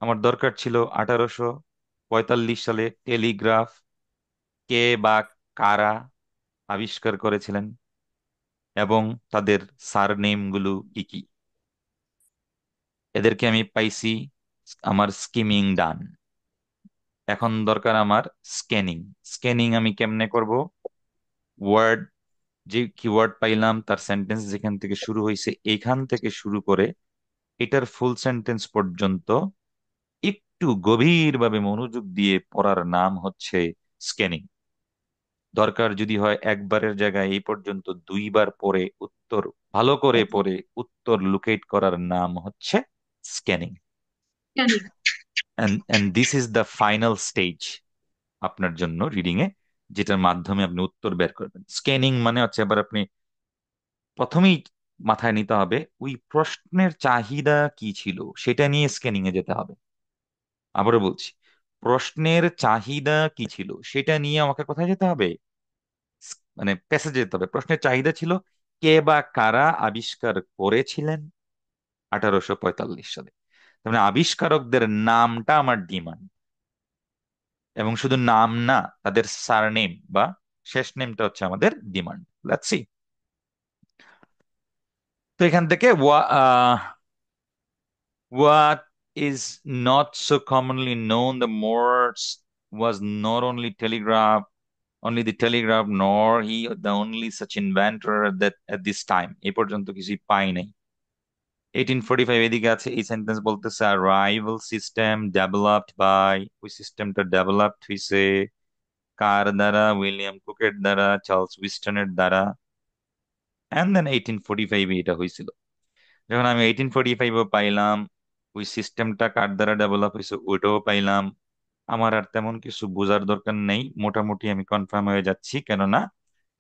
S1: আমার দরকার ছিল 1845 সালে টেলিগ্রাফ কে বা কারা আবিষ্কার করেছিলেন এবং তাদের সারনেম গুলো কি কি। এদেরকে আমি পাইছি, আমার স্কিমিং ডান। এখন দরকার আমার স্ক্যানিং। স্ক্যানিং আমি কেমনে করব? ওয়ার্ড, যে কিওয়ার্ড পাইলাম তার সেন্টেন্স যেখান থেকে শুরু হয়েছে এইখান থেকে শুরু করে এটার ফুল সেন্টেন্স পর্যন্ত একটু গভীরভাবে মনোযোগ দিয়ে পড়ার নাম হচ্ছে স্ক্যানিং। দরকার যদি হয় একবারের জায়গায় এই পর্যন্ত 2বার পরে উত্তর ভালো করে পড়ে উত্তর লোকেট করার নাম হচ্ছে scanning. and this is the final stage আপনার জন্য রিডিং এ, যেটার মাধ্যমে আপনি উত্তর বের করবেন। স্ক্যানিং মানে হচ্ছে, এবার আপনি প্রথমেই মাথায় নিতে হবে ওই প্রশ্নের চাহিদা কি ছিল সেটা নিয়ে স্ক্যানিং এ যেতে হবে। আবারও বলছি, প্রশ্নের চাহিদা কি ছিল সেটা নিয়ে আমাকে কোথায় যেতে হবে? মানে প্যাসেজে যেতে হবে। প্রশ্নের চাহিদা ছিল কে বা কারা আবিষ্কার করেছিলেন 1845 সালে। তার মানে আবিষ্কারকদের নামটা আমার ডিমান্ড, এবং শুধু নাম না, তাদের সারনেম বা শেষ নেমটা হচ্ছে আমাদের ডিমান্ড। Let's see. তো এখান থেকে what is not so commonly known, the Morse was not only the telegraph, nor he the only such inventor that at this time। এই পর্যন্ত কিছুই পাই নাই। 1845 এদিকে আছে, এই সেন্টেন্স বলতেছে arrival system developed by, ওই সিস্টেমটা ডেভেলপড হয়েছে কার দ্বারা? উইলিয়াম কুকের দ্বারা, চার্লস উইস্টনের দ্বারা। এন্ড দেন 1845 এটা হয়েছিল। যখন আমি 1845 পাইলাম, ওই সিস্টেমটা কার দ্বারা ডেভেলপ হয়েছে ওইটাও পাইলাম, আমার আর তেমন কিছু বোঝার দরকার নেই, মোটামুটি আমি কনফার্ম হয়ে যাচ্ছি। কেননা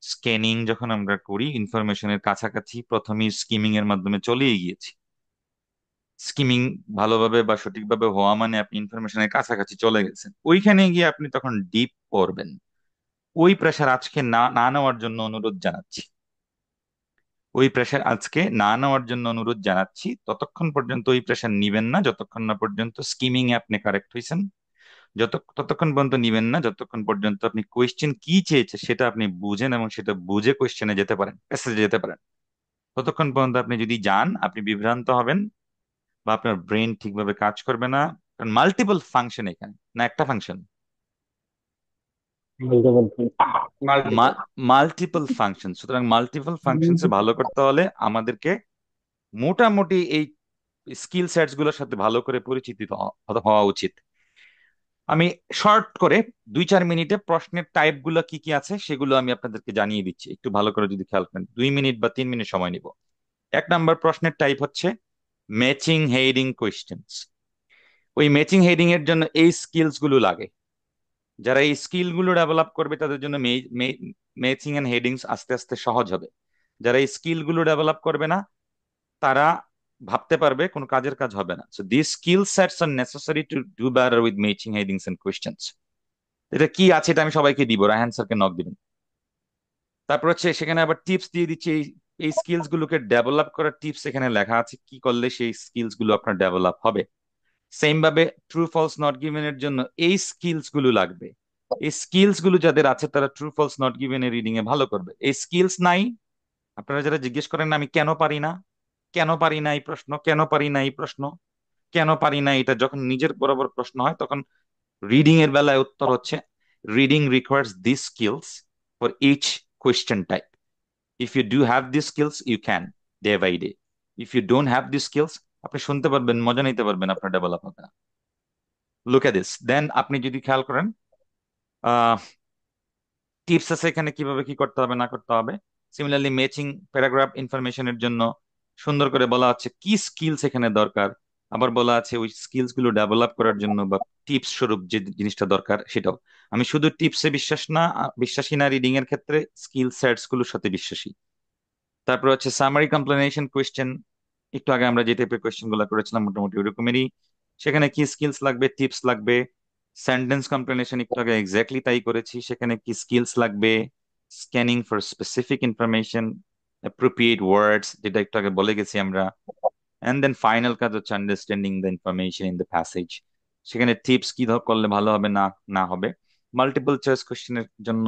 S1: স্ক্যানিং যখন আমরা করি ইনফরমেশনের কাছাকাছি প্রথমেই স্কিমিং এর মাধ্যমে চলেই গিয়েছি। স্কিমিং ভালোভাবে বা সঠিকভাবে হওয়া মানে আপনি ইনফরমেশনের কাছাকাছি চলে গেছেন, ওইখানে গিয়ে আপনি তখন ডিপ করবেন। ওই প্রেশার আজকে না না নেওয়ার জন্য অনুরোধ জানাচ্ছি। ওই প্রেশার আজকে না নেওয়ার জন্য অনুরোধ জানাচ্ছি। ততক্ষণ পর্যন্ত ওই প্রেশার নিবেন না যতক্ষণ না পর্যন্ত স্কিমিং এ আপনি কারেক্ট হয়েছেন, ততক্ষণ পর্যন্ত নিবেন না যতক্ষণ পর্যন্ত আপনি কোয়েশ্চেন কি চেয়েছে সেটা আপনি বুঝেন এবং সেটা বুঝে কোয়েশ্চেনে যেতে পারেন, প্যাসেজে যেতে পারেন। ততক্ষণ পর্যন্ত আপনি যদি যান আপনি বিভ্রান্ত হবেন বা আপনার ব্রেন ঠিকভাবে কাজ করবে না। কারণ মাল্টিপল ফাংশন এখানে, না একটা ফাংশন, মাল্টিপল ফাংশন। সুতরাং মাল্টিপল ফাংশনসে ভালো করতে হলে আমাদেরকে মোটামুটি এই স্কিল সেটস গুলোর সাথে ভালো করে পরিচিত হওয়া উচিত। আমি শর্ট করে 2-4 মিনিটে প্রশ্নের টাইপ গুলো কি কি আছে সেগুলো আমি আপনাদেরকে জানিয়ে দিচ্ছি, একটু ভালো করে যদি খেয়াল করেন। 2 মিনিট বা 3 মিনিট সময় নিব। 1 নাম্বার প্রশ্নের টাইপ হচ্ছে ম্যাচিং হেডিং কোয়েশ্চেন্স। ওই ম্যাচিং হেডিং এর জন্য এই স্কিলস গুলো লাগে। যারা এই স্কিল গুলো ডেভেলপ করবে তাদের জন্য ম্যাচিং এন্ড হেডিংস আস্তে আস্তে সহজ হবে। যারা এই স্কিল গুলো ডেভেলপ করবে না তারা ভাবতে পারবে কোনো কাজের কাজ হবে না। So this skill sets are necessary to do better with matching headings and questions. এটা কি আছে এটা আমি সবাইকে দিব, রায়হান স্যারকে নক দিবেন। তারপর হচ্ছে সেখানে আবার টিপস দিয়ে দিচ্ছি, এই স্কিলস গুলোকে ডেভেলপ করার টিপস এখানে লেখা আছে, কি করলে সেই স্কিলস গুলো আপনার ডেভেলপ হবে। সেম ভাবে ট্রু ফলস নট গিভেন এর জন্য এই স্কিলস গুলো লাগবে। এই স্কিলস গুলো যাদের আছে তারা ট্রু ফলস নট গিভেন এর রিডিং এ ভালো করবে। এই স্কিলস নাই, আপনারা যারা জিজ্ঞেস করেন না আমি কেন পারি না, কেন পারি না এই প্রশ্ন, কেন পারি না এই প্রশ্ন, কেন পারি না এটা যখন নিজের বরাবর প্রশ্ন হয় তখন রিডিং এর বেলায় উত্তর হচ্ছে reading requires this skills for each question type. If you do have this skills you can day by day. If you don't have this skills আপনি শুনতে পারবেন, মজা নিতে পারবেন, আপনার ডেভেলপ হবে না। Look at this. দেন আপনি যদি খেয়াল করেন টিপস আছে এখানে কিভাবে কি করতে হবে না করতে হবে। সিমিলারলি ম্যাচিং প্যারাগ্রাফ ইনফরমেশনের জন্য সুন্দর করে বলা আছে কি স্কিলস এখানে দরকার, আবার বলা আছে ওই স্কিলস গুলো ডেভেলপ করার জন্য বা টিপস স্বরূপ যে জিনিসটা দরকার সেটাও। আমি শুধু টিপসে বিশ্বাসী না, রিডিং এর ক্ষেত্রে স্কিল সেটস গুলোর সাথে বিশ্বাসী। তারপর হচ্ছে সামারি কমপ্লেনেশন কোয়েশ্চেন, একটু আগে আমরা যে টাইপের কোয়েশ্চেন গুলো করেছিলাম মোটামুটি ওরকমেরই। সেখানে কি স্কিলস লাগবে, টিপস লাগবে। সেন্টেন্স কমপ্লেনেশন একটু আগে এক্স্যাক্টলি তাই করেছি, সেখানে কি স্কিলস লাগবে, scanning for specific information, appropriate words, যেটা একটু আগে বলে গেছি আমরা, অ্যান্ড দেন ফাইনাল কাজ হচ্ছে understanding the information in the passage. সেখানে টিপস কি করলে ভালো হবে না না হবে, মাল্টিপল চয়েস কোশ্চেনের জন্য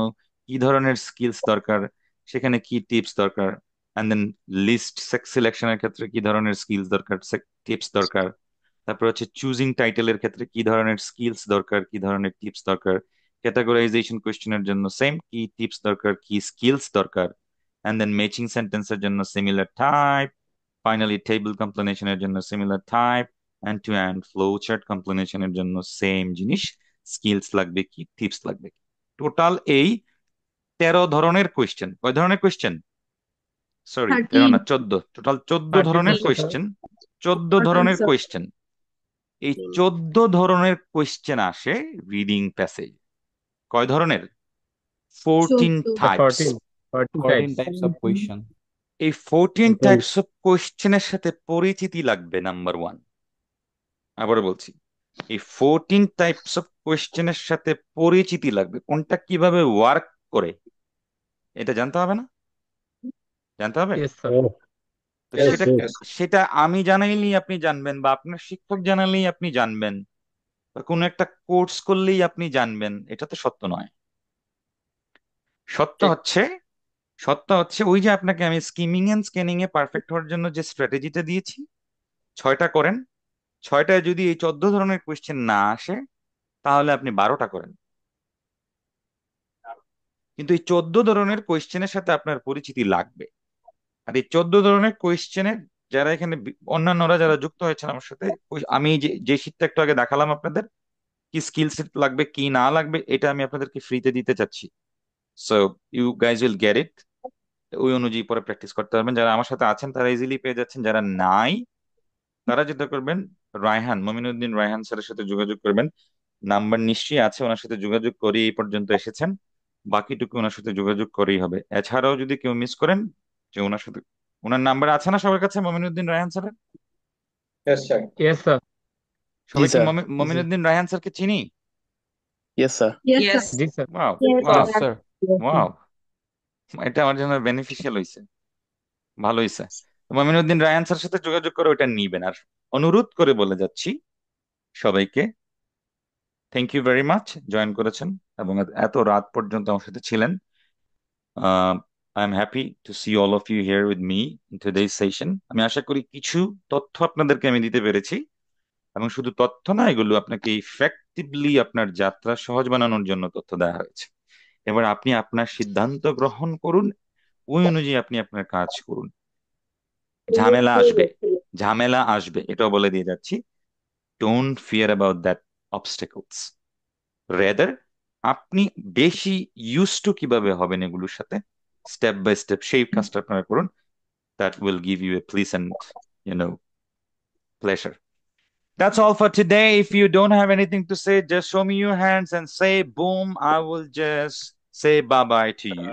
S1: কি ধরনের স্কিলস দরকার, সেখানে কি টিপস দরকার, অ্যান্ড দেন লিস্ট সিলেকশনের ক্ষেত্রে কি ধরনের স্কিলস দরকার, টিপস দরকার। তারপর হচ্ছে চুজিং টাইটেলের ক্ষেত্রে কি ধরনের স্কিলস দরকার, কি ধরনের টিপস দরকার। ক্যাটাগরাইজেশন কোশ্চেনের জন্য সেম, কি টিপস দরকার, কি স্কিলস দরকার। অ্যান্ড দেন ম্যাচিং সেন্টেন্সের জন্য সিমিলার টাইপ। ফাইনালি টেবিল কমপ্লিনেশনের জন্য similar type. End to end flow chart কমপ্লিনেশনের জন্য সেম জিনিস, স্কিলস লাগবে কি, টিপস লাগবে কি। টোটাল এই 13 ধরনের কোয়েশ্চেন। কয় ধরনের কোয়েশ্চেন? সরি 13 না, 14। টোটাল 14 ধরনের কোয়েশ্চেন। 14 ধরনের কোয়েশ্চেন। এই 14 ধরনের কোয়েশ্চেন আসে রিডিং প্যাসেজ। কয় ধরনের? 14 টাইপস।
S12: 14 types of question.
S1: এই 14 টাইপস অফ কোয়েশ্চেনের সাথে পরিচিতি লাগবে, নাম্বার 1। আবার বলছি, এই 14 টাইপস অফ কোয়েশ্চেনের সাথে পরিচিতি লাগবে। কোনটা কিভাবে ওয়ার্ক করে এটা জানতে হবে না? জানতে হবে।
S5: Yes, sir.
S1: তো
S5: Yes,
S1: সেটা
S5: yes.
S1: সেটা আমি জানাইলেই আপনি জানবেন, বা আপনার শিক্ষক জানালেই আপনি জানবেন, বা কোনো একটা কোর্স করলেই আপনি জানবেন, এটা তো সত্য নয়। সত্য হচ্ছে ওই যে আপনাকে আমি স্কিমিং এন্ড স্ক্যানিং এ পারফেক্ট হওয়ার জন্য যে স্ট্র্যাটেজিটা দিয়েছি, 6টা করেন। 6টায় যদি এই 14 ধরনের কোয়েশ্চেন না আসে, তাহলে আপনি 12টা করেন। কিন্তু এই 14 ধরনের কোয়েশ্চেনের সাথে আপনার পরিচিতি লাগবে। আর এই 14 ধরনের কোয়েশ্চেনের যারা এখানে অন্যান্যরা যারা যুক্ত হয়েছেন আমার সাথে, আমি যে শীটটা একটু আগে দেখালাম আপনাদের, কি স্কিল সেট লাগবে কি না লাগবে, এটা আমি আপনাদেরকে ফ্রিতে দিতে চাচ্ছি। So you guys will get it. ওই অনুযায়ী পরে প্র্যাকটিস করতে পারবেন। যারা আমার সাথে আছেন তারা ইজিলি পেয়ে যাচ্ছেন, যারা নাই তারা যেটা করবেন, মমিনুদ্দিন রায়হান স্যারের সাথে যোগাযোগ করবেন। নাম্বার নিশ্চয়ই আছে, ওনার সাথে যোগাযোগ করে এই পর্যন্ত এসেছেন, বাকিটুকু ওনার সাথে যোগাযোগ করেই হবে। এছাড়াও যদি কেউ মিস করেন, যে ওনার সাথে, ওনার নাম্বার আছে না সবার কাছে মমিনুদ্দিন রায়হান স্যারের?
S2: Yes, sir.
S5: Yes, sir.
S1: সবাই কি
S12: sir.
S1: মমিনুদ্দিন রায়হান স্যারকে চিনি?
S12: Yes, sir.
S6: Yes.
S5: Ji, sir.
S1: Wow
S8: Yes,
S1: wow
S12: Yes, sir.
S1: Wow, এটা আমার জন্য বেনিফিশিয়াল হয়েছে, ভালো হয়েছে। মমিনুদ্দিন রায়হান স্যারের সাথে যোগাযোগ করে ওটা নিবেন। আর অনুরোধ করে বলে যাচ্ছি সবাইকে, thank you very much join করেছেন এবং এত রাত পর্যন্ত আমার সাথে ছিলেন। I am happy to see all of you here with me in today's session. আমি আশা করি কিছু তথ্য আপনাদেরকে আমি দিতে পেরেছি, এবং শুধু তথ্য না, এগুলো আপনাকে ইফেক্টিভলি আপনার যাত্রা সহজ বানানোর জন্য তথ্য দেওয়া হয়েছে। এবার আপনি আপনার সিদ্ধান্ত গ্রহণ করুন, ওই অনুযায়ী আপনি আপনার কাজ করুন। ঝামেলা আসবে, এটাও বলে দিয়ে যাচ্ছি। Don't fear about that obstacles, rather আপনি বেশি ইউজ টু কিভাবে হবেন এগুলোর সাথে, স্টেপ বাই স্টেপ সেই কাজটা আপনারা করুন। That will give you a pleasant pleasure. That's all for today. If you don't have anything to say, just show me your hands and say boom. I will just say bye-bye to you.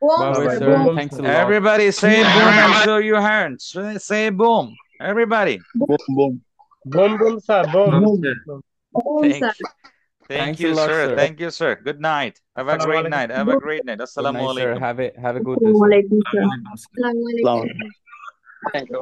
S12: Bye-bye, sir. Thanks a lot.
S1: Everybody say boom and show your hands. Say boom. Everybody.
S12: Boom, boom.
S5: Boom, boom, sir. Boom.
S1: Thank
S12: Thanks
S1: you,
S12: a lot,
S1: sir.
S12: sir.
S1: Thank you, sir. Good night. Have a great night. Have a great night.
S12: Good
S1: Assalamu
S12: night, sir.
S1: alaikum.
S12: Have a good day, sir.
S7: Thank you.
S12: Assalamu alaikum.
S7: Thank you.